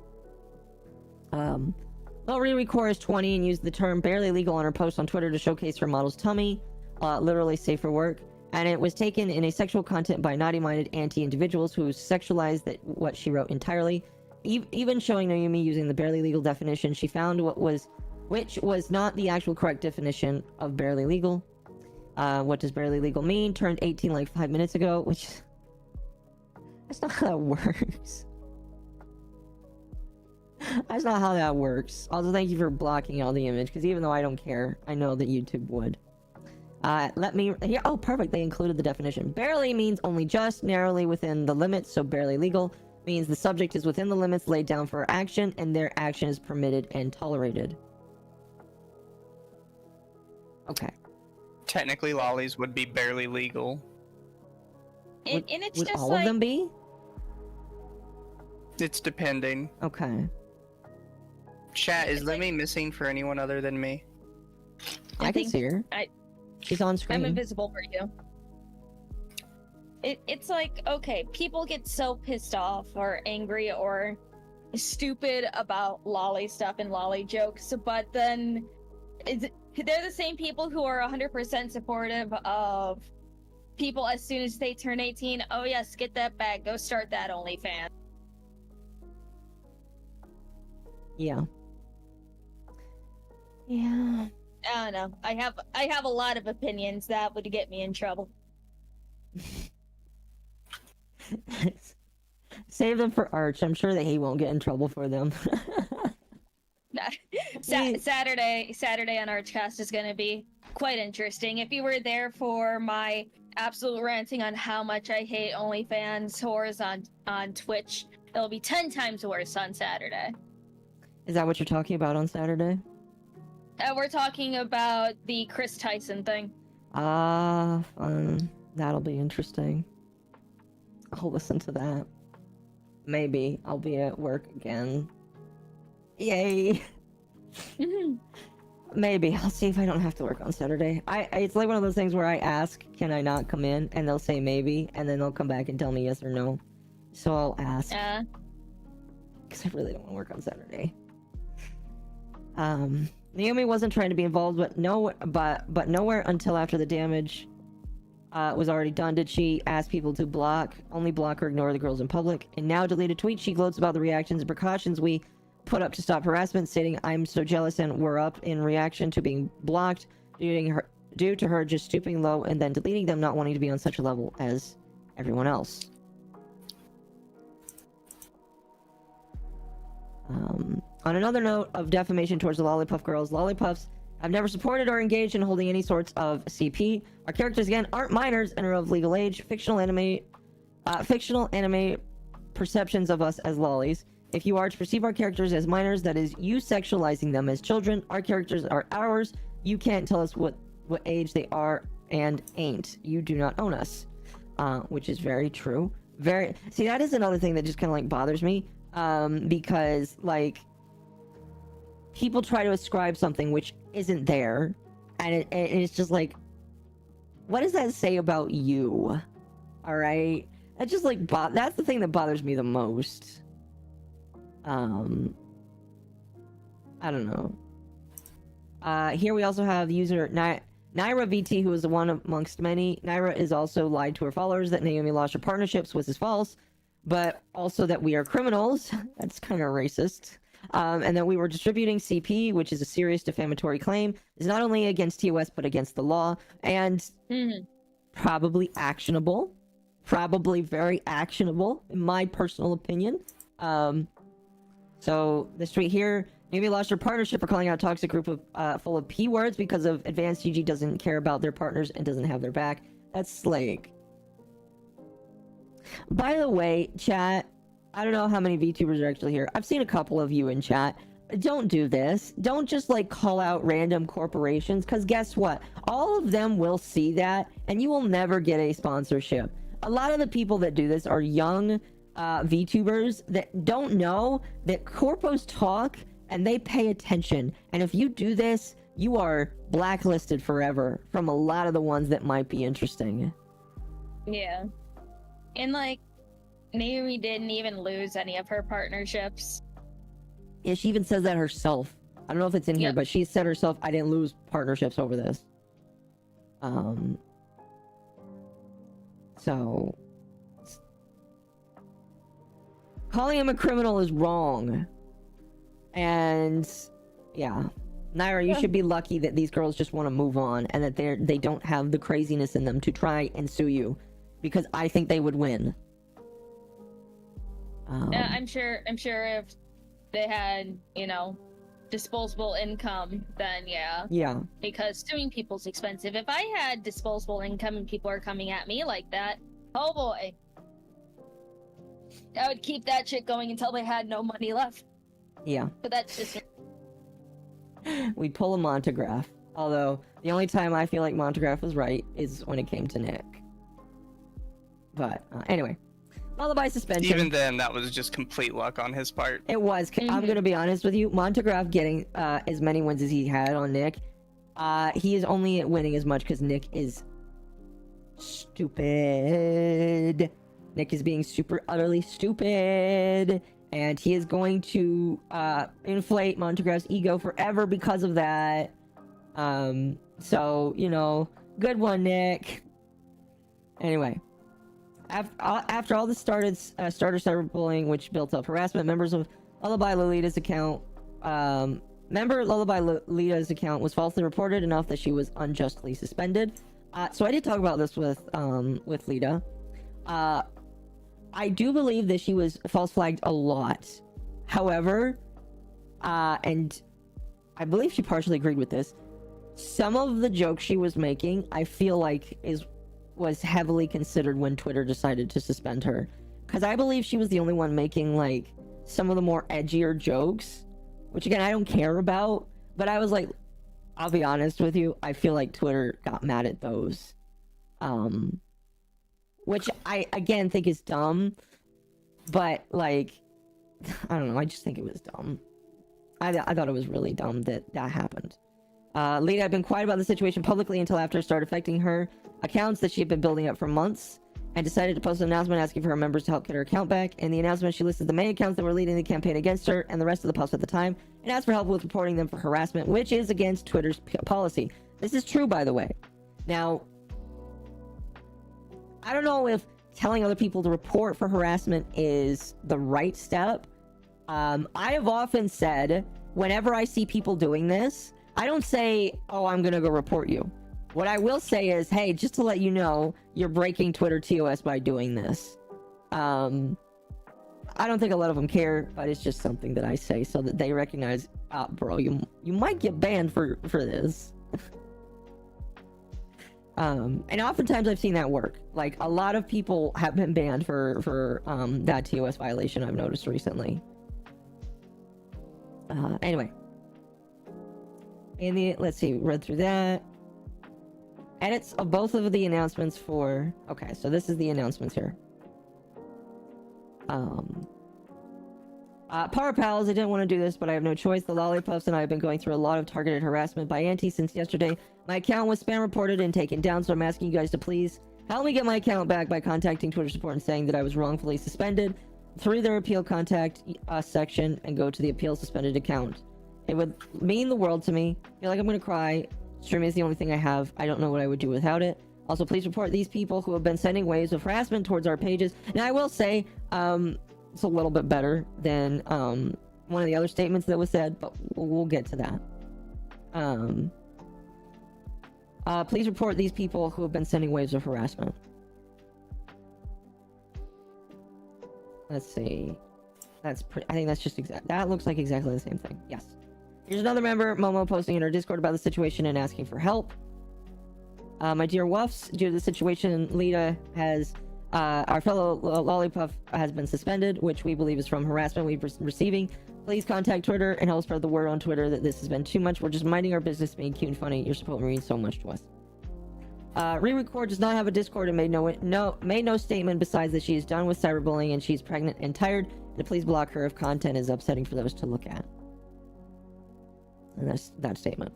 Loli Chorus 20 and used the term barely legal on her post on Twitter to showcase her model's tummy, literally safe for work, and it was taken in a sexual content by naughty-minded anti-individuals who sexualized what she wrote entirely, even showing Naomi using the barely legal definition she found which was not the actual correct definition of barely legal. What does barely legal mean? Turned 18 like 5 minutes ago, which that's not how that works. That's not how that works. Also, thank you for blocking all the image, because even though I don't care, I know that YouTube would. Here, oh, perfect, they included the definition. Barely means only just, narrowly within the limits, so barely legal means the subject is within the limits laid down for action, and their action is permitted and tolerated. Okay. Technically, lollies would be barely legal. And it's would just all like... of them be? It's depending. Okay. Chat, is Lemmy missing for anyone other than me? I can see her. She's on screen. I'm invisible for you. It's like, okay, people get so pissed off or angry or stupid about lolly stuff and lolly jokes, but then they're the same people who are 100% supportive of people as soon as they turn 18. Oh yes, get that bag, go start that OnlyFans. Yeah. Yeah. I don't know. I have a lot of opinions that would get me in trouble. Save them for Arch. I'm sure that he won't get in trouble for them. Saturday on Archcast is going to be quite interesting. If you were there for my absolute ranting on how much I hate OnlyFans whores on Twitch, it'll be 10 times worse on Saturday. Is that what you're talking about on Saturday? We're talking about the Chris Tyson thing. Ah, fun. That'll be interesting. I'll listen to that. Maybe I'll be at work again. Yay! Maybe. I'll see if I don't have to work on Saturday. It's like one of those things where I ask, can I not come in? And they'll say maybe, and then they'll come back and tell me yes or no. So I'll ask. Because I really don't want to work on Saturday. Naomi wasn't trying to be involved, but nowhere until after the damage was already done did she ask people to only block or ignore the girls in public. And now deleted tweet, she gloats about the reactions and precautions we put up to stop harassment, stating, "I'm so jealous and we're up in reaction to being blocked due to her just stooping low and then deleting them, not wanting to be on such a level as everyone else." On another note of defamation towards the Lolipuff girls, Lolipuffs have never supported or engaged in holding any sorts of CP. Our characters, again, aren't minors and are of legal age. Fictional anime perceptions of us as lollies. If you are to perceive our characters as minors, that is you sexualizing them as children. Our characters are ours. You can't tell us what age they are and ain't. You do not own us. Which is very true. See, that is another thing that just kind of like bothers me. Because like people try to ascribe something which isn't there, and it's just like, what does that say about you? All right, that's just like that's the thing that bothers me the most. I don't know. Here we also have the user Naira VT, who is the one amongst many. Naira is also lied to her followers that Naomi lost her partnerships, which is false, but also that we are criminals. That's kind of racist. And that we were distributing CP, which is a serious defamatory claim, is not only against TOS but against the law, and probably actionable. Probably very actionable, in my personal opinion. So this tweet here, maybe lost her partnership for calling out a toxic group of full of P words because of advanced GG doesn't care about their partners and doesn't have their back. That's Slake. By the way, chat, I don't know how many VTubers are actually here. I've seen a couple of you in chat. Don't do this. Don't just like call out random corporations, because guess what? All of them will see that and you will never get a sponsorship. A lot of the people that do this are young VTubers that don't know that corpos talk and they pay attention. And if you do this, you are blacklisted forever from a lot of the ones that might be interesting. Yeah. And like, Naomi didn't even lose any of her partnerships. Yeah, she even says that herself. I don't know if it's in here, but she said herself, I didn't lose partnerships over this. So calling him a criminal is wrong. And yeah, Naira, you should be lucky that these girls just want to move on and that they don't have the craziness in them to try and sue you, because I think they would win. I'm sure if they had, disposable income, then yeah. Yeah. Because suing people's expensive. If I had disposable income and people are coming at me like that, oh boy. I would keep that shit going until they had no money left. Yeah. But that's just... We'd pull a Montagraph. Although, the only time I feel like Montagraph was right is when it came to Nick. But, anyway. Lullaby suspension. Even then, that was just complete luck on his part. It was. I'm gonna be honest with you. Montagraph getting as many wins as he had on Nick, he is only winning as much because Nick is stupid. Nick is being super utterly stupid, and he is going to inflate Montagraph's ego forever because of that. So, good one, Nick. Anyway. After all this started cyberbullying, which built up harassment, members of Lullaby Lolita's account, was falsely reported enough that she was unjustly suspended. So I did talk about this with Lita. I do believe that she was false flagged a lot. However, and I believe she partially agreed with this, some of the jokes she was making, I feel like was heavily considered when Twitter decided to suspend her. because I believe she was the only one making, like, some of the more edgier jokes, which, again, I don't care about, but I was like, I'll be honest with you, I feel like Twitter got mad at those. Which I, again, think is dumb, but, like, I don't know, I just think it was dumb. I thought it was really dumb that happened. Lita had been quiet about the situation publicly until after it started affecting her accounts that she had been building up for months, and decided to post an announcement asking for her members to help get her account back. In the announcement, she listed the main accounts that were leading the campaign against her and the rest of the posts at the time, and asked for help with reporting them for harassment, which is against Twitter's policy. This is true, by the way. Now, I don't know if telling other people to report for harassment is the right step. I have often said, whenever I see people doing this, I don't say, oh, I'm gonna go report you. What I will say is, hey, just to let you know, you're breaking Twitter TOS by doing this. I don't think a lot of them care, but it's just something that I say so that they recognize, bro, you might get banned for this. And oftentimes I've seen that work. Like, a lot of people have been banned for that TOS violation I've noticed recently. Anyway. Let's see, read through that. Edits of both of the announcements for... Okay, so this is the announcements here. Power Pals, I didn't want to do this, but I have no choice. The Lolipuffs and I have been going through a lot of targeted harassment by Auntie since yesterday. My account was spam reported and taken down, so I'm asking you guys to please help me get my account back by contacting Twitter support and saying that I was wrongfully suspended. Through their appeal, contact us section and go to the appeal suspended account. It would mean the world to me. I feel like I'm gonna cry. Streaming is the only thing I have. I don't know what I would do without it. Also, please report these people who have been sending waves of harassment towards our pages. And I will say, it's a little bit better than one of the other statements that was said, but we'll get to that. Please report these people who have been sending waves of harassment. Let's see. I think that's just that looks like exactly the same thing. Yes. Here's another member, Momo, posting in our Discord about the situation and asking for help. My dear Wuffs, due to the situation, Lita has, our fellow Lolipuff has been suspended, which we believe is from harassment we've been receiving. Please contact Twitter and help spread the word on Twitter that this has been too much. We're just minding our business, being cute and funny. Your support means so much to us. Re-Record does not have a Discord and made no statement besides that she is done with cyberbullying and she's pregnant and tired. And to please block her if content is upsetting for those to look at. And that's that statement.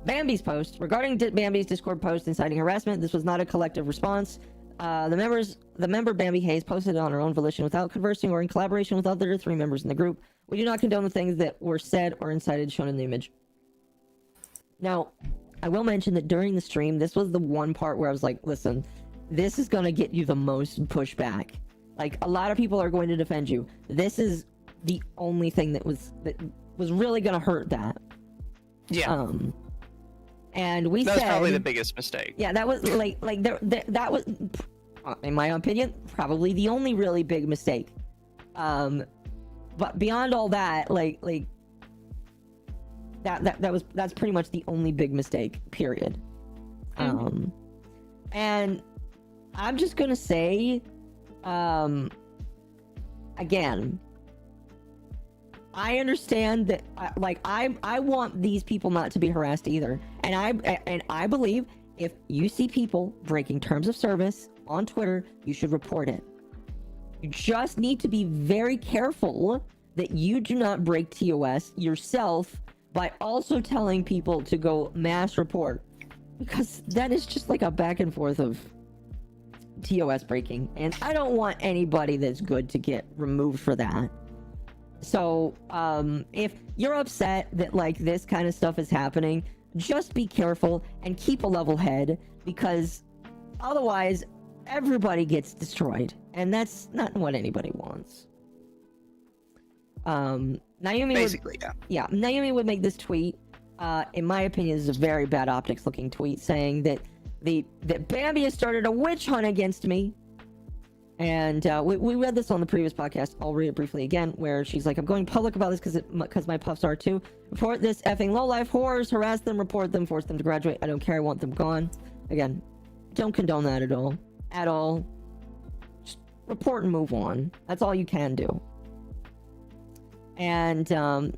Bambi's post. Regarding Bambi's Discord post inciting harassment, this was not a collective response. The member Bambi Hayes posted it on her own volition without conversing or in collaboration with other 3 members in the group. We do not condone the things that were said or incited shown in the image. Now, I will mention that during the stream, this was the one part where I was like, listen, this is gonna get you the most pushback. Like, a lot of people are going to defend you. This is the only thing that was really gonna hurt that. Yeah. And we said... That was probably the biggest mistake. Yeah, that was, that was, in my opinion, probably the only really big mistake. But beyond all that, that's pretty much the only big mistake, period. And I'm just gonna say, again, I understand that, I want these people not to be harassed either. And I believe if you see people breaking terms of service on Twitter, you should report it. You just need to be very careful that you do not break TOS yourself by also telling people to go mass report. Because that is just like a back and forth of TOS breaking. And I don't want anybody that's good to get removed for that. So, if you're upset that, this kind of stuff is happening, just be careful and keep a level head, because otherwise, everybody gets destroyed. And that's not what anybody wants. Naomi Basically, yeah, Naomi would make this tweet. In my opinion, this is a very bad optics looking tweet, saying that Bambi has started a witch hunt against me. And we read this on the previous podcast. I'll read it briefly again, where she's like, I'm going public about this because my puffs are too. Report this effing lowlife whores, harass them, report them, force them to graduate. I don't care, I want them gone. Again, don't condone that at all. At all. Just report and move on. That's all you can do. And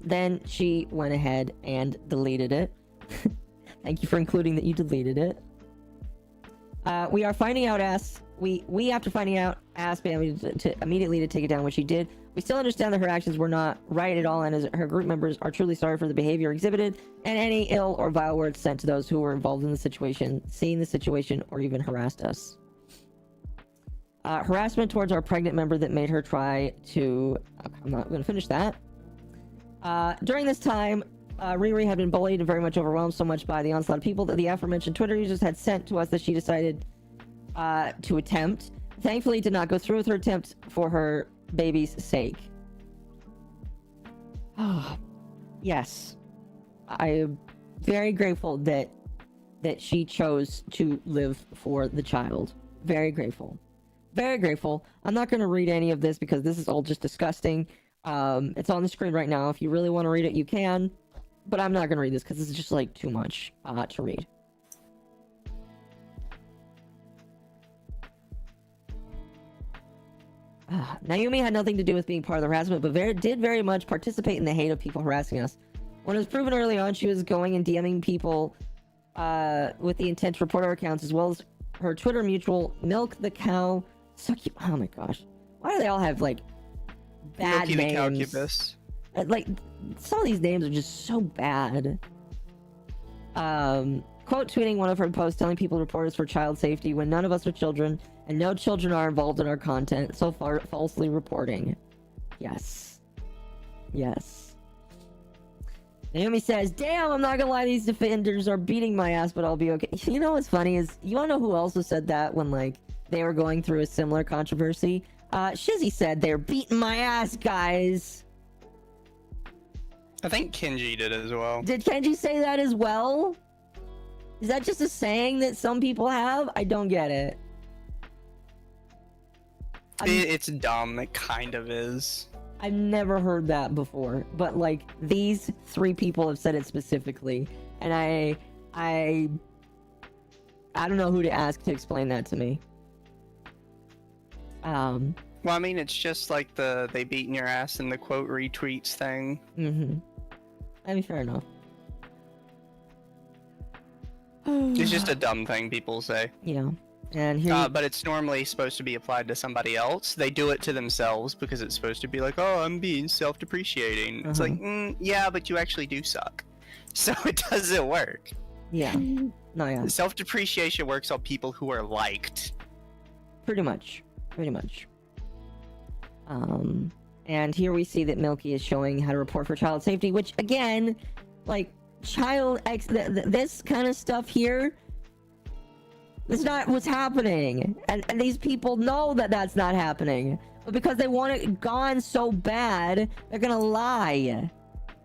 then she went ahead and deleted it. Thank you for including that you deleted it. We are finding out we after finding out asked Bambi to immediately to take it down, which she did. We still understand that her actions were not right at all, and as her group members are truly sorry for the behavior exhibited and any ill or vile words sent to those who were involved in the situation, seeing the situation, or even harassed us. Harassment towards our pregnant member that made her try to... I'm not going to finish that. During this time, Riri had been bullied and very much overwhelmed so much by the onslaught of people that the aforementioned Twitter users had sent to us that she decided to attempt. Thankfully, did not go through with her attempt for her baby's sake. Yes. I am very grateful that she chose to live for the child. Very grateful. Very grateful. I'm not going to read any of this because this is all just disgusting. It's on the screen right now. If you really want to read it, you can. But I'm not going to read this because this is just like too much to read. Naomi had nothing to do with being part of the harassment, but did very much participate in the hate of people harassing us. When it was proven early on, she was going and DMing people with the intent to report our accounts, as well as her Twitter mutual, Milk the Cow. So cute. Oh my gosh. Why do they all have, like, bad Milky names? The Cowcubus. Like, some of these names are just so bad. Quote tweeting one of her posts telling people to report us for child safety when none of us are children and no children are involved in our content. So far, falsely reporting. Yes. Yes. Naomi says, damn, I'm not gonna lie, these defenders are beating my ass, but I'll be okay. You know what's funny is, you wanna know who also said that when, like, they were going through a similar controversy? Shizzy said, they're beating my ass, guys. I think Kenji did as well. Did Kenji say that as well? Is that just a saying that some people have? I don't get it. It's dumb. It kind of is. I've never heard that before, but like these three people have said it specifically, and I don't know who to ask to explain that to me. Well, I mean, it's just like they beating your ass in the quote retweets thing. I mean, fair enough. It's just a dumb thing people say. Yeah. And here but it's normally supposed to be applied to somebody else. They do it to themselves because it's supposed to be like, oh, I'm being self-depreciating. It's like, yeah, but you actually do suck. So it doesn't work. Yeah. No, yeah. Self-depreciation works on people who are liked. Pretty much. Pretty much. And here we see that Milky is showing how to report for child safety, which again, like, this kind of stuff here, it's not what's happening, and these people know that that's not happening, but because they want it gone so bad, they're gonna lie.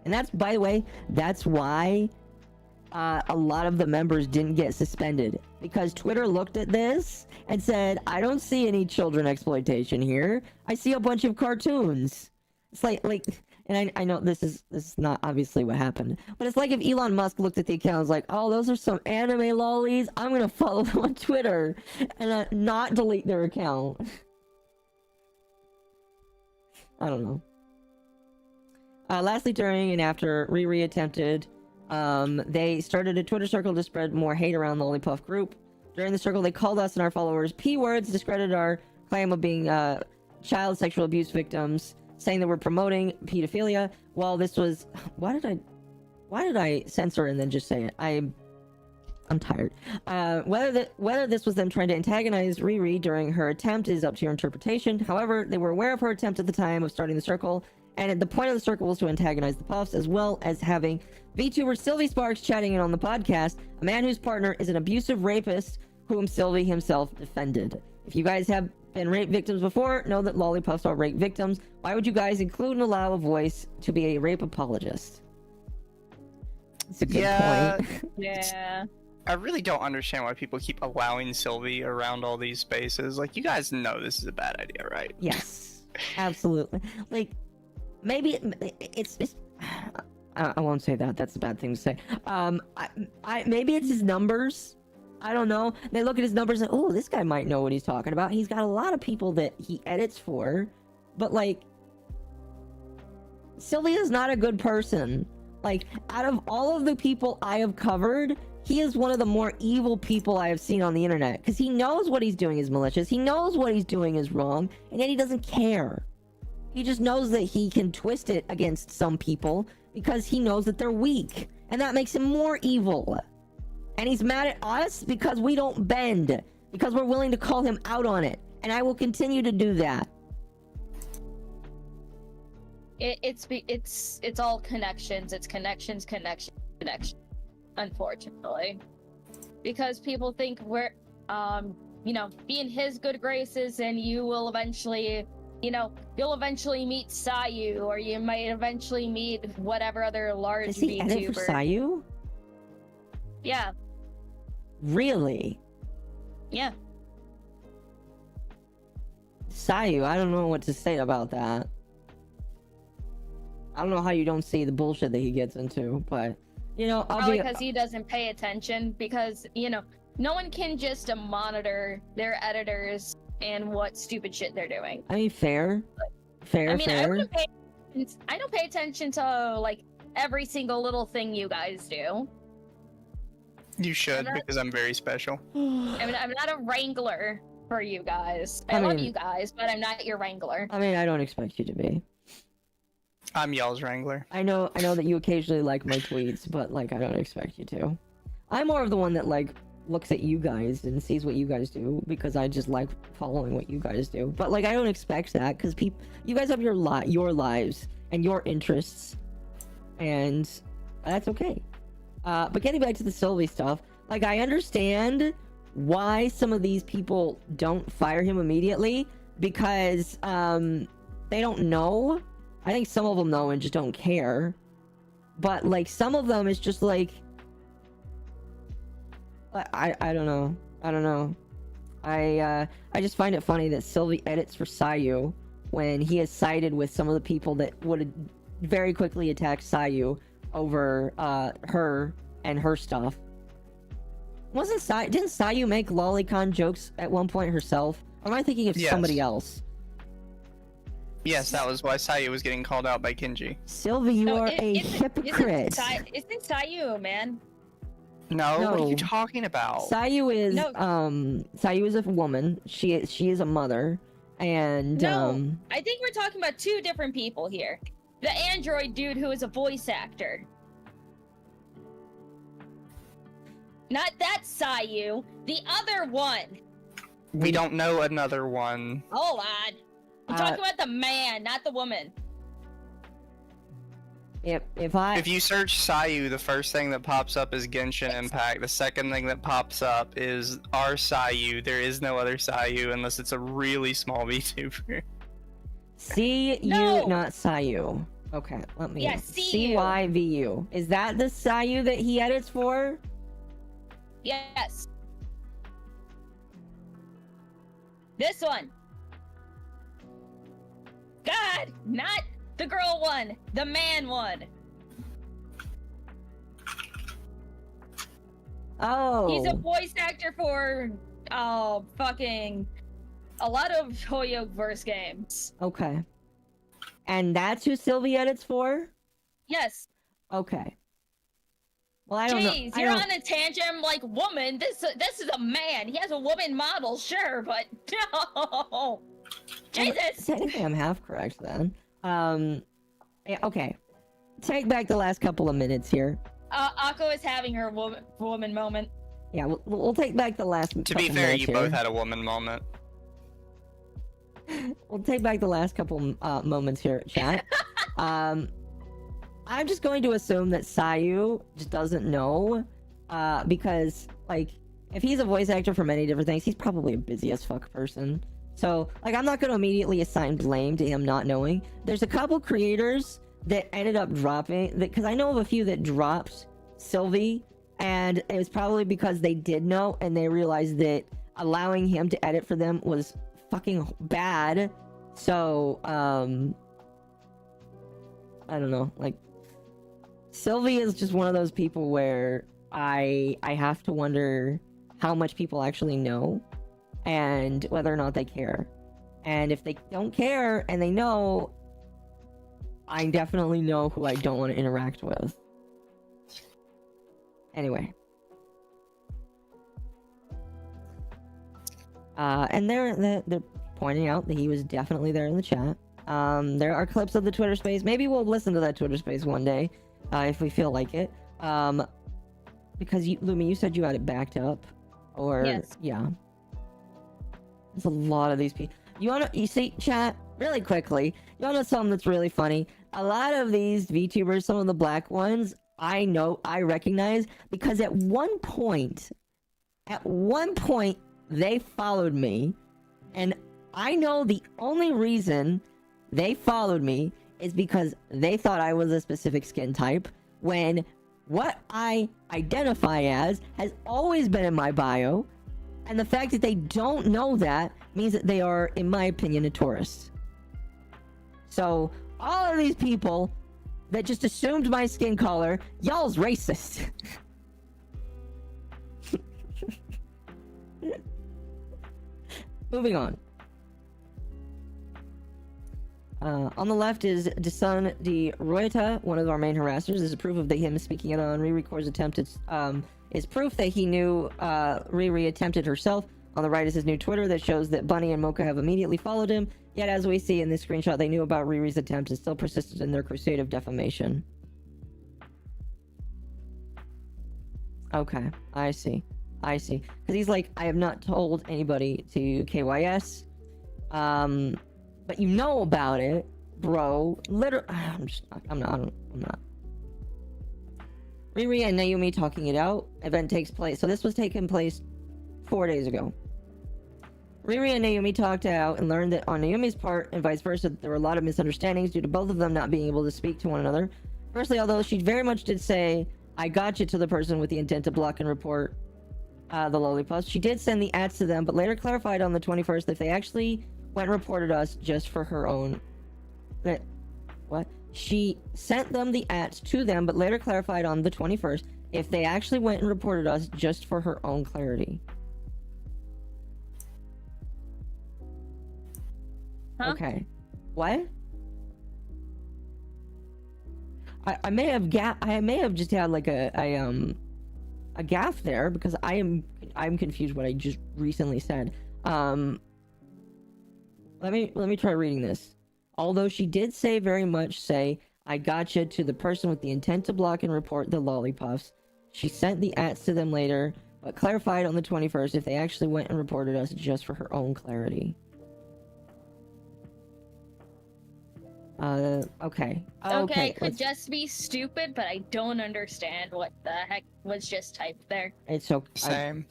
And that's, by the way, that's why a lot of the members didn't get suspended, because Twitter looked at this and said, I don't see any children exploitation here, I see a bunch of cartoons. It's like and I know this is not obviously what happened, but it's like if Elon Musk looked at the account and was like, oh, those are some anime lolis, I'm gonna follow them on Twitter and not delete their account. I don't know. Lastly, during and after Riri attempted, they started a Twitter circle to spread more hate around the Lolipuff group. During the circle, they called us and our followers P-words, discredited our claim of being child sexual abuse victims, saying that we're promoting pedophilia. Well, this was... Why did I censor and then just say it? I'm tired. Whether this was them trying to antagonize Riri during her attempt is up to your interpretation. However, they were aware of her attempt at the time of starting the circle, and the point of the circle was to antagonize the Puffs, as well as having VTuber Sylvie Sparks chatting in on the podcast, a man whose partner is an abusive rapist whom Sylvie himself defended. If you guys have been rape victims before, know that Lolipuffs are rape victims. Why would you guys include and allow a voice to be a rape apologist? It's a good point. Yeah. I really don't understand why people keep allowing Sylvie around all these spaces. Like, you guys know this is a bad idea, right? Yes, absolutely. Like, maybe it's I won't say that. That's a bad thing to say. Maybe it's his numbers. I don't know. They look at his numbers and, oh, this guy might know what he's talking about. He's got a lot of people that he edits for, but like, Sylvia's not a good person. Like, out of all of the people I have covered, he is one of the more evil people I have seen on the internet, because he knows what he's doing is malicious, he knows what he's doing is wrong, and yet he doesn't care. He just knows that he can twist it against some people because he knows that they're weak, and that makes him more evil. And he's mad at us because we don't bend, because we're willing to call him out on it, and I will continue to do that. It's all connections. It's connections, unfortunately, because people think we're be in his good graces, and you will eventually, you'll eventually meet Sayu, or you might eventually meet whatever other large Does he edit for VTuber. Sayu? Yeah. Really? Yeah. Sayu, I don't know what to say about that. I don't know how you don't see the bullshit that he gets into, but, Probably because he doesn't pay attention, because, no one can just monitor their editors and what stupid shit they're doing. I mean, fair. I don't pay attention to, like, every single little thing you guys do. You should, because I'm very special. I'm not a wrangler for you guys. I love you guys, but I'm not your wrangler. I mean, I don't expect you to be. I'm y'all's wrangler. I know that you occasionally like my tweets, but, like, I don't expect you to. I'm more of the one that, like, looks at you guys and sees what you guys do, because I just like following what you guys do. But, like, I don't expect that, because you guys have your lives and your interests, and that's okay. But getting back to the Sylvie stuff, like, I understand why some of these people don't fire him immediately, because they don't know. I think some of them know and just don't care. But, like, some of them is just like, I don't know. I just find it funny that Sylvie edits for Sayu when he has sided with some of the people that would very quickly attack Sayu over her and her stuff. Didn't Sayu make lolicon jokes at one point herself? Or am I thinking of somebody else? Yes, that was why Sayu was getting called out by Kinji. Sylvie, you are a hypocrite. Isn't Sayu a man? No, what are you talking about? Sayu is Sayu is a woman. She is a mother, and I think we're talking about two different people here. The android dude who is a voice actor. Not that Sayu, the other one. We don't know another one. Hold on. I'm talking about the man, not the woman. If you search Sayu, the first thing that pops up is Genshin Impact. The second thing that pops up is our Sayu. There is no other Sayu unless it's a really small VTuber. Not Sayu. Okay, let me. Yeah, CYVU. Is that the Sayu that he edits for? Yes. This one. God, not the girl one, the man one. Oh. He's a voice actor for, fucking a lot of Hoyoverse games. Okay. And that's who Sylvie edits for? Yes. Okay. Well, I don't know. Jeez, you're on a tangent. I'm like, woman, this is a man. He has a woman model, sure, but no. Jesus! Technically, I'm half correct then. Okay. Take back the last couple of minutes here. Akko is having her woman moment. Yeah, we'll take back the last. To be fair, you both had a woman moment. We'll take back the last couple moments here, chat. I'm just going to assume that Sayu just doesn't know, because, like, if he's a voice actor for many different things, he's probably a busy as fuck person. So, like, I'm not going to immediately assign blame to him not knowing. There's a couple creators that ended up dropping, because I know of a few that dropped Sylvie, and it was probably because they did know, and they realized that allowing him to edit for them was fucking bad. So, I don't know, like, Sylvie is just one of those people where I have to wonder how much people actually know and whether or not they care. And if they don't care and they know, I definitely know who I don't want to interact with. Anyway. And they're pointing out that he was definitely there in the chat. There are clips of the Twitter space. Maybe we'll listen to that Twitter space one day, if we feel like it. Because Lumi, you said you had it backed up, or yes. Yeah. There's a lot of these people. You see, chat, really quickly, you wanna know something that's really funny? A lot of these VTubers, some of the black ones, I recognize, because at one point, they followed me, and I know the only reason they followed me is because they thought I was a specific skin type, when what I identify as has always been in my bio, and the fact that they don't know that means that they are, in my opinion, a tourist. So, all of these people that just assumed my skin color, y'all's racist. Moving on. On the left is Desun de Rueta, one of our main harassers. This is proof of him speaking out on Riri Core's attempt. Is proof that he knew Riri attempted herself. On the right is his new Twitter that shows that Bunny and Mocha have immediately followed him. Yet, as we see in this screenshot, they knew about Riri's attempt and still persisted in their crusade of defamation. Okay, I see. Because he's like, I have not told anybody to KYS. But you know about it, bro. I'm not. Riri and Naomi talking it out. Event takes place. So this was taking place 4 days ago. Riri and Naomi talked out and learned that on Naomi's part and vice versa, there were a lot of misunderstandings due to both of them not being able to speak to one another. Firstly, although she very much did say, I got you to the person with the intent to block and report the Lolipuff, she did send the ads to them, but later clarified on the 21st that they actually went and reported us just for her own... What? She sent them the ads to them, but later clarified on the 21st if they actually went and reported us just for her own clarity. Huh? Okay. What? I may have just had like a gaffe there, because I'm confused what I just recently said. Let me try reading this. Although she did very much say, I gotcha to the person with the intent to block and report the Lolipuffs. She sent the ads to them later, but clarified on the 21st if they actually went and reported us just for her own clarity. Okay. Okay, could just be stupid, but I don't understand what the heck was just typed there. It's okay. Same.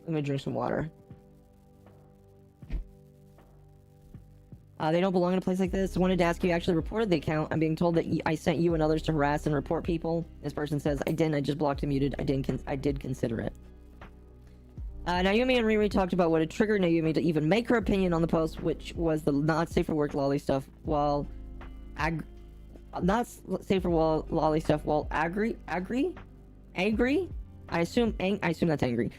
Let me drink some water. They don't belong in a place like this. Wanted to ask you actually reported the account. I'm being told that I sent you and others to harass and report people. This person says, I didn't, I just blocked and muted. I did consider it. Naomi and Riri talked about what had triggered Naomi to even make her opinion on the post, which was the not safe for work lolly stuff, while angry. I assume that's angry.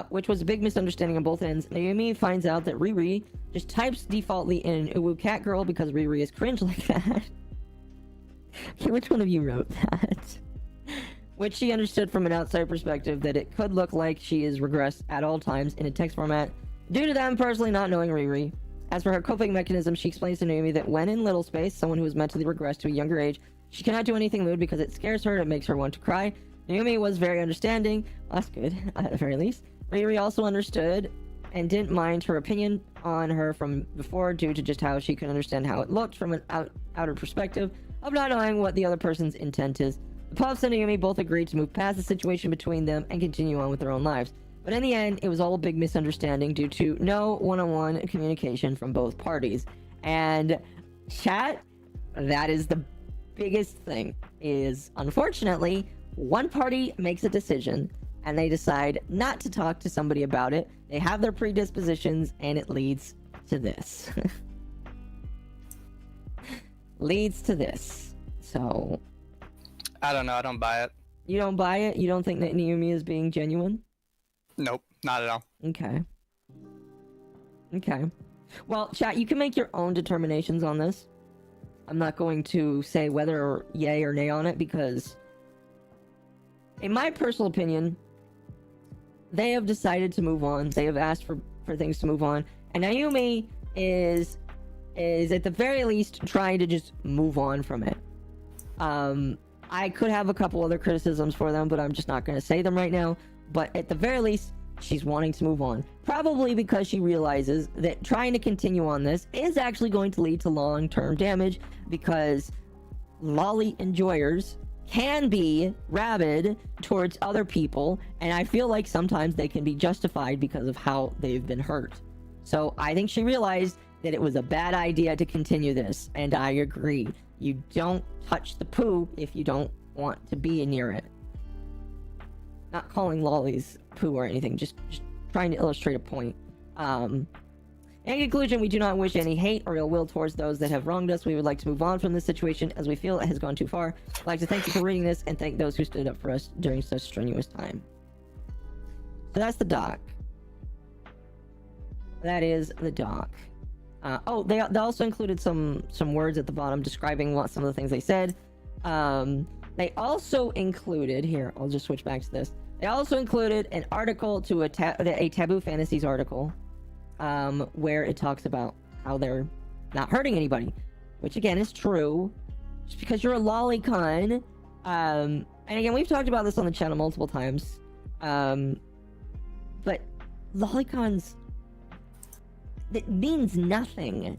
Which was a big misunderstanding on both ends. Naomi finds out that Riri just types defaultly in Uwu cat girl because Riri is cringe like that. Okay, which one of you wrote that? Which she understood from an outside perspective that it could look like she is regressed at all times in a text format due to them personally not knowing Riri. As for her coping mechanism, she explains to Naomi that when in little space, someone who is mentally regressed to a younger age, she cannot do anything lewd because it scares her and it makes her want to cry. Naomi was very understanding. Well, that's good, at the very least. Riri also understood and didn't mind her opinion on her from before due to just how she could understand how it looked from an outer perspective of not knowing what the other person's intent is. The Puffs and Naomi both agreed to move past the situation between them and continue on with their own lives. But in the end, it was all a big misunderstanding due to no one-on-one communication from both parties. And chat, that is the biggest thing, is unfortunately, one party makes a decision and they decide not to talk to somebody about it. They have their predispositions and it leads to this. Leads to this. So... I don't know. I don't buy it. You don't buy it? You don't think that Naomi is being genuine? Nope, not at all. Okay. Okay. Well, chat, you can make your own determinations on this. I'm not going to say whether yay or nay on it because, in my personal opinion, they have decided to move on. They have asked for things to move on. And Naomi is at the very least trying to just move on from it. I could have a couple other criticisms for them, but I'm just not going to say them right now. But at the very least, she's wanting to move on. Probably because she realizes that trying to continue on this is actually going to lead to long-term damage, because lolly enjoyers can be rabid towards other people, and I feel like sometimes they can be justified because of how they've been hurt. So I think she realized that it was a bad idea to continue this, and I agree. You don't touch the poo if you don't want to be near it. Not calling lollies poo or anything, just trying to illustrate a point. In conclusion, we do not wish any hate or ill will towards those that have wronged us. We would like to move on from this situation as we feel it has gone too far. I'd like to thank you for reading this and thank those who stood up for us during such strenuous time. So that's the doc. That is the doc. Oh, they also included some words at the bottom describing some of the things they said. They also included, here, I'll just switch back to this. They also included an article to a Taboo Fantasies article, where it talks about how they're not hurting anybody, which again is true. Just because you're a lolicon, and again, we've talked about this on the channel multiple times, but lolicons, it means nothing.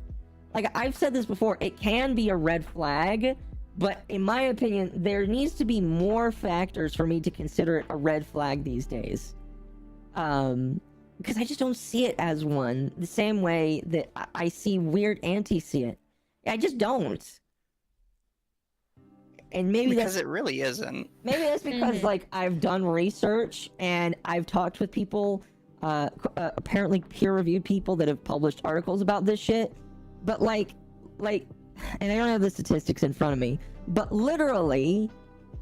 Like, I've said this before, it can be a red flag, but in my opinion, there needs to be more factors for me to consider it a red flag these days. Because I just don't see it as one, the same way that I see weird aunties see it. I just don't. And maybe because it really isn't. Maybe that's because like I've done research and I've talked with people, apparently peer-reviewed people that have published articles about this shit. But like, and I don't have the statistics in front of me, but literally,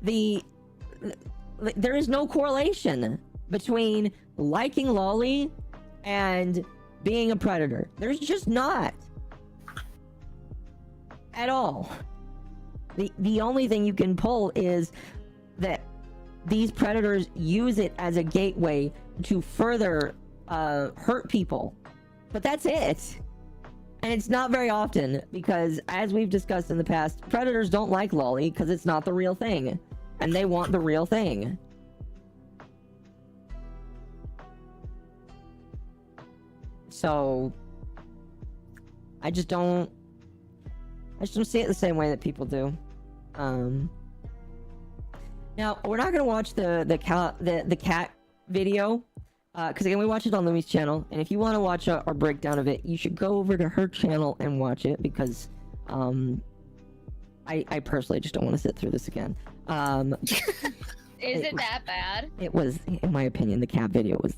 there is no correlation between liking lolly and being a predator. There's just not. At all. The only thing you can pull is that these predators use it as a gateway to further hurt people. But that's it. And it's not very often, because as we've discussed in the past, predators don't like lolly because it's not the real thing. And they want the real thing. So I just don't see it the same way that people do. Now we're not gonna watch the cat video, because again, we watch it on Lumi's channel, and if you want to watch our breakdown of it, you should go over to her channel and watch it, because I personally just don't want to sit through this again. Is it that bad? It was, in my opinion, the cat video was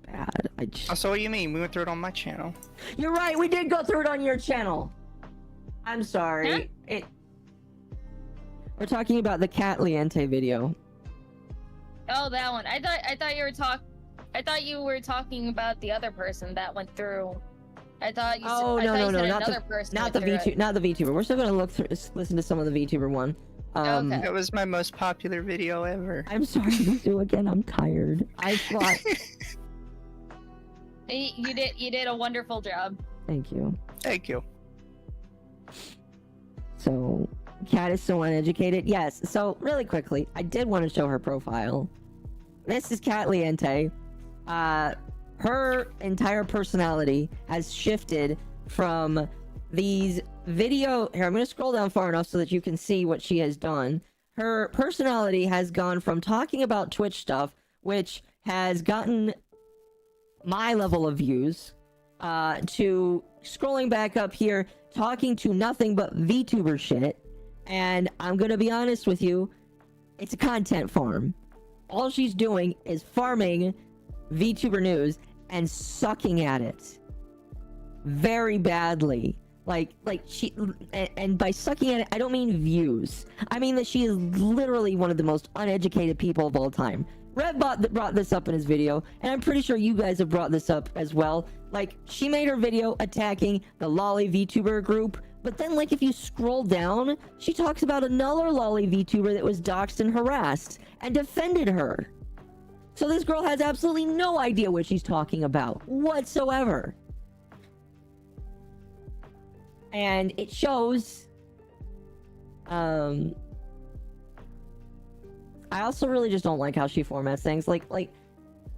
bad. Oh, so what do you mean? We went through it on my channel. You're right, we did go through it on your channel. I'm sorry. Huh? We're talking about the Cat Liente video. Oh, that one. I thought you were talking about the other person that went through. I thought you said, no, not another person. Not the VTuber. We're still gonna listen to some of the VTuber one. Okay. It was my most popular video ever. I'm sorry, Mizu, again, I'm tired. I thought. You did a wonderful job. Thank you. Thank you. So, Cat is so uneducated. Yes. So, really quickly, I did want to show her profile. This is Cat Liente. Her entire personality has shifted from these video... Here, I'm going to scroll down far enough so that you can see what she has done. Her personality has gone from talking about Twitch stuff, which has gotten my level of views, to scrolling back up here, talking to nothing but VTuber shit. And I'm going to be honest with you, it's a content farm. All she's doing is farming VTuber news and sucking at it very badly. Like she, and by sucking at it, I don't mean views. I mean that she is literally one of the most uneducated people of all time. Red brought this up in his video, and I'm pretty sure you guys have brought this up as well. Like, she made her video attacking the Loli VTuber group, but then, like, if you scroll down, she talks about another Loli VTuber that was doxxed and harassed, and defended her. So this girl has absolutely no idea what she's talking about, whatsoever. And it shows, I also really just don't like how she formats things. Like,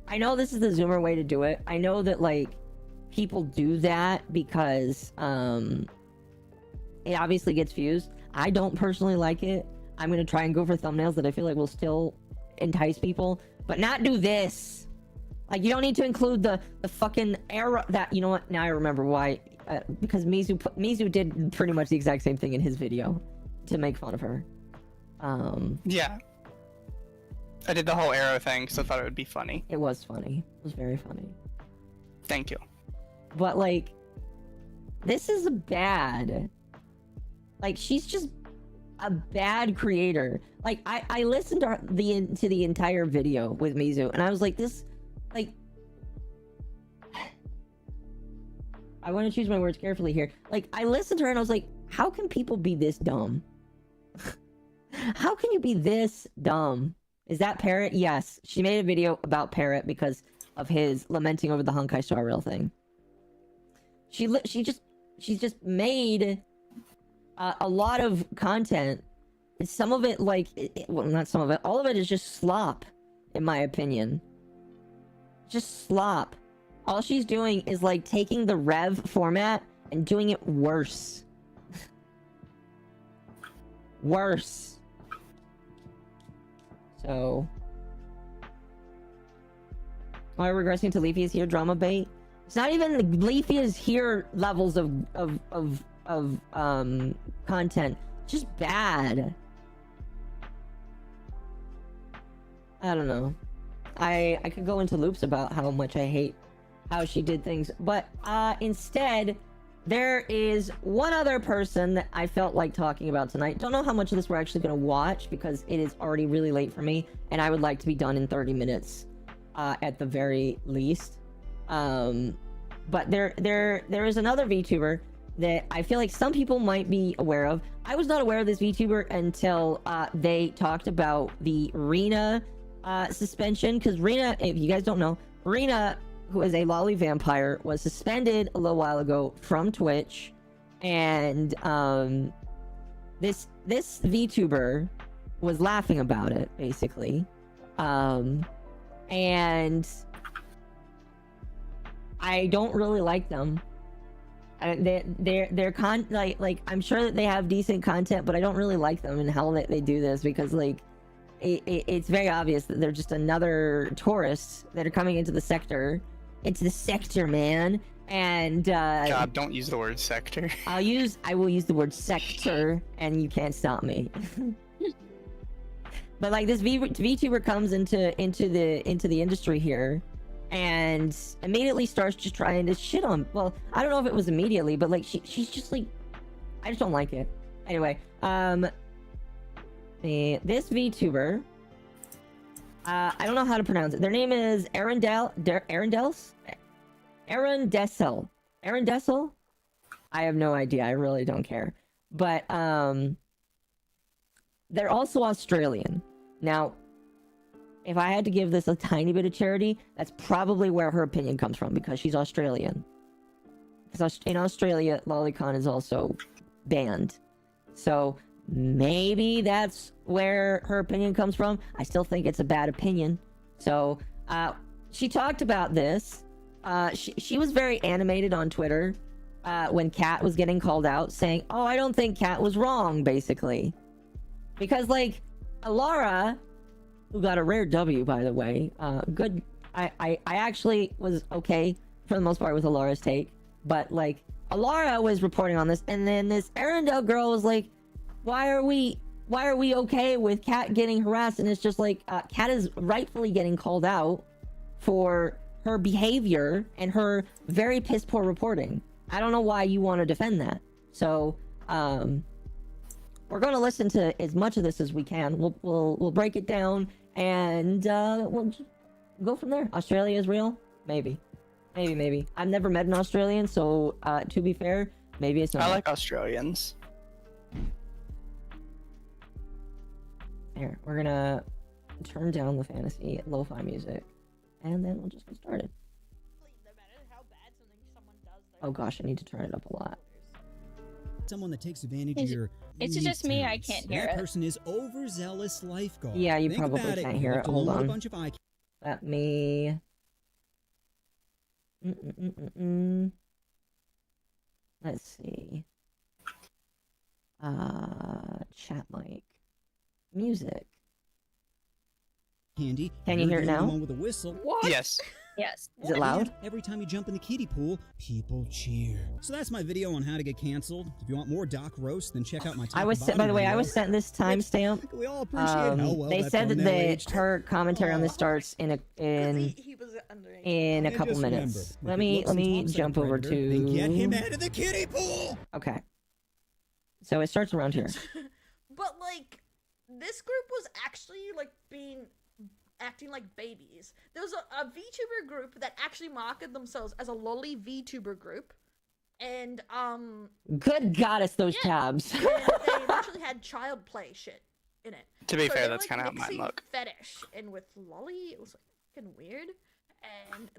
I know this is the Zoomer way to do it. I know that, like, people do that because, it obviously gets views. I don't personally like it. I'm gonna try and go for thumbnails that I feel like will still entice people, but not do this. Like, you don't need to include the fucking error that, you know what, now I remember why. Because Mizu did pretty much the exact same thing in his video to make fun of her. Yeah. I did the whole arrow thing because I thought it would be funny. It was funny. It was very funny. Thank you. But, like, this is bad. Like, she's just a bad creator. Like, I listened to the entire video with Mizu, and I was like, this, like, I want to choose my words carefully here. Like, I listened to her and I was like, how can people be this dumb? How can you be this dumb? Is that Parrot? Yes. She made a video about Parrot because of his lamenting over the Honkai Star Rail thing. She's just made a lot of content. And some of it, like, well, not some of it, all of it is just slop, in my opinion. Just slop. All she's doing is, like, taking the Rev format and doing it worse. Worse. So... Why regressing to Leafy is here drama bait? It's not even Leafy is here levels of content. It's just bad. I don't know. I could go into loops about how much I hate how she did things, but instead there is one other person that I felt like talking about tonight. Don't know how much of this we're actually going to watch because it is already really late for me and I would like to be done in 30 minutes at the very least. But there is another VTuber that I feel like some people might be aware of. I was not aware of this VTuber until they talked about the Rena suspension, because Rena, if you guys don't know, Rena, who is a Loli vampire, was suspended a little while ago from Twitch, and this VTuber was laughing about it, basically, and I don't really like them. They're like I'm sure that they have decent content, but I don't really like them and how they do this, because like it's very obvious that they're just another tourists that are coming into the sector. It's the sector, man. And God, don't use the word sector. I will use the word sector, and you can't stop me. But like this VTuber comes into the industry here, and immediately starts just trying to shit on. Well, I don't know if it was immediately, but like she's just like, I just don't like it. Anyway, this VTuber, I don't know how to pronounce it. Their name is Arendelle. I have no idea. I really don't care. But they're also Australian. Now, if I had to give this a tiny bit of charity, that's probably where her opinion comes from, because she's Australian. Because in Australia, lolicon is also banned. So maybe that's where her opinion comes from. I still think it's a bad opinion. So she talked about this. She was very animated on Twitter when Kat was getting called out, saying, oh, I don't think Kat was wrong, basically. Because, like, Alara, who got a rare W, by the way, good. I actually was okay, for the most part, with Alara's take. But, like, Alara was reporting on this, and then this Arendelle girl was like, why are we okay with Kat getting harassed? And it's just like, Kat is rightfully getting called out for her behavior and her very piss poor reporting. I don't know why you want to defend that. So, we're going to listen to as much of this as we can. We'll break it down and we'll just go from there. Australia is real? Maybe. Maybe. I've never met an Australian, so to be fair, maybe it's not. I like Australians. Here, we're gonna turn down the fantasy lo-fi music, and then we'll just get started. No matter how bad someone does, Oh gosh, I need to turn it up a lot. Someone that takes advantage of Is- your it's unique just me, I talents. can't hear That it. person is overzealous lifeguard. Yeah, you Think probably about can't You hear have it. to Hold load on. a bunch of eye Let me... Let's see. Chat mic. Music. candy. Can you You're hear it the only now? one with a whistle. What? Yes. Yes. Is it loud? And every time you jump in the kiddie pool, people cheer. So that's my video on how to get canceled. If you want more Doc roast, then check out my top I was and sent, by the bottom way, I video. was sent this timestamp. We all appreciate how well They that said that thumbnail aged. her commentary on this starts in he was underage. a And couple just minutes. remember, Let if me it looks and talks like a jump over predator, then get him to. out of the kiddie pool. Okay. So it starts around here. But like, this group was actually like acting like babies. There was a VTuber group that actually marketed themselves as a Loli VTuber group, and Good goddess, those Yeah. tabs. and they actually had child play shit in it. To be So fair, they that's were, kind of like, how mine mixing look. Fetish and with Loli, it was like fucking weird. And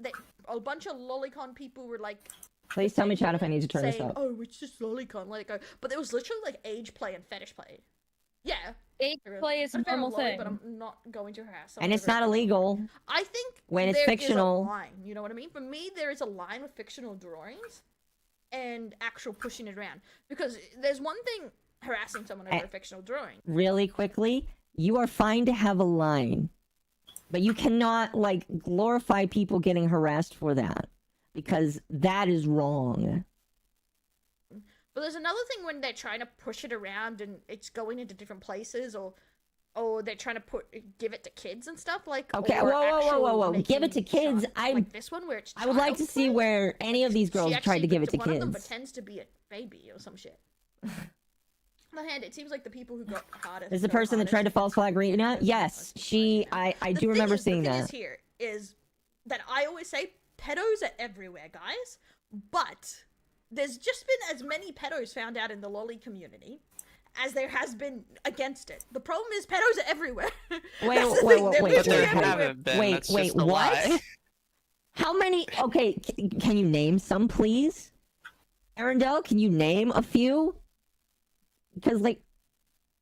a bunch of lolicon people were like Please tell me, chat, if I need to turn this saying, up. "Oh, it's just lolicon, let it go." But it was literally like age play and fetish play. Yeah, Age play is a I'm a fan of normal Loli, thing. but I'm not going to harass. someone And it's over not it. illegal. I think when it's there is a fictional. line, you know what I mean? For me, there is a line with fictional drawings and actual pushing it around. Because there's one thing harassing someone over a fictional drawing. Really quickly, you are fine to have a line, but you cannot like glorify people getting harassed for that, because that is wrong. But there's another thing when they're trying to push it around and it's going into different places, or they're trying to give it to kids and stuff like. Okay, or whoa. actual Give it to making kids. shots like this one where it's. I would like to child see play. where any of these She girls tried to actually- give it to one of them kids. pretends to be a baby or some shit. On the other hand, it seems like the people who got hardest. Is the person that tried to false flag Rena? Yes, I do remember seeing the thing that. is here is that I always say pedos are everywhere, guys. But there's just been as many pedos found out in the loli community as there has been against it. The problem is pedos are everywhere. Wait, That's the wait, thing, wait, they're wait, But there literally wait, everywhere. haven't been. Wait, That's wait, just a what? lie. How many? Okay, can you name some, please? Arundel, can you name a few? Because, like,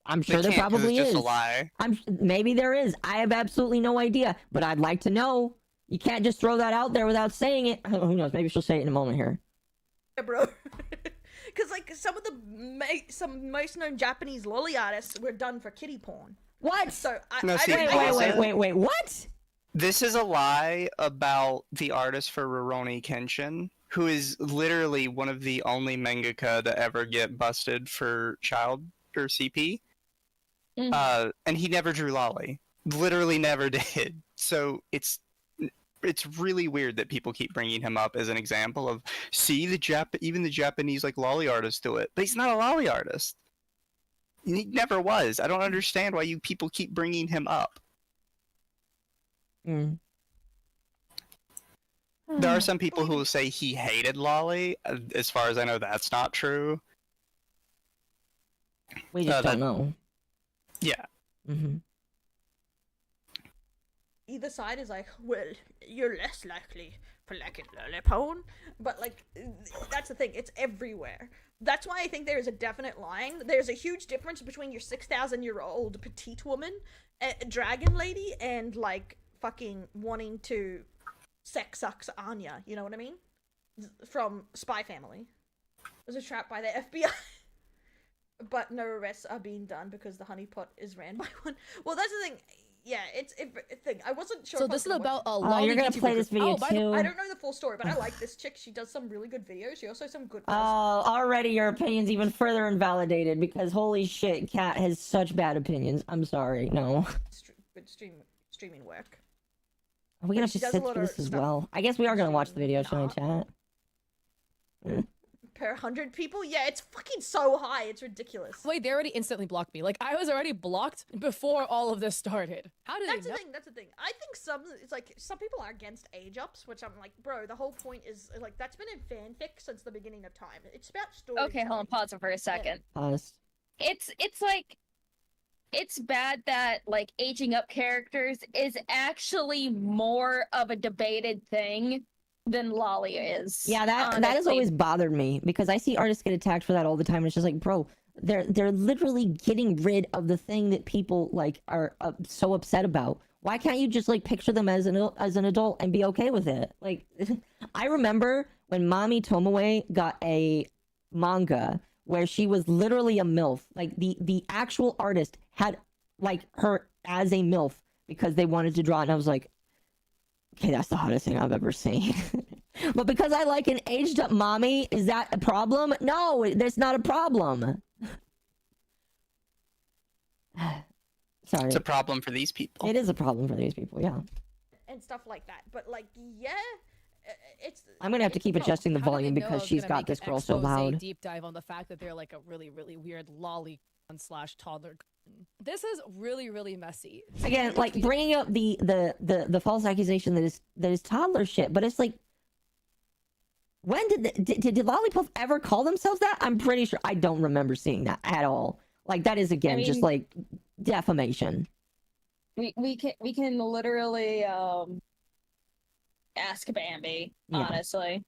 I'm They sure there can't 'cause probably it's is. just a lie. Maybe there is. I have absolutely no idea, but I'd like to know. You can't just throw that out there without saying it. Who knows? Maybe she'll say it in a moment here. Yeah, bro. Because like some of the some most known Japanese loli artists were done for kiddie porn. What? So No, see, didn't pause know it. that. Wait. What? This is a lie about the artist for Rurouni Kenshin, who is literally one of the only mangaka to ever get busted for child or CP. And he never drew Loli. Literally never did. So it's really weird that people keep bringing him up as an example of, see, even the Japanese like lolly artists do it, but he's not a lolly artist. He never was. I don't understand why you people keep bringing him up. Mm. There are some people who will say he hated lolly. As far as I know, that's not true. We just don't know. Yeah. Mm-hmm. Either side is like, well, you're less likely for liking loli porn, but like that's the thing, it's everywhere. That's why I think there is a definite line. There's a huge difference between your 6,000-year-old petite woman, dragon lady, and like fucking wanting to sex sucks Anya. You know what I mean? From Spy Family. Was a trap by the FBI. But no arrests are being done because the honeypot is ran by one. Well, that's the thing. Yeah, it's a thing. I wasn't sure. So if I this is was gonna about a watch lolly you're gonna VTuber play this group. video Oh, by the- too. I don't know the full story, but I like this chick. She does some really good videos. She also has some good. Oh, already your opinion's even further invalidated because holy shit, Kat has such bad opinions. I'm sorry. No. Good streaming work. Are we gonna have She to does sit a lot through of this as stuff. well? I guess we are gonna watch the video, shall I, chat? per 100 people. Yeah, it's fucking so high. It's ridiculous. Wait, they already instantly blocked me. Like, I was already blocked before all of this started. How did That's they the know? thing. That's the thing. I think some people are against age ups, which I'm like, bro. The whole point is like that's been in fanfic since the beginning of time. It's about story. Okay, hold on, pause it for a second. Pause. It's like it's bad that like aging up characters is actually more of a debated thing than Loli is. Yeah, that has honestly. always bothered me because I see artists get attacked for that all the time. And it's just like, bro, they're literally getting rid of the thing that people like are so upset about. Why can't you just like picture them as an adult and be okay with it? Like, I remember when Mami Tomoe got a manga where she was literally a MILF. Like the actual artist had like her as a MILF because they wanted to draw it, and I was like, okay, that's the hottest thing I've ever seen. But because I like an aged up mommy, is that a problem? No, that's not a problem. Sorry. It's a problem for these people. It is a problem for these people, yeah. and stuff like that. But like, yeah, it's. I'm gonna have to keep adjusting the How did they volume know I because was she's gonna got make this an girl so expose loud. deep dive on the fact that they're like a really, really weird lolly slash toddler. This is really, really messy. Again, like bringing up the false accusation that is toddler shit, but it's like, when did Lolipuff ever call themselves that? I'm pretty sure I don't remember seeing that at all. Like that is again just like defamation. We can literally ask Bambi, Yeah. honestly.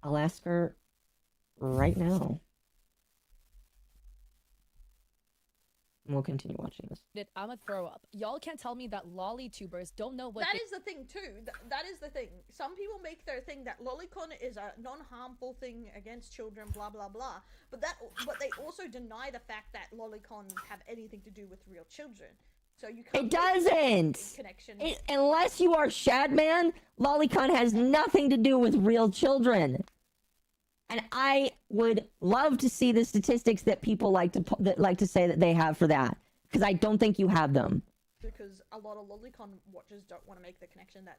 I'll ask her right now. And we'll continue watching this. I'm gonna throw up. Y'all can't tell me that Lolitubers don't know what That is the thing too. That is the thing. Some people make their thing that lolicon is a non-harmful thing against children, blah blah blah. But they also deny the fact that lolicon have anything to do with real children. So you can't. It doesn't. Connection. Unless you are Shadman, Lolicon has nothing to do with real children. And I would love to see the statistics that people like to say that they have for that, because I don't think you have them. Because a lot of lolicon watchers don't want to make the connection that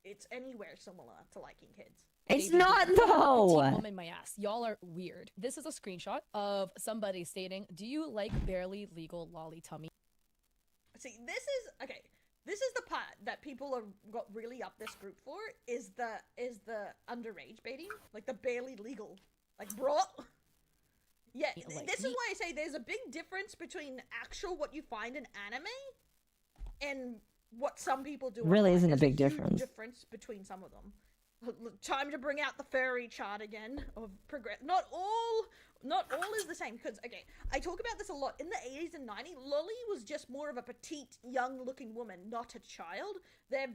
it's anywhere similar to liking kids. It's baby not petite though. woman my ass. Y'all are weird. This is a screenshot of somebody stating, "Do you like barely legal lolly tummy?" See, this is okay. This is the part that people are got really up this group for is the underage baiting, like the barely legal, like bro. Yeah, Like this is me. why I say there's a big difference between actual what you find in anime and what some people do. Really online. isn't a There's big huge difference. difference between some of them. Time to bring out the furry chart again of progress. Not all is the same, because okay, I talk about this a lot. In the 80s and 90s, Loli was just more of a petite, young-looking woman, not a child. They're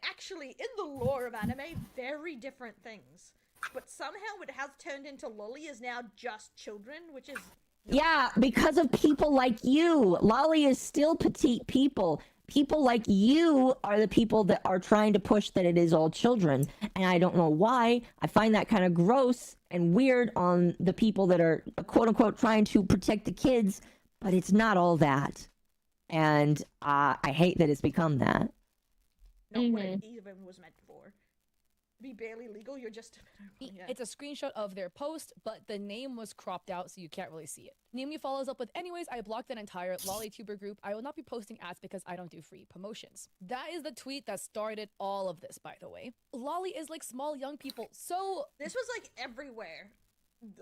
actually, in the lore of anime, very different things. But somehow it has turned into Loli is now just children, which is Yeah, because of people like you. Lolly is still petite people. People like you are the people that are trying to push that it is all children. And I don't know why. I find that kind of gross and weird on the people that are, quote unquote, trying to protect the kids. But it's not all that. And I hate that it's become that. not what it even was meant for. Be barely legal, you're just... Yeah. It's a screenshot of their post, but the name was cropped out so you can't really see it. Numi follows up with, anyways, I blocked an entire Lolituber group. I will not be posting ads because I don't do free promotions. That is the tweet that started all of this, by the way. Lolly is like small young people, so This was like everywhere.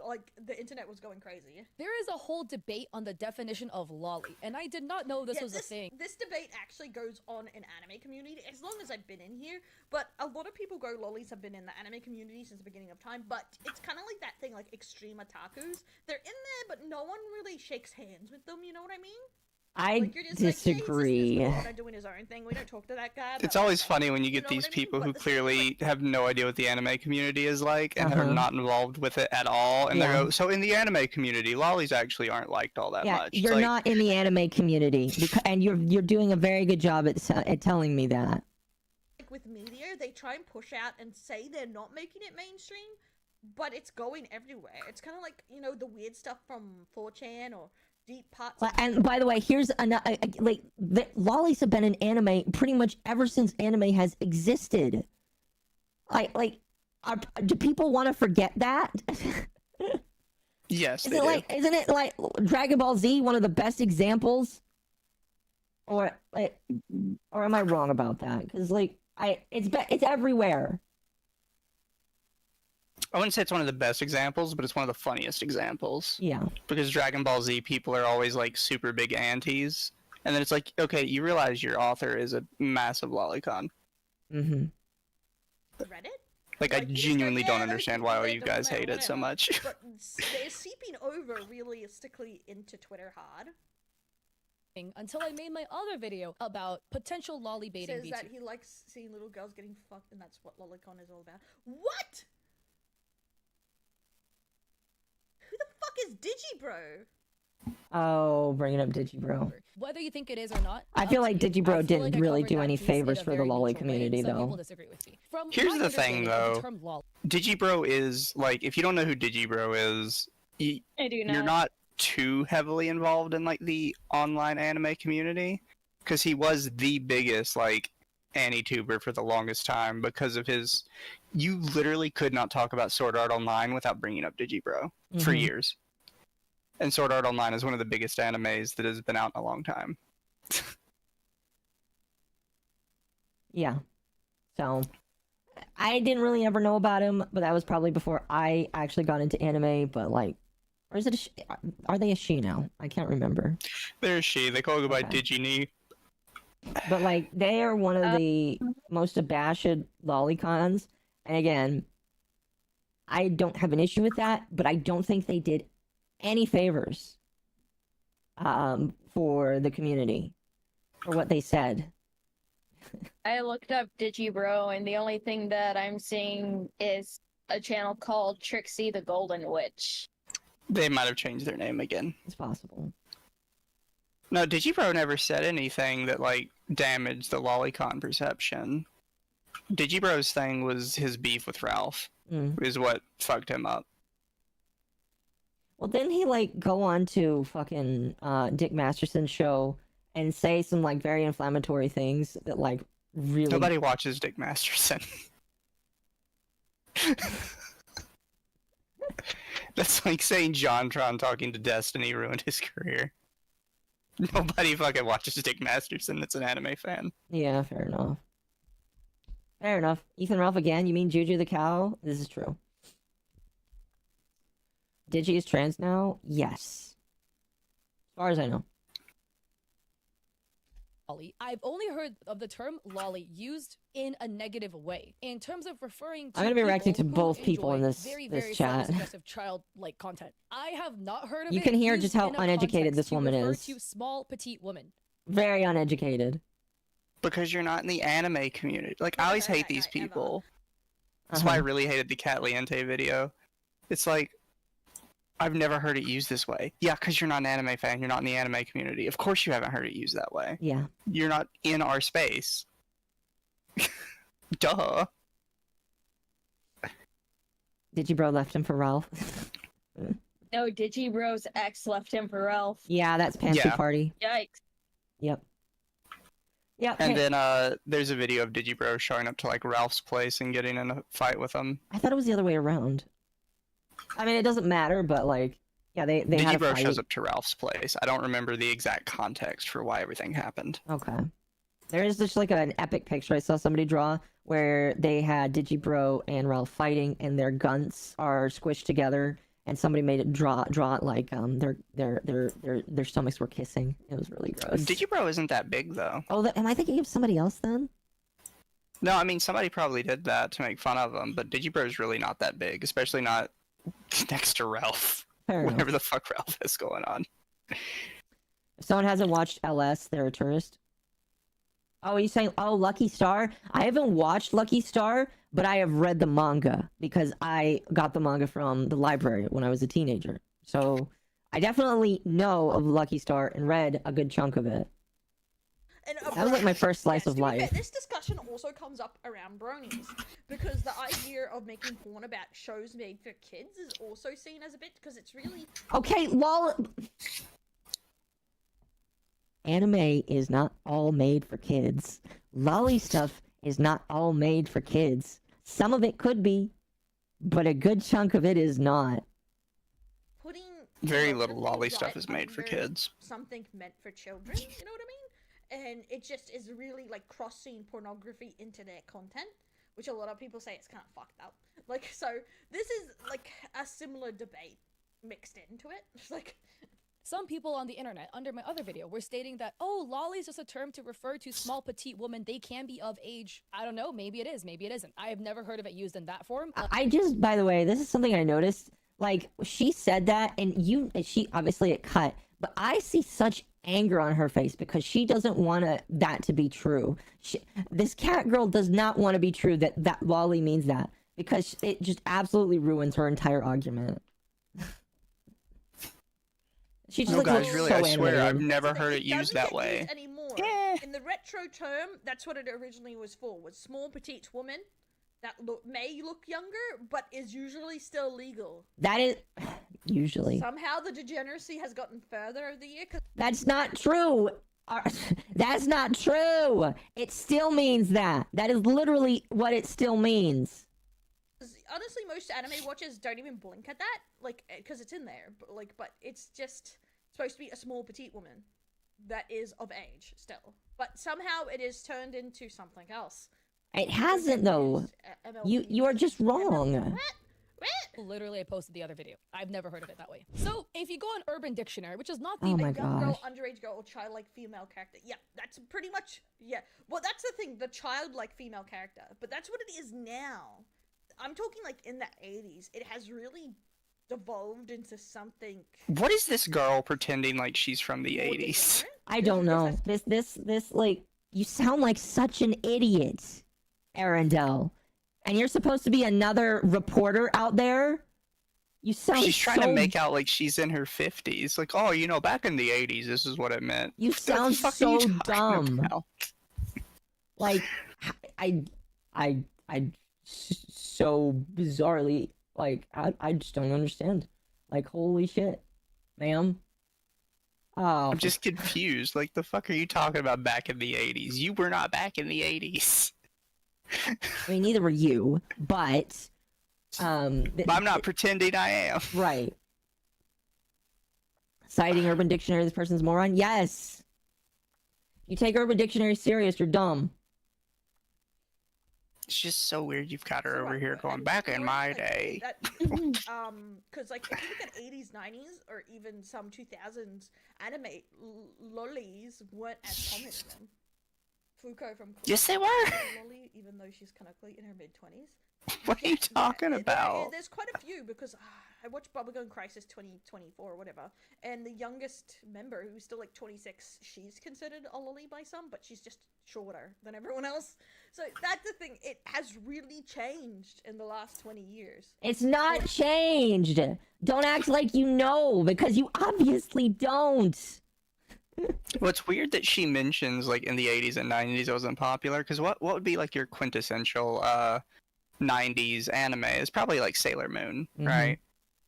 Like, the internet was going crazy. there is a whole debate on the definition of lolly, and I did not know this Yeah, was a thing. This debate actually goes on in anime community as long as I've been in here. But a lot of people go lolis have been in the anime community since the beginning of time. But it's kind of like that thing, like extreme otakus. They're in there, but no one really shakes hands with them. You know what I mean? I Like, you're just disagree. Like, yeah, he's just doing his own thing. We don't talk to that guy. It's but, always like, funny when you get know these what I mean? people But who the thing is, clearly like, have no idea what the anime community is like and are Uh-huh. not involved with it at all. And they Yeah. go, so in the anime community, lollies actually aren't liked all that Yeah, much. It's you're like, not in the anime community, and you're doing a very good job at telling me that. like with media, they try and push out and say they're not making it mainstream, but it's going everywhere. It's kind of like, you know, the weird stuff from 4chan or deep parts. Well, and by the way, here's another, like, the lollies have been in anime pretty much ever since anime has existed. Like Do people want to forget that? Yes, Isn't it like Dragon Ball Z one of the best examples? Or am I wrong about that? Because it's everywhere. I wouldn't say it's one of the best examples, but it's one of the funniest examples. Yeah. Because Dragon Ball Z people are always like super big antis, and then it's like, okay, you realize your author is a massive lolicon. Mm-hmm. Reddit? Like, I Like, genuinely yeah, don't those understand people why all that you don't guys know, hate it so whatever. much. But they're seeping over realistically into Twitter hard. Until I made my other video about potential lolly baiting Says that VTubers. he likes seeing little girls getting fucked, and that's what Lolicon is all about. What? Who the fuck is Digibro? Oh, bringing up Digibro. Whether you think it is or not, I feel like up to you. Digibro I feel didn't like I really covered do that any piece favors in a for the very lolly neutral way, community, and some people though. disagree with me. From Here's my the thing, understanding of though. the term lolly, Digibro is, like, if you don't know who Digibro is, I do not. you're not too heavily involved in, like, the online anime community. Because he was the biggest, like, anti-tuber for the longest time because of his... You literally could not talk about Sword Art Online without bringing up Digibro for Mhm. years. And Sword Art Online is one of the biggest animes that has been out in a long time. Yeah. So, I didn't really ever know about him, but that was probably before I actually got into anime, but like, or is it are they a she now? I can't remember. There's she. They call her by Okay. Digini. But like, they are one of the most abashed lolicons, and again, I don't have an issue with that, but I don't think they did any favors for the community, for what they said. I looked up Digibro, and the only thing that I'm seeing is a channel called Trixie the Golden Witch. They might have changed their name again. It's possible. No, Digibro never said anything that, like, damaged the lolicon perception. Digibro's thing was his beef with Ralph, is what fucked him up. Well, didn't he like go on to fucking Dick Masterson's show and say some like very inflammatory things that like really Nobody watches Dick Masterson. That's like saying JonTron talking to Destiny ruined his career. Nobody fucking watches Dick Masterson that's an anime fan. Yeah, fair enough. Fair enough. Ethan Ralph again? You mean Juju the cow? This is true. Digi is trans now? Yes. As far as I know. lolly. I've only heard of the term lolly used in a negative way. In terms of referring to I'm gonna be reacting to people who both people in enjoy this- very, this very chat. suggestive childlike content. I have not heard of You it can hear used just how in a uneducated context this to woman refer is. to small petite women. Very uneducated. Because you're not in the anime community. Like, I always hate these Ever. people. That's why I Uh-huh. really hated the Cat Liente video. It's like, I've never heard it used this way. Yeah, because you're not an anime fan, you're not in the anime community. Of course you haven't heard it used that way. Yeah. You're not in our space. Duh. Digibro left him for Ralph. No, Digibro's ex left him for Ralph. Yeah, that's Pantsuit Yeah. Party. Yikes. Yep. Yep. And then there's a video of Digibro showing up to like Ralph's place and getting in a fight with him. I thought it was the other way around. I mean, it doesn't matter, but like, yeah, they had a Digibro fight. shows up to Ralph's place. I don't remember the exact context for why everything happened. Okay. There is just like an epic picture I saw somebody draw where they had Digibro and Ralph fighting, and their guns are squished together, and somebody made it draw it like their stomachs were kissing. It was really gross. Digibro isn't that big though. Oh, am I thinking of somebody else then? No, I mean somebody probably did that to make fun of him, but Digibro's really not that big, especially not next to Ralph. Fair enough. Whatever the fuck Ralph is going on. If someone hasn't watched LS, they're a tourist. Oh, are you saying, oh, Lucky Star? I haven't watched Lucky Star, but I have read the manga because I got the manga from the library when I was a teenager. So I definitely know of Lucky Star and read a good chunk of it. And, That was like my first slice yes, of to be fair, life. this discussion also comes up around bronies because the idea of making porn about shows made for kids is also seen as a bit because it's really Okay, lol. Anime is not all made for kids. Lolly stuff is not all made for kids. Some of it could be, but a good chunk of it is not. Putting Very children little lolly right stuff is made for under kids. Something meant for children, you know what I mean? And it just is really like crossing pornography into their content, which a lot of people say it's kind of fucked up. Like, so this is like a similar debate mixed into it. It's like, Some people on the internet, under my other video, were stating that, oh, lolly is just a term to refer to small petite women. They can be of age. I don't know. Maybe it is. Maybe it isn't. I have never heard of it used in that form. I just, by the way, this is something I noticed. Like, she said that, and she obviously it cut, but I see such anger on her face because she doesn't want that to be true. This cat girl does not want to be true that lolly means that, because it just absolutely ruins her entire argument. She just No, like, guys, looks really, so I swear, animated. I've never heard it doesn't used that get way. used anymore. Eh. In the retro term, that's what it originally was for, was small petite woman that may look younger, but is usually still legal. That is usually. Somehow the degeneracy has gotten further over the year. That's not true. That's not true. It still means that. That is literally what it still means. Honestly, most anime watchers don't even blink at that, like, because it's in there. But it's just supposed to be a small petite woman that is of age still. But somehow it is turned into something else. It hasn't though. You are just wrong. Literally, I posted the other video. I've never heard of it that way. So, if you go on Urban Dictionary, which is not the Oh my young girl, gosh. underage girl, or childlike female character. Yeah, that's pretty much, yeah. Well, that's the thing, the childlike female character. But that's what it is now. I'm talking like in the 80s. It has really devolved into something What is this girl pretending like she's from the more 80s? degenerate. I don't know. This like, you sound like such an idiot, Arendelle. And you're supposed to be another reporter out there? You sound She's trying so... to make out like she's in her 50s. Like, oh, you know, back in the 80s, this is what it meant. You What the sound fuck are so you talking dumb. about? Like, I so bizarrely, like, I just don't understand. Like, holy shit, ma'am. Oh, I'm just confused. Like, the fuck are you talking about back in the 80s? You were not back in the 80s. I mean, neither were you, but, But I'm not pretending I am. right. Citing Urban Dictionary, this person's a moron? Yes! You take Urban Dictionary serious, you're dumb. It's just so weird you've got her So over right, here right. going, And back in you're my right, day. that, because like if you look at 80s, 90s, or even some 2000s anime, lollies weren't as common in them. Fuko from Yes, they were. Loli, even though she's kind of in her mid-20s. What are you talking about? There's quite a few because I watched Bubblegum Crisis 2024 or whatever, and the youngest member, who's still like 26, she's considered a lolly by some, but she's just shorter than everyone else. So that's the thing, it has really changed in the last 20 years. It's not changed! Don't act like you know, because you obviously don't! Well, it's weird that she mentions, like, in the 80s and 90s it wasn't popular, because what would be, like, your quintessential, 90s anime? It's probably, like, Sailor Moon, Mhm. right?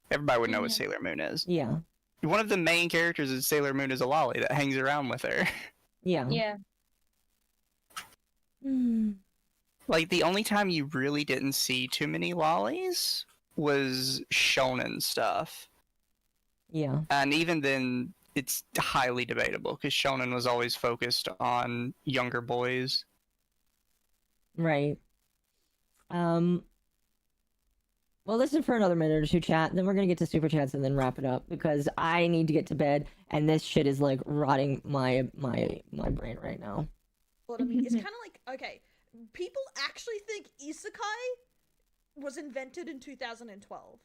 Everybody would know what Sailor Moon is. Yeah. One of the main characters in Sailor Moon is a lolly that hangs around with her. Yeah. Yeah. Like, the only time you really didn't see too many lollies was shonen stuff. Yeah. And even then, it's highly debatable, because shonen was always focused on younger boys. Right. Well, listen for another minute or two, chat. Then we're gonna get to super chats and then wrap it up because I need to get to bed, and this shit is like rotting my brain right now. But I mean, it's kind of like, okay, people actually think isekai was invented in 2012.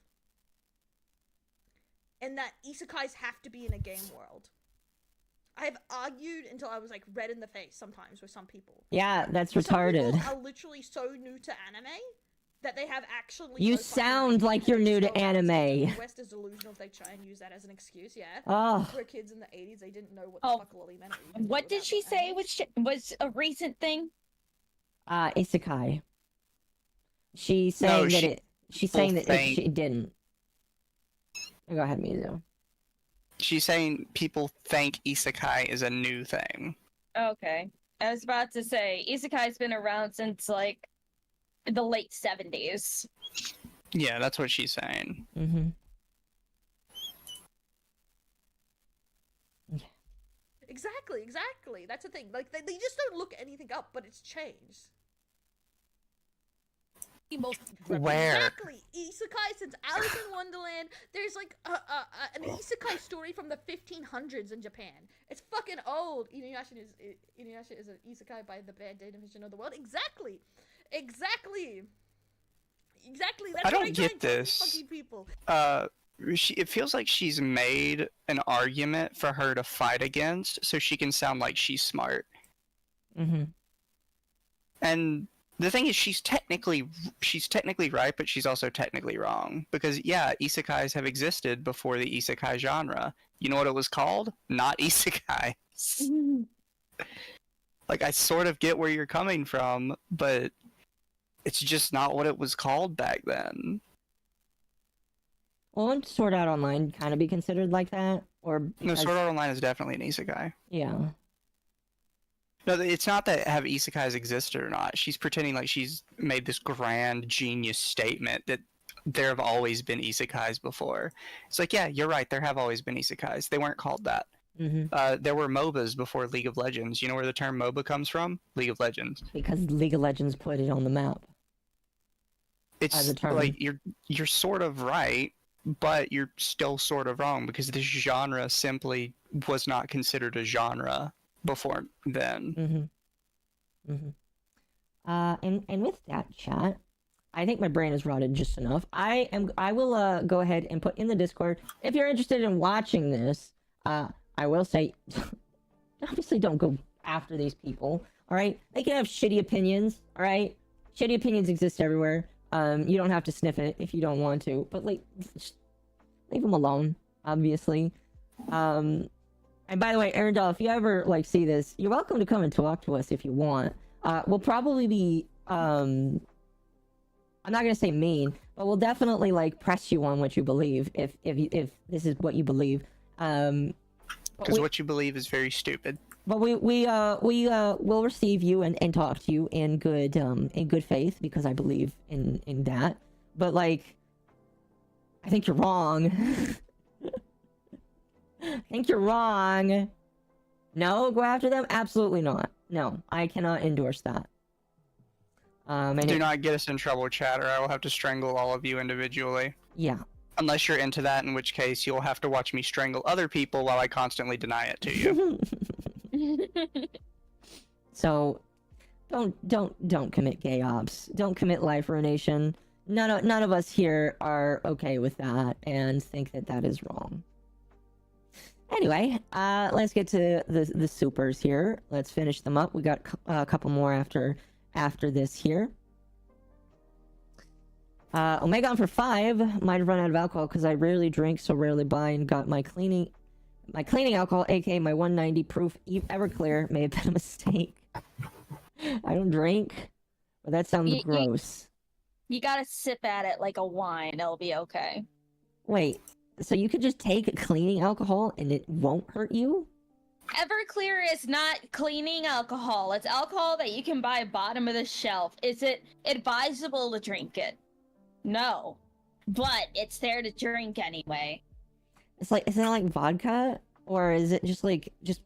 And that isekais have to be in a game world. I've argued until I was like red in the face sometimes with some people. Yeah, that's Some retarded. people are literally so new to anime that they have actually. You no fucking sound idea like how you're to new to scroll anime. The West is delusional if they try and use that as an excuse. Yeah. Oh, We're kids in the 80s. They didn't know what the Oh, fuck lolly meant. or even What knew did about she what say anime was a recent thing? isekai. She's saying No, that she- it. She's saying that think- she didn't. Go ahead, Mizu. She's saying people think isekai is a new thing. Okay. I was about to say, isekai's been around since, like, the late 70s. Yeah, that's what she's saying. Mm-hmm. Exactly. That's the thing. Like, they just don't look anything up, but it's changed. Most Where? Exactly. Isekai since Alice in Wonderland. There's like an isekai story from the 1500s in Japan. It's fucking old. Inuyasha is an isekai by the bad division of the world. Exactly. That's I don't what I get tell this. fucking people. It feels like she's made an argument for her to fight against, so she can sound like she's smart. Mm-hmm. And the thing is, she's technically right, but she's also technically wrong. Because yeah, isekais have existed before the isekai genre. You know what it was called? Not isekais. Like, I sort of get where you're coming from, but it's just not what it was called back then. Well, wouldn't Sword Art Online kind of be considered like that? Or No, because... Sword Art Online is definitely an isekai. Yeah. No, it's not that have isekais existed or not. She's pretending like she's made this grand genius statement that there have always been isekais before. It's like, yeah, you're right. There have always been isekais. They weren't called that. Mm-hmm. There were MOBAs before League of Legends. You know where the term MOBA comes from? League of Legends. Because League of Legends put it on the map. As a It's term. like you're sort of right, but you're still sort of wrong because this genre simply was not considered a genre before then. Mm-hmm. Mm-hmm. And with that, chat, I think my brain is rotted just enough. I will go ahead and put in the Discord, if you're interested in watching this, I will say, obviously don't go after these people, alright? They can have shitty opinions, alright? Shitty opinions exist everywhere. You don't have to sniff it if you don't want to, but like, just leave them alone, obviously. And by the way, Arendelle, if you ever like see this, you're welcome to come and talk to us if you want. We'll probably be I'm not gonna say mean, but we'll definitely like press you on what you believe if this is what you believe. Because what you believe is very stupid. But we will receive you and talk to you in good faith, because I believe in that. But like, I think you're wrong. I think you're wrong. No, go after them? Absolutely not. No, I cannot endorse that. Do not get us in trouble, chat, or I will have to strangle all of you individually. Yeah. Unless you're into that, in which case you'll have to watch me strangle other people while I constantly deny it to you. So, don't commit gay ops. Don't commit life ruination. None of us here are okay with that and think that that is wrong. Anyway, let's get to the supers here. Let's finish them up. We got a couple more after this here. Omegon for 5. Might have run out of alcohol because I rarely drink, so rarely buy, and got my cleaning alcohol, aka my 190 proof Everclear, may have been a mistake. I don't drink, but that sounds gross. You gotta sip at it like a wine, it'll be okay. Wait, so you could just take cleaning alcohol and it won't hurt you? Everclear is not cleaning alcohol. It's alcohol that you can buy bottom of the shelf. Is it advisable to drink it? No. But it's there to drink anyway. It's like, is it like vodka? Or is it just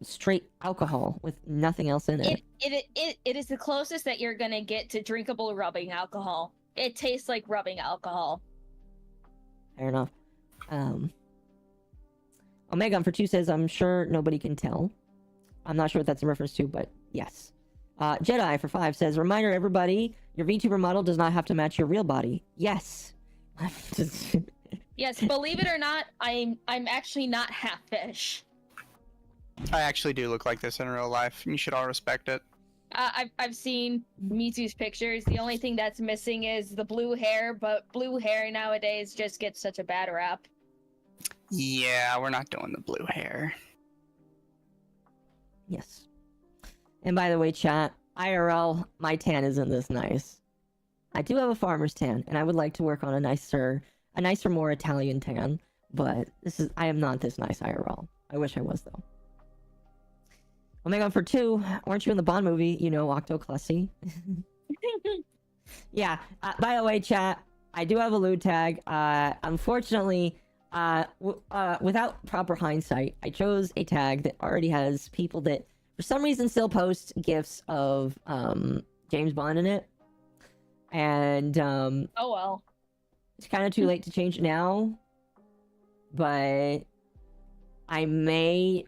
straight alcohol with nothing else in it? It is the closest that you're gonna get to drinkable rubbing alcohol. It tastes like rubbing alcohol. Fair enough. Omegon for 2 says, I'm sure nobody can tell. I'm not sure what that's in reference to, but yes. Jedi for 5 says, reminder everybody, your VTuber model does not have to match your real body. Yes. Yes, believe it or not, I'm actually not half fish. I actually do look like this in real life. You should all respect it. I've seen Mizu's pictures. The only thing that's missing is the blue hair, but blue hair nowadays just gets such a bad rap. Yeah, we're not doing the blue hair. Yes. And by the way, chat, IRL, my tan isn't this nice. I do have a farmer's tan, and I would like to work on a nicer, more Italian tan, but I am not this nice IRL. I wish I was, though. Omegon for 2, weren't you in the Bond movie? You know, Octo Clussy. Yeah, by the way, chat, I do have a lewd tag. Unfortunately, without proper hindsight, I chose a tag that already has people that, for some reason, still post gifs of James Bond in it, and Oh well. it's kind of too late to change it now, but I may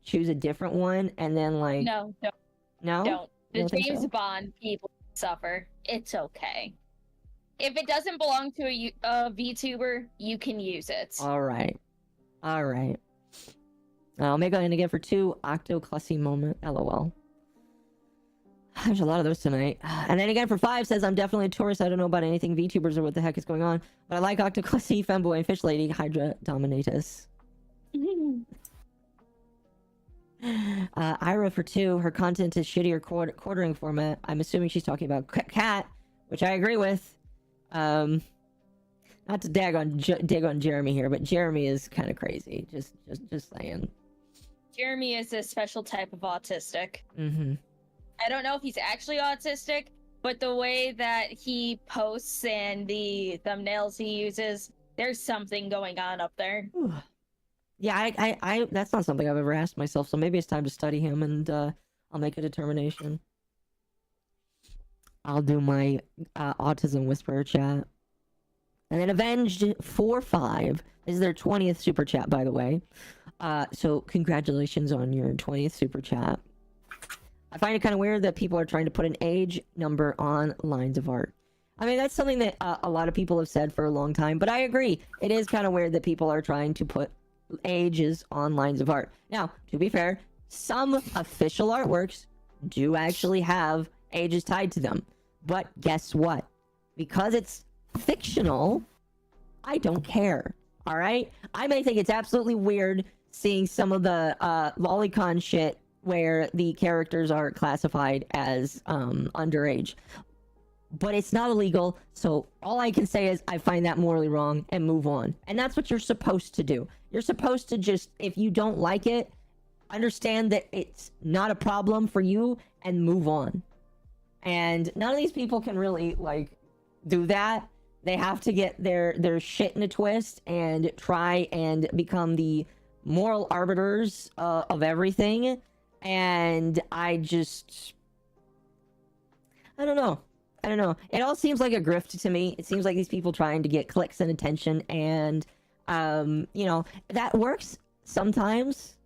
choose a different one, and then like No, don't. no, Don't. You The don't think James so? Bond people suffer. It's okay. If it doesn't belong to a VTuber, you can use it. All right. Omega in again for 2. Octo Clussy moment. LOL. There's a lot of those tonight. And then again for 5 says, I'm definitely a tourist. I don't know about anything VTubers or what the heck is going on. But I like Octo Clussy, Femboy, and Fish Lady, Hydra Dominatus. Ira for 2. Her content is shittier quartering format. I'm assuming she's talking about Cat, which I agree with. Not to dig on Jeremy here, but Jeremy is kind of crazy. Just saying. Jeremy is a special type of autistic. Mm-hmm. I don't know if he's actually autistic, but the way that he posts and the thumbnails he uses, there's something going on up there. Yeah, I that's not something I've ever asked myself, so maybe it's time to study him, and I'll make a determination. I'll do my autism whisperer chat. And then Avenged 45. This is their 20th super chat, by the way. So congratulations on your 20th super chat. I find it kind of weird that people are trying to put an age number on lines of art. I mean, that's something that a lot of people have said for a long time, but I agree. It is kind of weird that people are trying to put ages on lines of art. Now, to be fair, some official artworks do actually have ages tied to them. But guess what? Because it's fictional, I don't care. All right? I may think it's absolutely weird seeing some of the lolicon shit where the characters are classified as underage. But it's not illegal, so all I can say is I find that morally wrong and move on. And that's what you're supposed to do. You're supposed to just, if you don't like it, understand that it's not a problem for you and move on. And none of these people can really, like, do that. They have to get their shit in a twist and try and become the moral arbiters of everything. And I don't know. It all seems like a grift to me. It seems like these people trying to get clicks and attention, and you know, that works sometimes.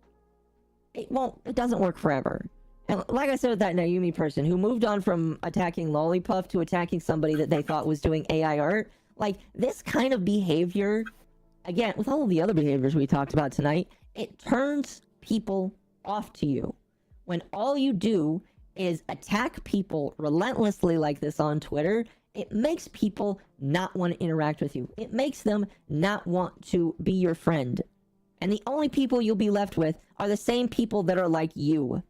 It doesn't work forever. And like I said with that Naomi person who moved on from attacking Lolipuff to attacking somebody that they thought was doing AI art, like this kind of behavior, again, with all of the other behaviors we talked about tonight, it turns people off to you. When all you do is attack people relentlessly like this on Twitter, it makes people not want to interact with you. It makes them not want to be your friend. And the only people you'll be left with are the same people that are like you.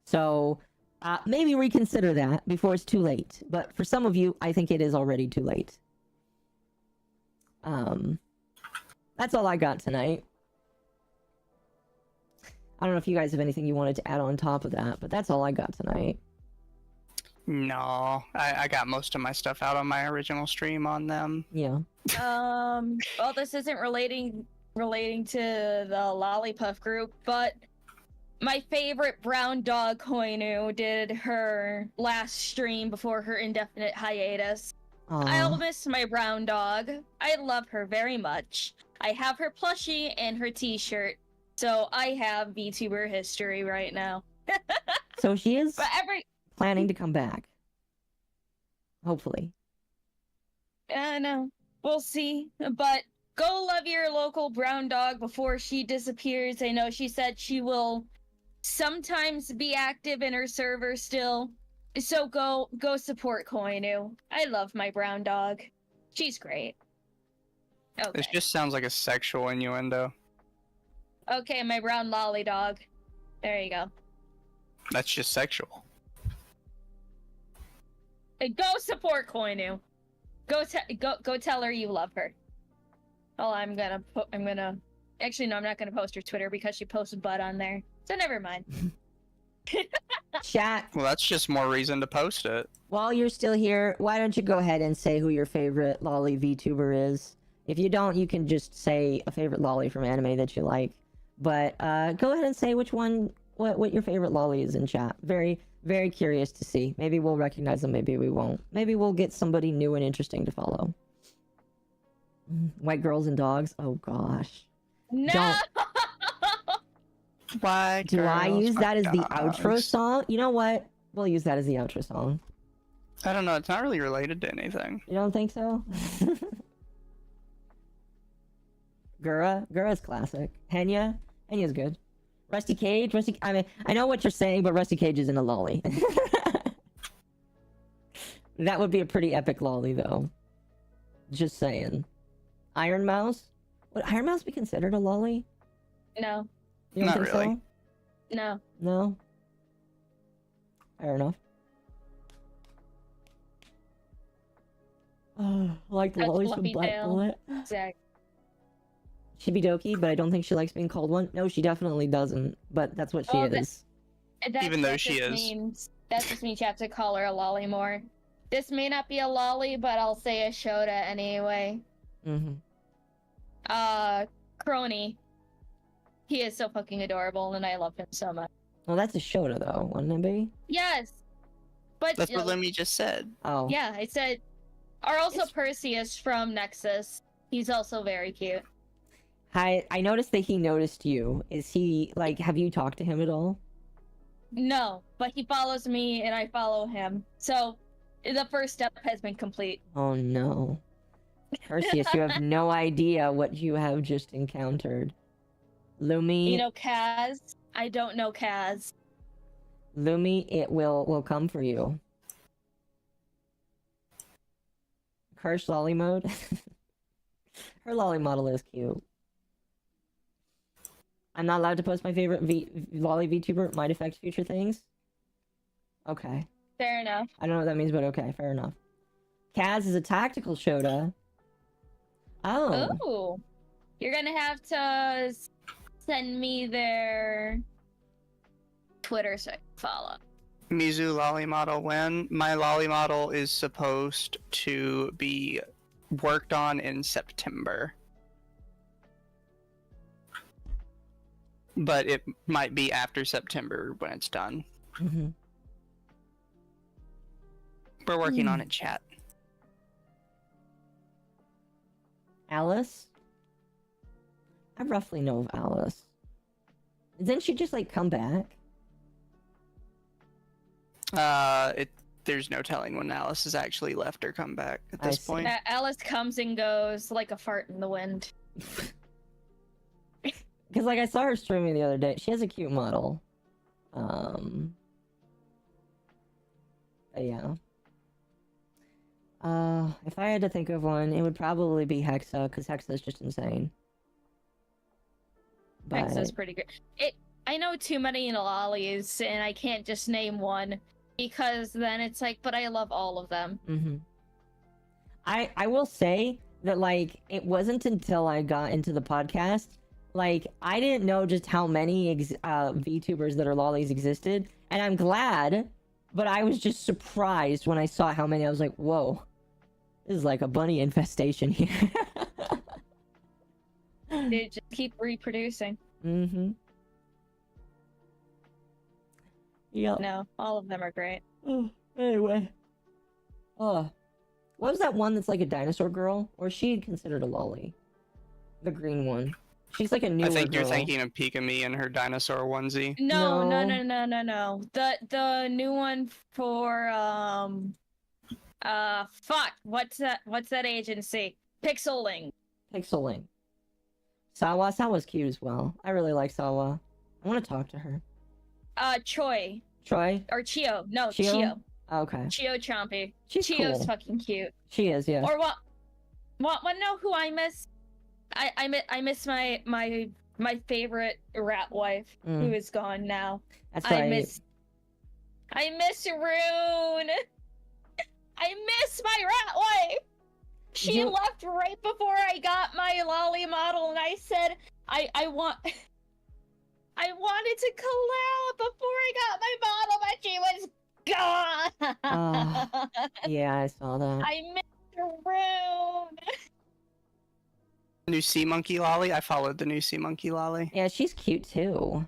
So, maybe reconsider that before it's too late. But for some of you, I think it is already too late. That's all I got tonight. I don't know if you guys have anything you wanted to add on top of that, but that's all I got tonight. No, I got most of my stuff out on my original stream on them. Yeah. Well, this isn't relating to the Lolipuff group, but my favorite brown dog Koinu did her last stream before her indefinite hiatus. I'll miss my brown dog. I love her very much. I have her plushie and her t-shirt, so I have VTuber history right now. So she is But planning to come back. Hopefully. No, we'll see. But go love your local brown dog before she disappears. I know she said she will sometimes be active in her server still. So go support Koinu. I love my brown dog. She's great. Okay. This just sounds like a sexual innuendo. Okay, my brown lolly dog. There you go. That's just sexual. Go support Koinu. Go tell her you love her. Oh, I'm gonna actually no, I'm not gonna post her Twitter because she posted butt on there. So never mind. Chat, Well, that's just more reason to post it. while you're still here, why don't you go ahead and say who your favorite lolly VTuber is? If you don't, you can just say a favorite lolly from anime that you like. But go ahead and say which one, what your favorite lolly is in chat. Very, very curious to see. Maybe we'll recognize them, maybe we won't. Maybe we'll get somebody new and interesting to follow. White girls and dogs? Oh gosh. No. Don't. Why Do I girls use that as fuck the outro dogs? song? You know what? We'll use that as the outro song. I don't know. It's not really related to anything. You don't think so? Gura's classic. Henya's good. Rusty Cage, I mean, I know what you're saying, but Rusty Cage isn't a lolly. That would be a pretty epic lolly, though. Just saying. Iron Mouse? Would Iron Mouse be considered a lolly? No. You don't Not think really. so? No. No? Fair enough. I like the That's lollies from Fluffy Black Tail. Bullet. Exactly. She'd be dokey, but I don't think she likes being called one. No, she definitely doesn't, but that's what she Oh, is. Even though she is. That just means you have to call her a lolly more. This may not be a lolly, but I'll say a Shota anyway. Mm-hmm. Crony. He is so fucking adorable, and I love him so much. Well, that's a Shota, though, wouldn't it be? Yes! But, That's what Lemmy just said. Oh. yeah, I said... Or also Perseus from Nexus. He's also very cute. Hi, I noticed that he noticed you. Is he, like, have you talked to him at all? No, but he follows me, and I follow him. So, the first step has been complete. Oh, no. Perseus, you have no idea what you have just encountered. Lumi, You know Kaz? I don't know Kaz. Lumi, it will come for you. Curse lolly mode. Her lolly model is cute. I'm not allowed to post my favorite lolly VTuber. Might affect future things. Okay. Fair enough. I don't know what that means, but okay, fair enough. Kaz is a tactical Shota. Oh. Oh. You're gonna have to send me their Twitter so I can follow. Mizu lolly model when? My lolly model is supposed to be worked on in September. But it might be after September when it's done. Mm-hmm. We're working on it, chat. Alice? I roughly know of Alice. Didn't she just, like, come back? There's no telling when Alice has actually left or come back at I this see. point. Alice comes and goes like a fart in the wind. Because, like, I saw her streaming the other day. She has a cute model. But yeah. If I had to think of one, it would probably be Hexa, because Hexa is just insane. But... Hexa's pretty good. I know too many lollies, and I can't just name one, because then it's like, but I love all of them. Mm-hmm. I will say that, like, it wasn't until I got into the podcast, like, I didn't know just how many VTubers that are lollies existed, and I'm glad, but I was just surprised when I saw how many. I was like, whoa, this is like a bunny infestation here. They just keep reproducing. Mm-hmm. Yep. No, all of them are great. Oh, anyway. What was that one that's like a dinosaur girl? Or is she considered a lolly? The green one. She's like a newer I think girl. you're thinking of Pika-Me and her dinosaur onesie. No. No. The new one for fuck. What's that agency? Pixeling. Pixeling. Sawa's cute as well. I really like Sawa. I want to talk to her. Choi Troy? or Chio. No, Chio? Chio. Okay. Chio Chompy. She's Chio's cool. fucking cute. She is, yeah. Or what? Want to know who I miss? I miss my favorite rat wife who is gone now. That's I right. miss Rune. I miss my rat wife. She You- left right before I got my lolly model, and I said I want I wanted to collab before I got my bottle, but she was gone. Yeah, I saw that. I missed her room. New sea monkey Loli. I followed the new sea monkey Loli. Yeah, she's cute too.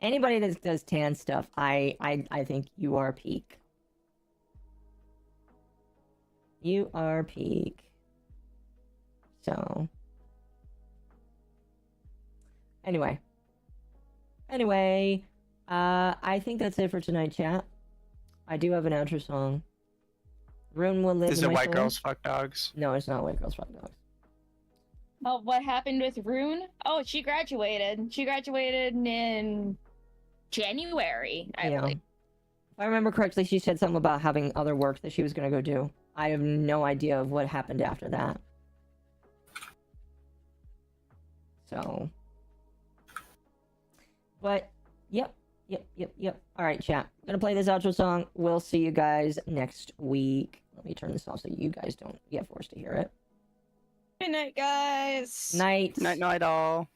Anybody that does tan stuff, I think you are peak. You are peak. So. Anyway, I think that's it for tonight, chat. I do have an outro song. Rune will live Is in it my white soul. girls fuck dogs? No, it's not white girls fuck dogs. Oh, what happened with Rune? Oh, she graduated. She graduated in January, I believe. If I remember correctly, she said something about having other work that she was going to go do. I have no idea of what happened after that. So. But, yep. Alright, chat. Gonna play this outro song. We'll see you guys next week. Let me turn this off so you guys don't get forced to hear it. Good night, guys. Night. Night all.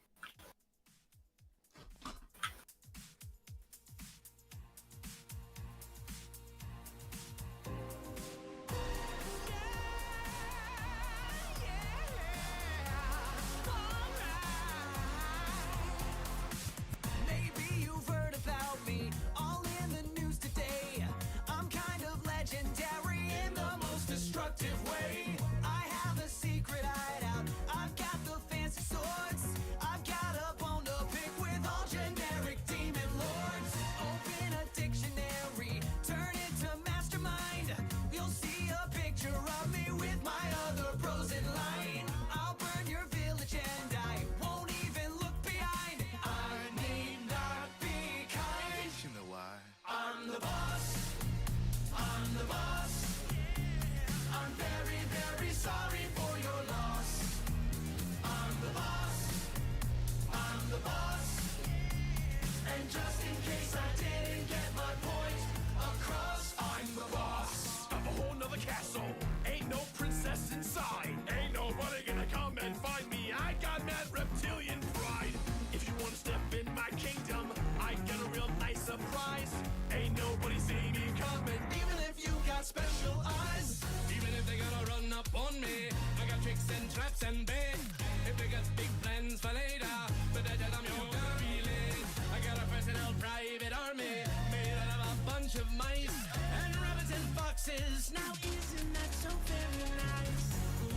Now isn't that so very nice?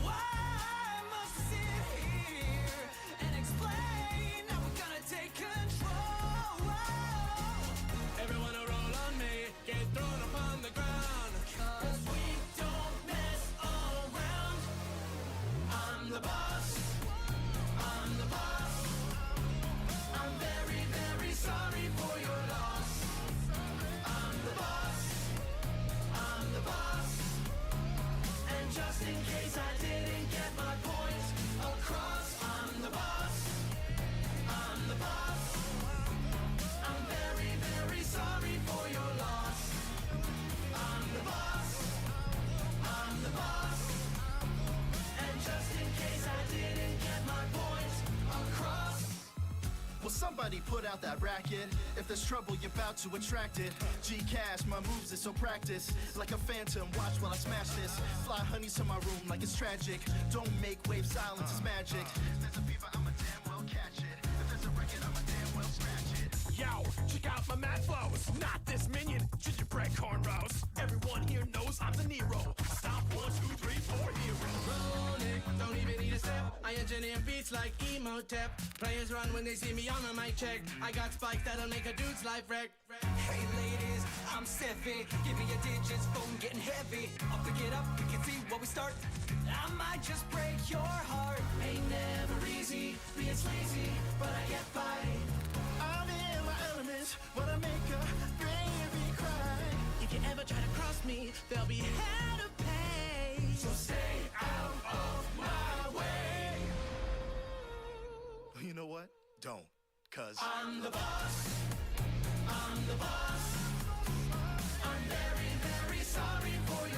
Why must I sit here and explain? Now we're gonna take control. Everyone roll on me, get thrown upon the ground. 'Cause we don't mess around. I'm the boss. I'm the boss. I'm very, very sorry for your loss. I'm the boss. I'm the boss. And just in case I didn't get my point across, I'm the boss. I'm the boss. I'm very, very sorry for your loss. I'm the boss. I'm the boss. And just in case I didn't get my point across. Will somebody put out that racket? If there's trouble, you're about to attract it. G-Cash, my moves are so practiced. Like a phantom, watch while I smash this. Fly honeys to my room like it's tragic. Don't make waves, silence is magic. If there's a fever, I'ma damn well catch it. If there's a record, I'ma damn well scratch it. Yo, check out my mad flows. Not this minion, gingerbread cornrows. Everyone here knows I'm the Nero. Stop 1, 2, 3, 4 hero. Rolling, don't even need a step. I engineer beats like Emotep. Players run when they see me on a mic check. I got spikes that'll make a dude's life wreck. Hey ladies, I'm Steffi. Give me your digits, phone getting heavy. Up to get up, we can see what we start. I might just break your heart. Ain't never easy, being sleazy, but I get by. I'm in my element when I make a baby cry. If you ever try to cross me, there'll be hell to pay. So stay out of my way. You know what? Don't. 'Cause I'm the boss. I'm the boss. I'm very, very sorry for your